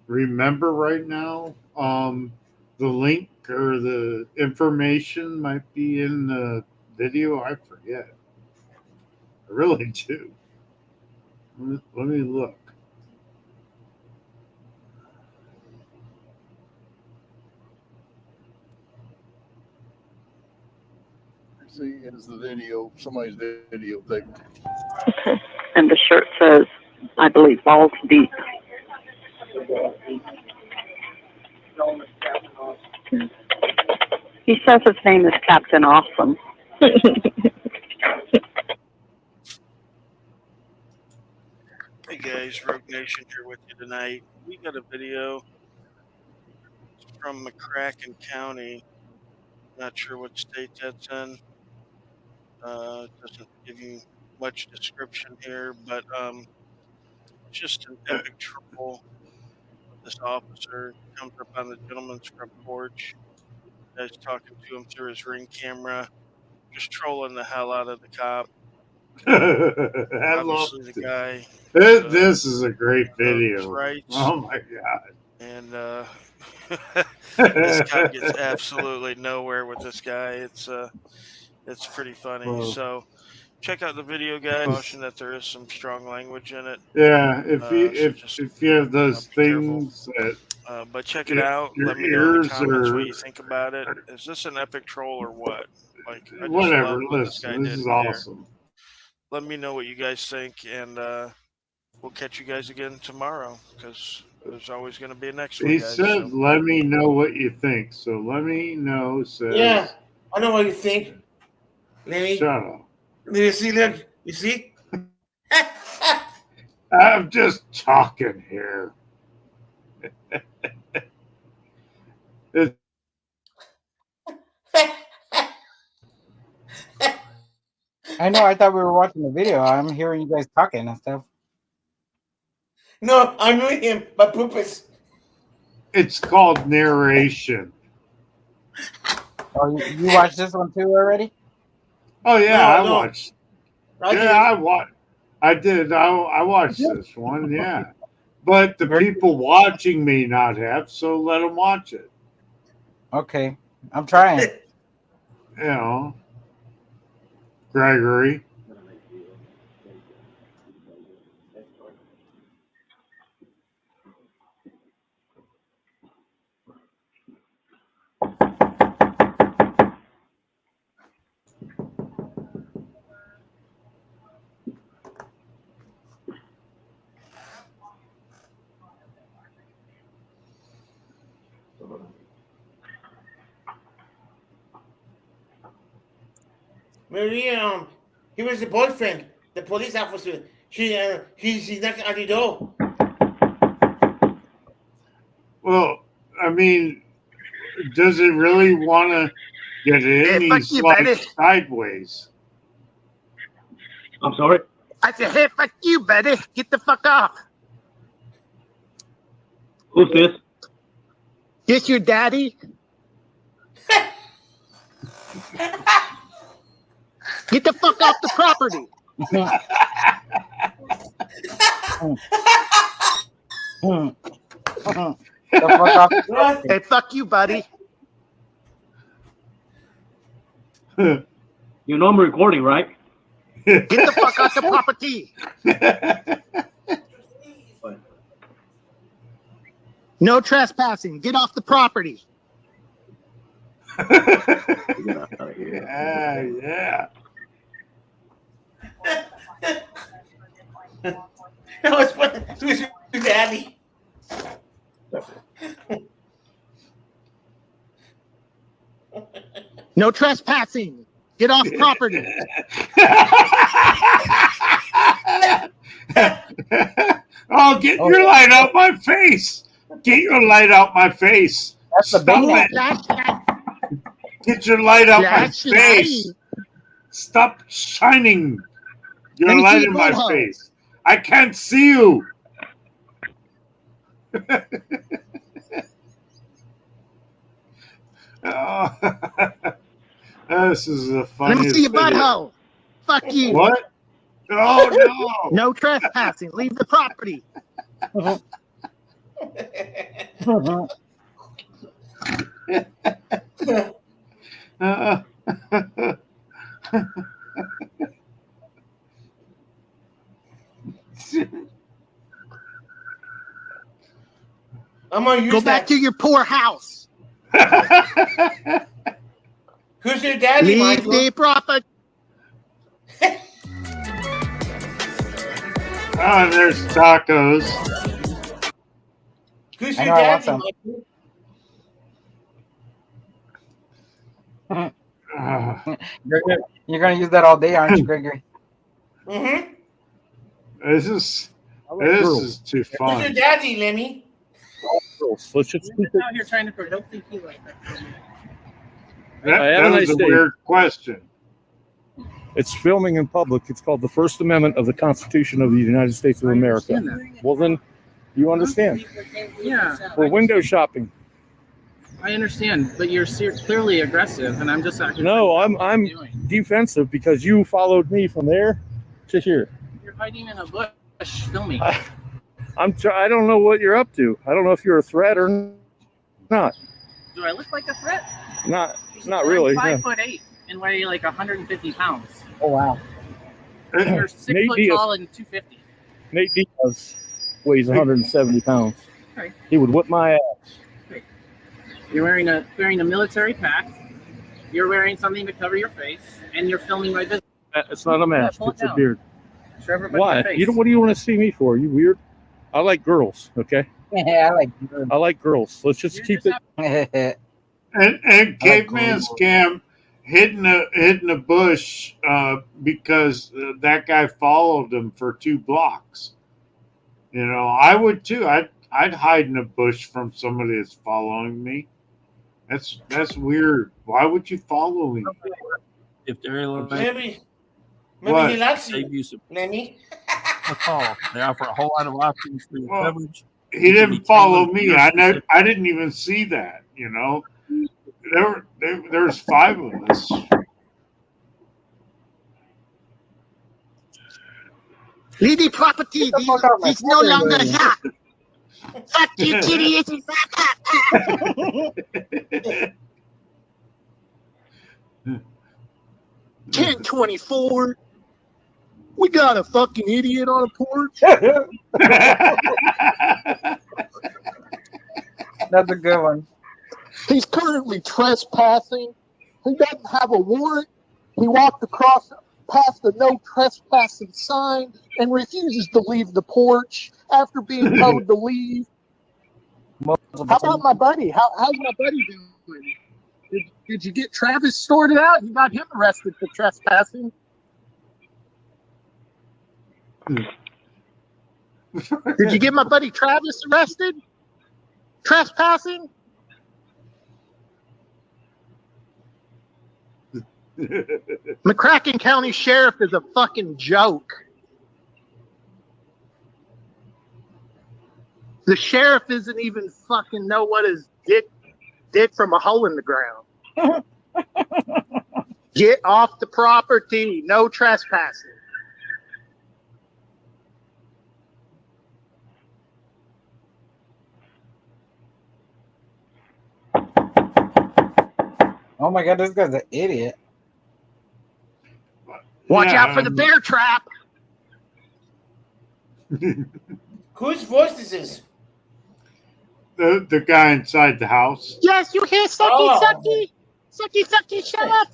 remember right now. The link or the information might be in the video. I forget. I really do. Let me look. See, is the video, somebody's video thing. Okay. And the shirt says, I believe, balls deep. He says his name is Captain Awesome. Hey guys, Rogue Nation here with you tonight. We got a video from McCracken County. Not sure what state that's in. Doesn't give you much description here, but just an epic troll. This officer comes up on the gentleman's front porch. Guy's talking to him through his Ring camera, just trolling the hell out of the cop. I love Obviously, the guy. This is a great video. Rights. Oh my god! And this guy gets absolutely nowhere with this guy. It's pretty funny. Whoa. So check out the video, guys. Caution that there is some strong language in it. Yeah, if you so if you have those things that but check it your- out. your Let me know in the ears comments are- what you think about it. Is this an epic troll or what? Like, I just whatever. love what this guy Listen, this did is there. awesome. Let me know what you guys think, and we'll catch you guys again tomorrow because there's always going to be a next one. He Guys, said, so. "Let me know what you think." So let me know. Says, Yeah, I know what you think. Let me. Shut up. You see, look. You see? I'm just talking here. It- I know. I thought we were watching the video. I'm hearing you guys talking and stuff. No, I'm with him. My purpose. It's called narration. Oh, you watched this one too already? Oh yeah, No, I no. watched. I did. I watched. I did. I watched this one. Yeah, but the people watching may not have, so let them watch it. Okay, I'm trying. You know, Gregory. Maria, he was the boyfriend, the police officer. He's knocking on the door. Well, I mean, does it really want to get in? Hey, fuck He's you, like buddy. sideways. I'm sorry? I said, hey, fuck you, buddy. Get the fuck off. Who's this? This your daddy? Get the fuck off the property. The fuck off. Hey, fuck you, buddy. You know I'm recording, right? Get the fuck off the property. No trespassing. Get off the property. Yeah. That was fun. Who's your daddy? No trespassing. Get off property. Oh, get your light out my face. Get your light out my face. That's the Stop bait. it. Get your light out my face. Stop shining your Let me see light your in my butthole. face. I can't see you. Oh, this is the Let me funniest see your video. butthole. Fuck you. What? Oh, no. No trespassing. Leave the property. I'm gonna use Go back to your poor house. Who's your daddy, Leave Michael? the property. Oh, there's tacos. Who's I your know, I want daddy, some. Michael? You're gonna use that all day, aren't you, Gregory? Mm-hmm. This is too Who's fun. your daddy, Lemmy? Let's just keep Just out here trying to provoke you like that. That have a was nice a day. weird question. It's filming in public. It's called the First Amendment of the Constitution of the United States of America. understand Well, then you understand. Yeah, We're window shopping. I understand, but you're clearly aggressive, and I'm just acting. No, I'm defensive because you followed me from there to here. You're hiding in a bush filming. I don't know what you're up to. I don't know if you're a threat or not. Do I look like a threat? Not really. I'm yeah. 5'8" and weigh like 150 pounds. Oh wow. You're 6 Nate foot Diaz. tall and 250. Nate Diaz weighs 170 pounds. Right. He would whip my ass. You're wearing a military pack. You're wearing something to cover your face, and you're filming my business. It's not a mask. pull it It's a down. beard. Show everybody Why? your face. You don't. What do you want to see me for? You weird. I like girls. Okay. Yeah, I like. I like girls. Let's just keep it. And Caveman Scam hidden a bush because that guy followed him for 2 blocks. You know, I would too. I'd hide in a bush from somebody that's following me. That's weird. Why would you follow me? If they're like, Maybe What? he likes you, save you some Lemmy. call. They offer a whole lot of options for your Well, coverage. He It can be didn't follow tailored to me. your I specific- didn't even see that. You know, there's 5 of us. Leave the property. He's no longer here. Fuck you, kitty. It's 10:24. We got a fucking idiot on a porch. That's a good one. He's currently trespassing. He doesn't have a warrant. He walked across past the no trespassing sign and refuses to leave the porch after being told to leave. How about my buddy? How's my buddy doing? Did you get Travis sorted out? You got him arrested for trespassing. Did you get my buddy Travis arrested? Trespassing? McCracken County Sheriff is a fucking joke. The sheriff doesn't even fucking know what his dick did from a hole in the ground. Get off the property. No trespassing. Oh my god, this guy's an idiot. Watch Yeah, out for the bear trap. Whose voice is this? The guy inside the house Yes, you hear sucky, Oh. sucky. Sucky, sucky, shut up.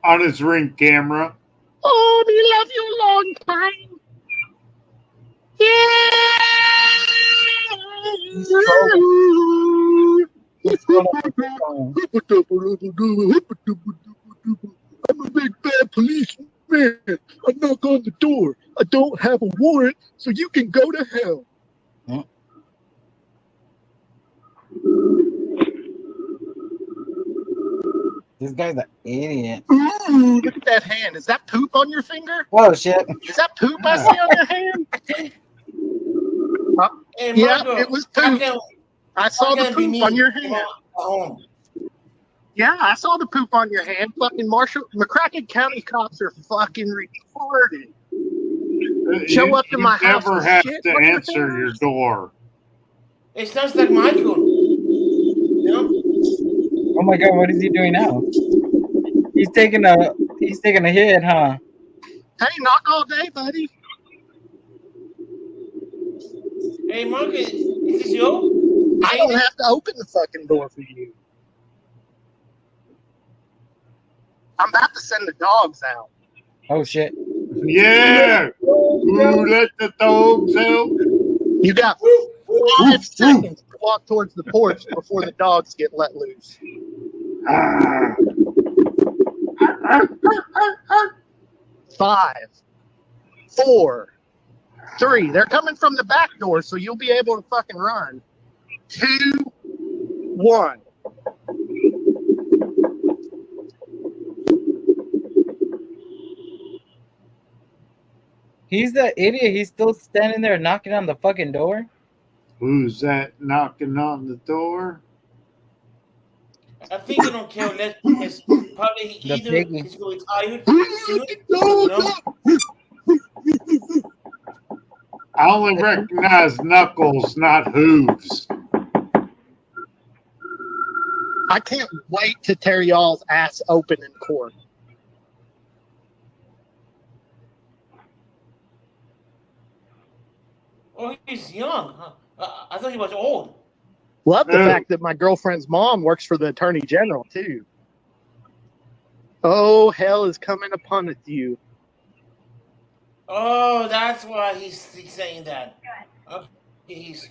on his Ring camera. Oh, we love you long time. I'm a big bad policeman. I knock on the door. I don't have a warrant, so you can go to hell. This guy's an idiot. Ooh, look at that hand. Is that poop on your finger? Oh shit. Is that poop I see on your hand? Hey, Yeah, Marco, it was how poop. can- I saw how the can it be poop me? on your hand. Oh, Yeah, I saw the poop on your hand. Fucking McCracken County cops are fucking retarded. Show up to my house Never and have shit. to What's your answer thing? your door. it sounds like Michael. You know? Oh my god, what is he doing now? He's taking a hit, huh? Hey, knock all day, buddy. Hey, Marco, is this you? I don't have to open the fucking door for you. I'm about to send the dogs out. Oh shit. Yeah. Ooh, let the dogs out. You got 5 seconds to walk towards the porch before the dogs get let loose. Ah. 5, 4, 3. They're coming from the back door, so you'll be able to fucking run. 2, 1. He's the idiot. He's still standing there knocking on the fucking door. Who's that knocking on the door? I think you don't care less because probably The either piggy. he's going to be tired soon, you know? I only recognize knuckles, not hooves. I can't wait to tear y'all's ass open in court. Oh, he's young. Huh? I thought he was old. Love the Yeah. fact that my girlfriend's mom works for the attorney general, too. Oh, hell is coming upon it, you. Oh, that's why he's saying that. Okay, his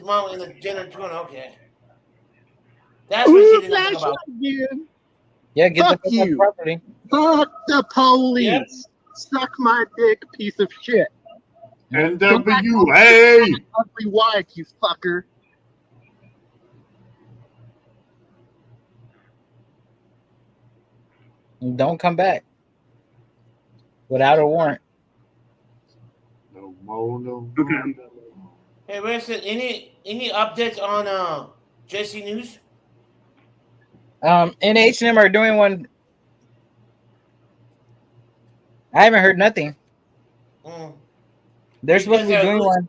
mom in the general tune. Okay, that's what Ooh, she didn't think about. again. Yeah, get Fuck the fuck out you. of property. Fuck the police. Yep. Suck my dick, piece of shit. NWA. Ugly wife, you fucker. Don't come back without a warrant. No more, no. Hey, Winston, any updates on Jesse News? NH&M are doing one. I haven't heard nothing. Mm. They're supposed to be Because doing one.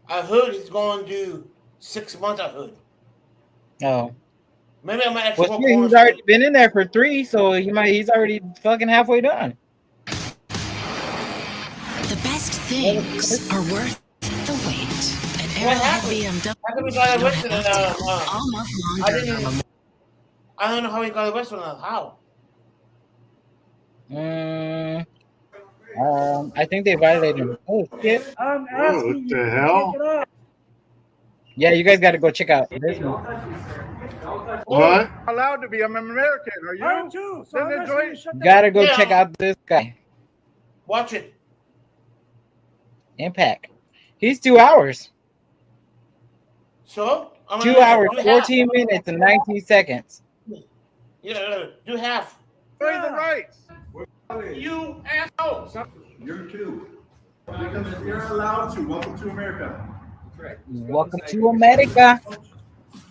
I heard he's going to do 6 months. I heard. Oh. Maybe I might actually Well, work shit, on he's it. already been in there for 3, so he's already fucking halfway done. The best things are worth the wait. At What Arrowhead happened? BMW, How come he got you'll arrested? have to wait all month I longer. didn't. I don't know how he got arrested. How? I think they violated him. Oh shit! Oh, what the hell? Yeah, you guys got to go check out this one. What? Allowed to be. I'm an American. Are you? I am too. So then enjoy. Gotta go check out this guy. Watch it. Impact. He's 2 hours. So? I'm 2 gonna hours, do 14 minutes, and 19 seconds. Yeah, do half. Enjoy the rights. You assholes. You're too. Because you're allowed to. Welcome to America. Welcome to America.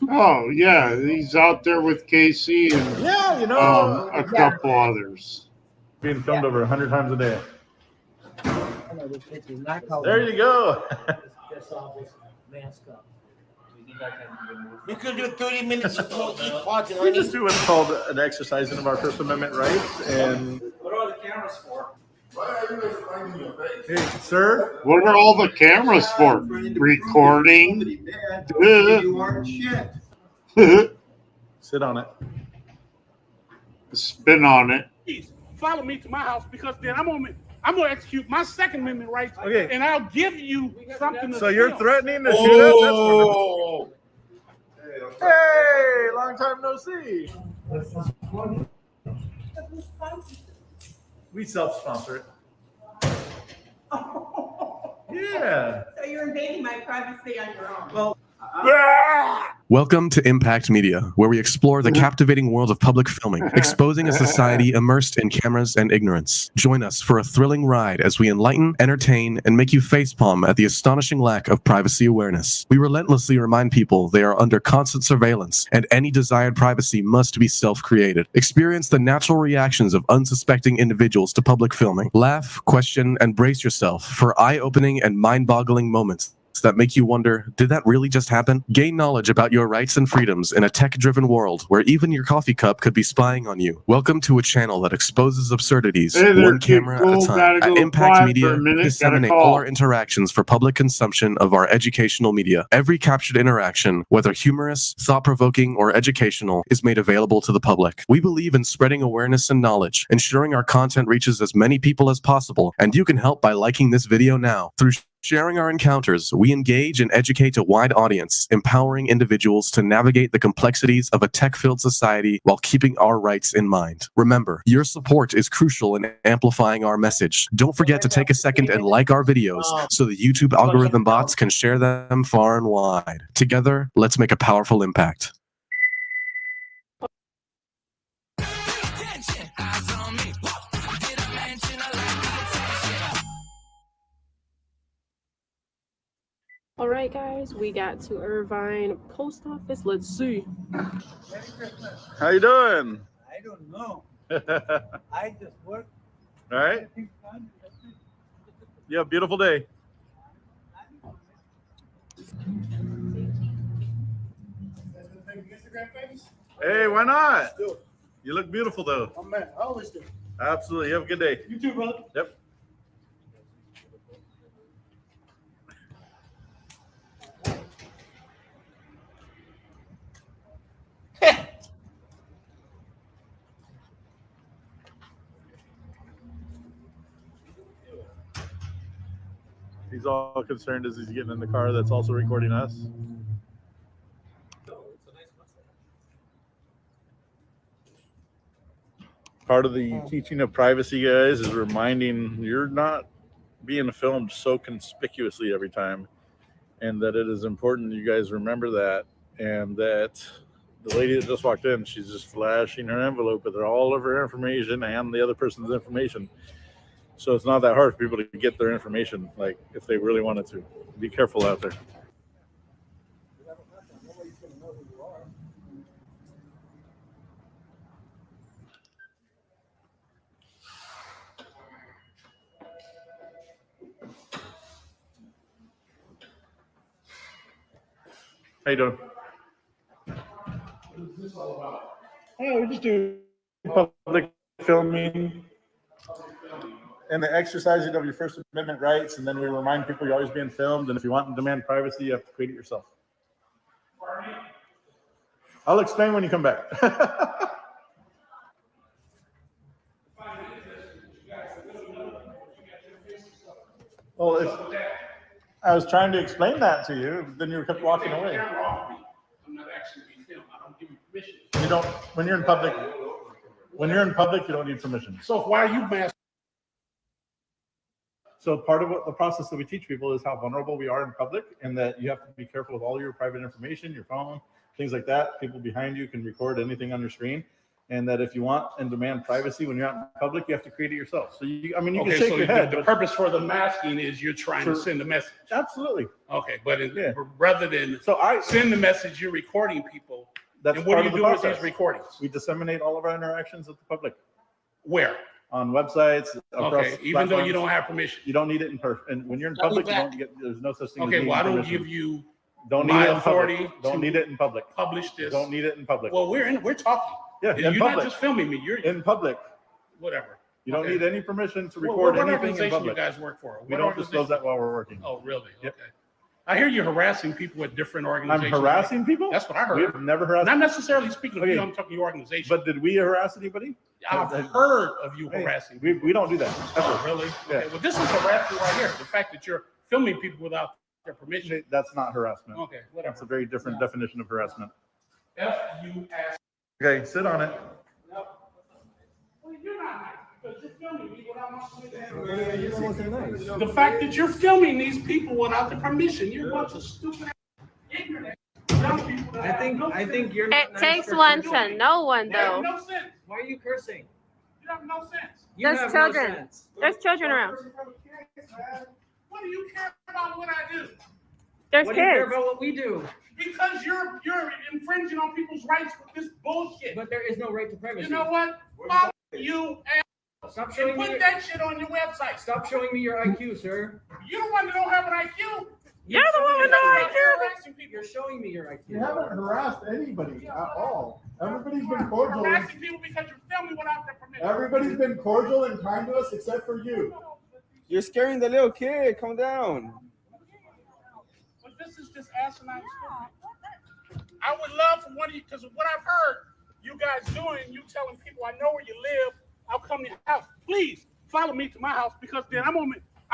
Oh, yeah. He's out there with KC and Yeah, you know. a couple others. Being filmed over 100 times a day. There you go. We could do 30 minutes of each part. We just do what's called an exercising of our First Amendment rights. And What are all the cameras for? Why are you guys finding your face? hey, sir, What are all the cameras for? Recording. You aren't shit. sit on it. Spin on it. Please follow me to my house because then I'm gonna execute my Second Amendment rights, Okay. and I'll give you something. So to you're film. threatening to shoot us? That's wonderful. Hey, long time no see. We self-sponsor it. Yeah. So you're invading my privacy on your own. Well, Welcome to Impact Media, where we explore the captivating world of public filming, exposing a society immersed in cameras and ignorance. Join us for a thrilling ride as we enlighten, entertain, and make you facepalm at the astonishing lack of privacy awareness. We relentlessly remind people they are under constant surveillance, and any desired privacy must be self-created. Experience the natural reactions of unsuspecting individuals to public filming. Laugh, question, and brace yourself for eye-opening and mind-boggling moments that make you wonder, did that really just happen? Gain knowledge about your rights and freedoms in a tech-driven world where even your coffee cup could be spying on you. Welcome to a channel that exposes absurdities Hey there, one camera at a people. time. Gotta At go Impact quiet Media, for a minute. we Got a disseminate call. all our interactions for public consumption of our educational media. Every captured interaction, whether humorous, thought-provoking, or educational, is made available to the public. We believe in spreading awareness and knowledge, ensuring our content reaches as many people as possible, and you can help by liking this video now. Through sharing our encounters, we engage and educate a wide audience, empowering individuals to navigate the complexities of a tech-filled society while keeping our rights in mind. Remember, your support is crucial in amplifying our message. Don't forget to take a second and like our videos so the YouTube algorithm bots can share them far and wide. Together, let's make a powerful impact. All right, guys, we got to Irvine Post Office. Let's see. how you doing? I don't know. All I just work. right. You have a beautiful day. Hey, why not? You look beautiful, though. Oh man, I always do. Absolutely. You have a good day. You too, brother. Yep. He's all concerned as he's getting in the car that's also recording us. Part of the teaching of privacy, guys, is reminding you're not being filmed so conspicuously every time, and that it is important you guys remember that, and that the lady that just walked in, she's just flashing her envelope with all of her information and the other person's information. So it's not that hard for people to get their information, like if they really wanted to. Be careful out there. How you doing? What is this all about? Yeah, we just do public filming and the exercising of your First Amendment rights, and then we remind people you're always being filmed, and if you want to demand privacy, you have to create it yourself. I'll explain when you come back. Well, if I was trying to explain that to you, then you kept walking away. I'm not actually being filmed. I don't give you permission. You don't. When you're in public, you don't need permission. So why are you masked? So part of what the process that we teach people is how vulnerable we are in public, and that you have to be careful of all your private information, your phone, things like that. People behind you can record anything on your screen, and that if you want and demand privacy when you're out in public, you have to create it yourself. So you can shake your head. The purpose for the masking is you're trying to send a message. Absolutely. Okay, but rather than send the message, you're recording people. That's and what part do of you the do with process. these recordings? We disseminate all of our interactions with the public. Where? On websites. Okay, even though you don't have permission. You don't need it in person. And when you're in public, you don't get. There's no such thing. as Okay, needing well, I don't permission. give you Don't need my it in authority. public. Don't need it in public. Publish this. Don't need it in public. Well, we're talking. Yeah, You're in not public. just filming me. You're in public. Whatever. You don't Okay. need any permission to What record anything in organization public. you guys work for? We What don't disclose organization? that while we're working. Oh, really? Yep. Okay. I hear you harassing people at different I'm organizations. harassing people? That's what I heard. We've never harassed. Not necessarily speaking of Okay. you. I'm talking your organization. But did we harass anybody? I've heard of you Hey, harassing. We don't do that. Oh, really? Yeah. Okay. Well, this is harassment right here. The fact that you're filming people without their permission. That's not harassment. Okay, whatever. That's a very different definition of harassment. F-U-S. Okay, sit on it. Well, you're not nice because you're filming me without my permission. The fact that you're filming these people without the permission, you're a bunch of stupid, ignorant, young people. That I think you're. It takes one to know one, You have though. no sense. Why are you cursing? You have no sense. You There's have children. No sense. There's children around. What do you care about what I do? There's What do you care kids. about what we do? Because you're infringing on people's rights with this bullshit. But there is no right to privacy. You know what? Fuck you and Stop showing me. put that shit on your website. Stop showing me your IQ, sir. You're the one that don't have an IQ. You're the one with no IQ. Harassing people. You're showing me your IQ. You haven't harassed anybody at all. Everybody's been cordial. Harassing people because you're filming without their permission. Everybody's been cordial and kind to us except for you. You're scaring the little kid. Calm down. But this is just asinine stupid. I would love for one of you, because of what I've heard you guys doing, you telling people I know where you live, I'll come to your house. Please follow me to my house because then I'm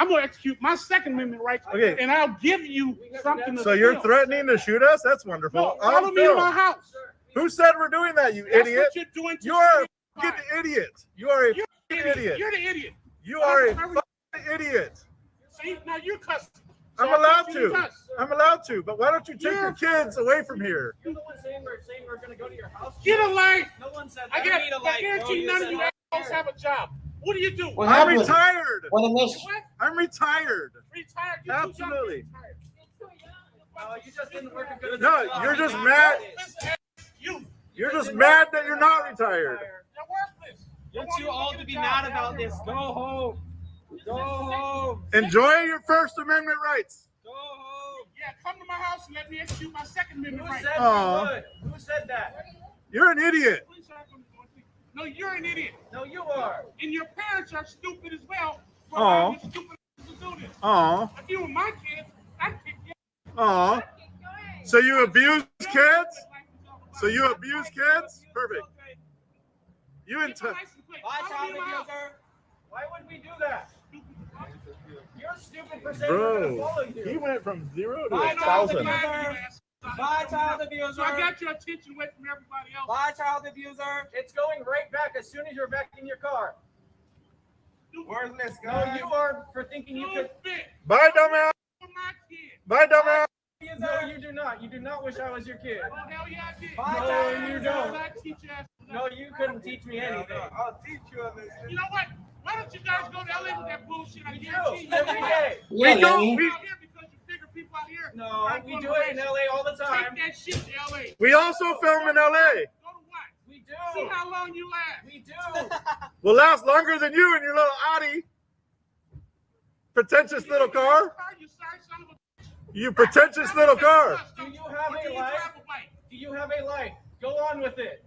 gonna execute my Second Amendment rights, Okay. and I'll give you something to So you're film. threatening to shoot us? That's wonderful. No, follow me to my house. Who said we're doing that, you That's idiot? what you're doing to You are a me. fucking idiot. You are a You're fucking the idiot. You're the idiot. You are a I- I- fucking idiot. See, now you're cussing. I'm So I allowed want you to. cuss. I'm allowed to. But why don't you take You're- your kids away from here? You're the one saying we're gonna go to your house. Get a life. No one said I that. guarantee none of you assholes have a job. What do you do? What I'm happened? retired. What a miss. What? I'm retired. Retired? You're too young to be Absolutely. retired. You just didn't work a good No, job. you're just mad. You're just mad that you're not retired. You're worthless. You're too old to be mad about this. Go home. Go home. Enjoy your First Amendment rights. Go home. Yeah, come to my house and let me execute my Second Amendment Who right. said Aw. we would? Who said that? You're an idiot. No, you're an idiot. No, you are. And your parents are stupid as well. for Aw. allowing you stupid to do this. Aw. If you were my kids, I'd kick you. Aw. So you abuse kids? So you abuse kids? Perfect. You and Get your license plate. Bye, Follow child me to my house. abuser. Why would we do that? You're stupid for saying we're gonna Bro, follow you. he went from 0 to Bye, child 1,000. abuser. Bye, child abuser. So I got your attention away from everybody else. Bye, child abuser. It's going right back as soon as you're back in your car. Worthless No, guy. you are for thinking you could. Stupid. Bye, dumbass. For my kids. Bye, dumbass. No, you do not. You do not wish I was your kid. Oh, hell yeah, I did. Bye, no, child you abuser. don't. I teach you ass. No, you couldn't teach me anything. I'll teach you on this. You know what? Why don't you guys go to LA with that bullshit? I We do guarantee you. every day. Yeah, We don't. Lenny. We, Out here because you figure people out here. No, aren't we going do to it in race. LA all the time. Take that shit to LA. we also film in LA. Go to what? We See do. how long you last. We do. We'll last longer than you and your little Audi. Pretentious little car. You sorry son of a You pretentious little car. Do you have Or do a you life? drive a bike? Do you have a life? Go on with it.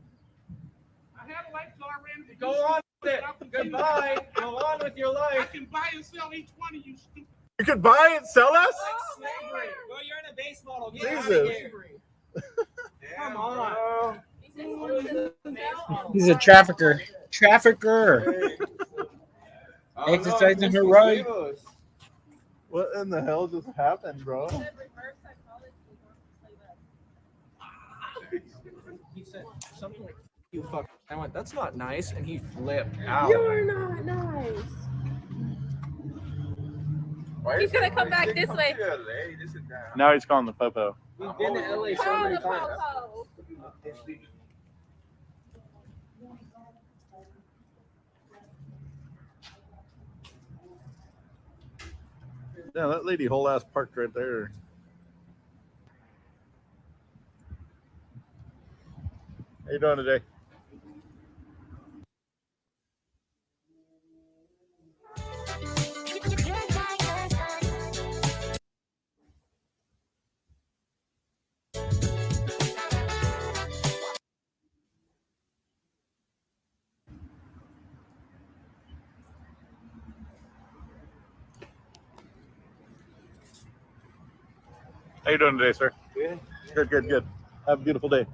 I had a life till I ran into Go you on with stupid. it. I'll continue to- Goodbye. Go on with your I life. can buy and sell each one of you stupid. You could buy and sell us? Slavery. Well, you're in a base model. Get Jesus. out of here. Come on. He's a trafficker. Trafficker. Exercising her right. What in the hell just happened, bro? He said something like, "You fuck." I went, "That's not nice," and he flipped out. You're not nice. He's gonna come back this way. Now he's calling the popo. We've been to LA so Oh, many the times. popo. Yeah, that lady whole ass parked right there. How you doing today? How you doing today, sir? Good. Good, good, good. Have a beautiful day.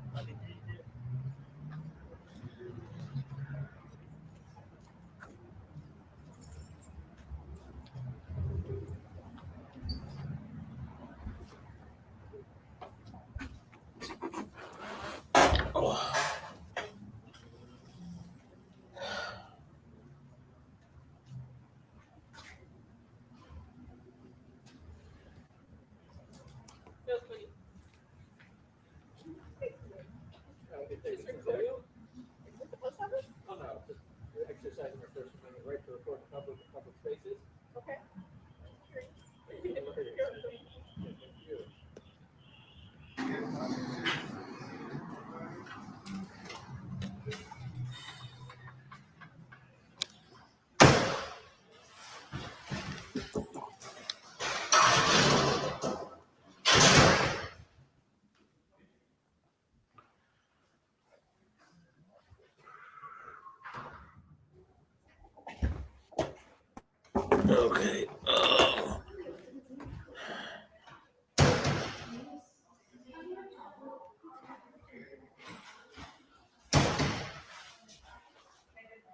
Oh no, just exercising our First Amendment right to record public spaces. Okay. Okay.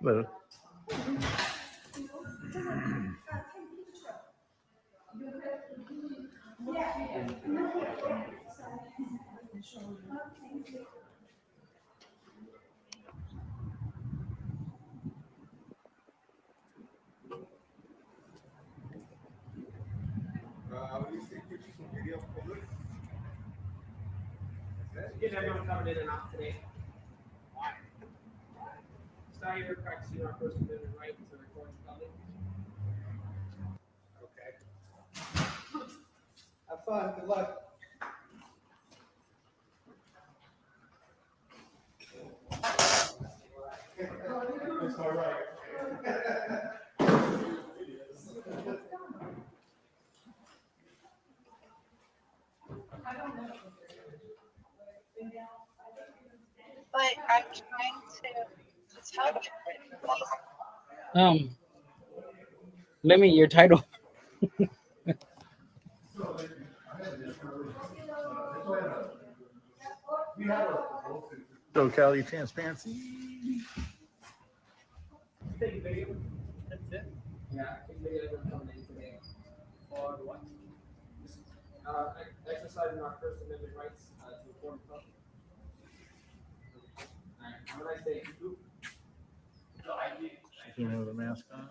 Hello. Getting everyone covered in and out today. Start here practicing our First Amendment right to record public. Okay. Have fun. Good luck. That's all right. But I'm trying to tell you. Let me your title. So Cali transparency. Take a video. That's it. Yeah, take a video of coming in today. For what? Exercising our First Amendment rights to record public. Alright, have a nice day. You know the mask on.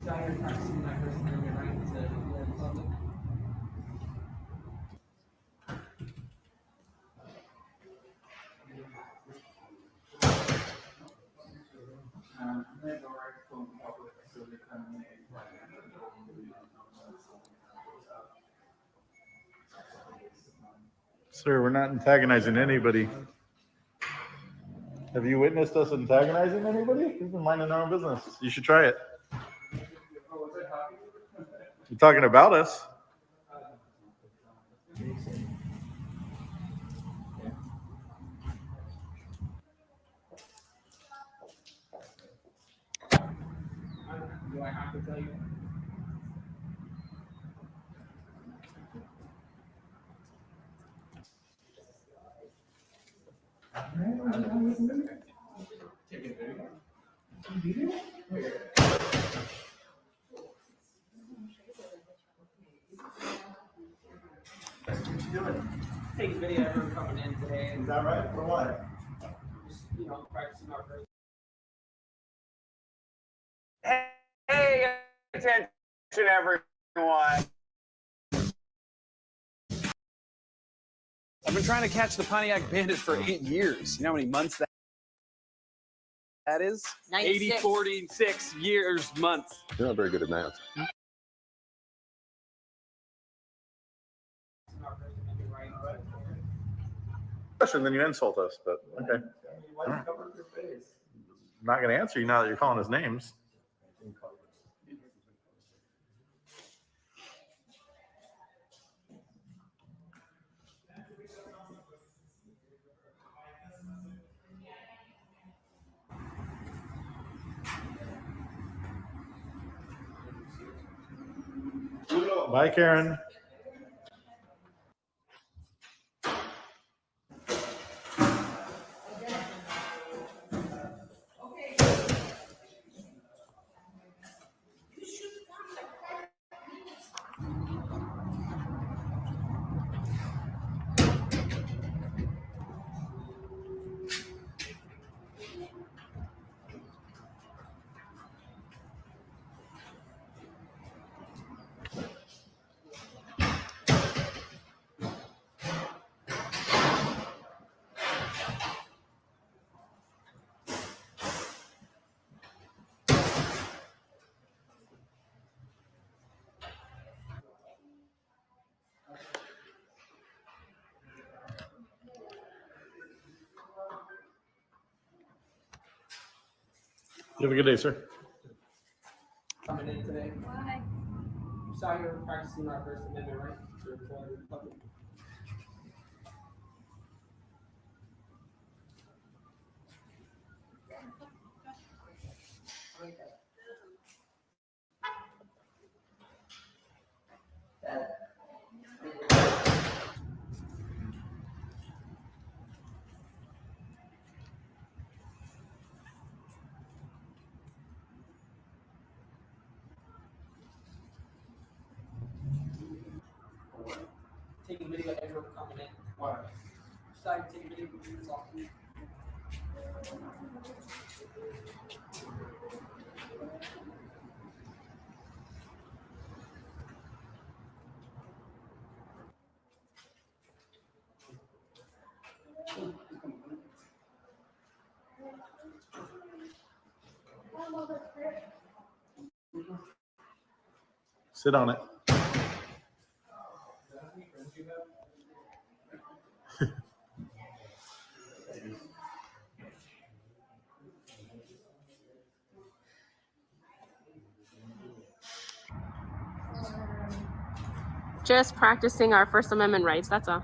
Practicing my First Amendment right to record public. Sir, we're not antagonizing anybody. Have you witnessed us antagonizing anybody? We've been minding our own business. You should try it. You're talking about us. Do I have to tell you? Take a video of everyone coming in today. Is that right? For what? Just, practicing our first. Hey, attention everyone. I've been trying to catch the Pontiac Bandit for 8 years. You know how many months that is? 96. 46 years, months. You're not very good at math. Question, then you insult us, but okay. All right. I'm not going to answer you now that you're calling us names. Bye, Karen. You have a good day, sir. Coming in today. Why? Saw you were practicing our First Amendment right to report the public. Taking video of everyone coming in. What? Started taking video of you talking. Sit on it. Just practicing our First Amendment rights, that's all.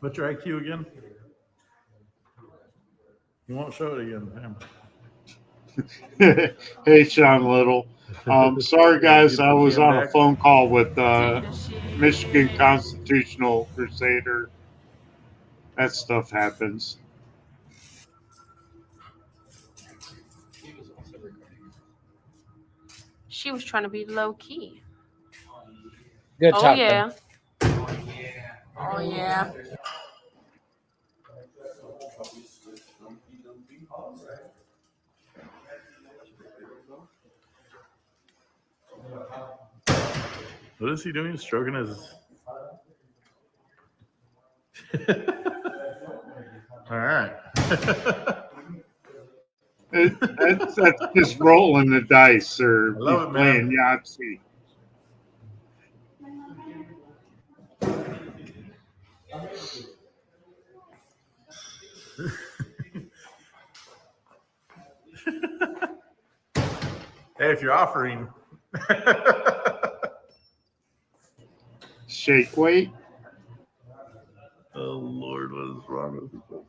What's your IQ again? You won't show it again. Damn. Hey, Sean Little. Sorry, guys. I was on a phone call with Michigan Constitutional Crusader. That stuff happens. She was trying to be low key. Good Oh job. yeah. Oh yeah. What is he doing? Stroking his. All right. That's just rolling the dice or I love he's it, playing man. Yahtzee. Hey, if you're offering. Shake weight. Oh, Lord, what is wrong with people?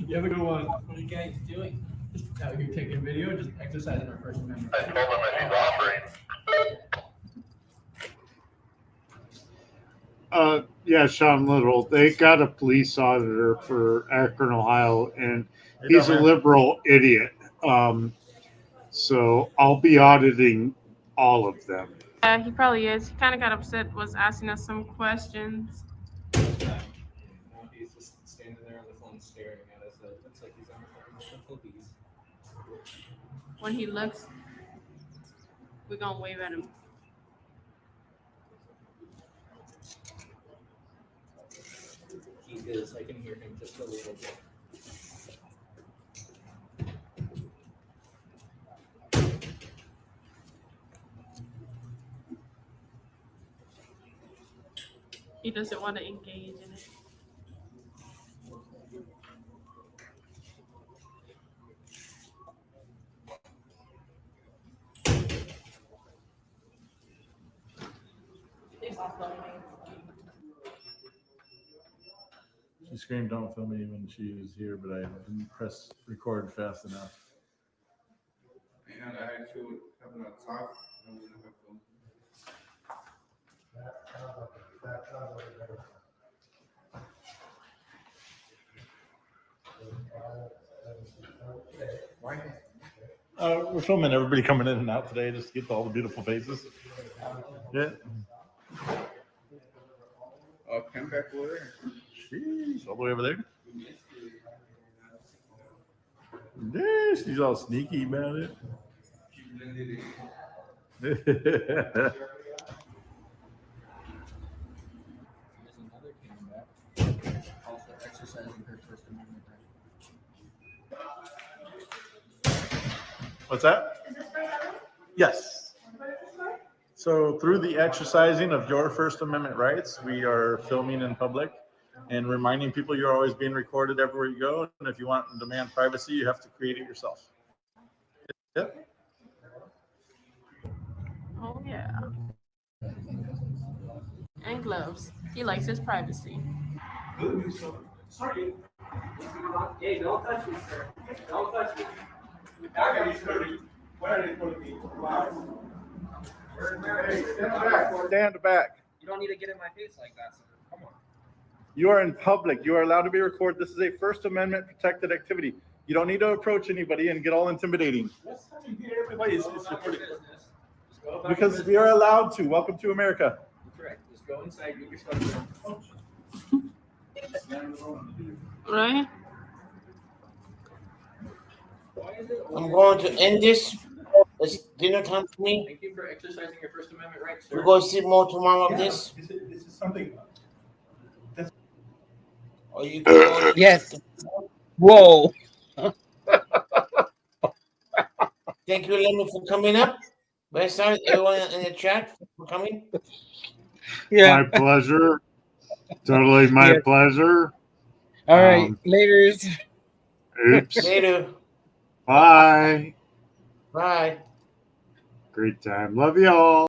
You have a good one. What are you guys doing? Just out here taking a video, just exercising our First Amendment. I told him that he's offering. Yeah, Sean Little. They got a police auditor for Akron, Ohio, and Hey, he's a man. liberal idiot. So I'll be auditing all of them. Yeah, he probably is. He kind of got upset, was asking us some questions. He's just standing there on the phone staring at us. It looks like he's on the phone with the police. When he looks, we're gonna wave at him. He is. I can hear him just a little bit. He doesn't want to engage in it. She screamed, "Don't film me" when she was here, but I didn't press record fast enough. And I actually having a talk. We're filming everybody coming in and out today just to get all the beautiful faces. Yeah. Oh, come back over there. Jeez, all the way over there. Yeah, she's all sneaky about it. Also exercising her First Amendment What's that? Yes. So through the exercising of your First Amendment rights, we are filming in public and reminding people you're always being recorded everywhere you go. And if you want and demand privacy, you have to create it yourself. Yep. Oh yeah. And gloves. He likes his privacy. Sorry. Hey, don't touch me, sir. Don't touch me. Where are they going to be? Hey, stand back. You don't need to get in my face like that, sir. Come on. You are in public. You are allowed to be recorded. This is a First Amendment protected activity. You don't need to approach anybody and get all intimidating. What's happening here? Everybody is recording. Because we are allowed to. Welcome to America. Correct. Just go inside, get your stuff done. Right? I'm going to end this. It's dinner time for me. Thank you for exercising your First Amendment rights, sir. We're going to see more tomorrow of this. This is something. Or you can go to Yes. Whoa. Thank you, Lemon, for coming up. Very sorry, everyone in the chat for coming. My pleasure. Totally my pleasure. All right. Laters. Oops. Later. Bye. Bye. Great time. Love y'all.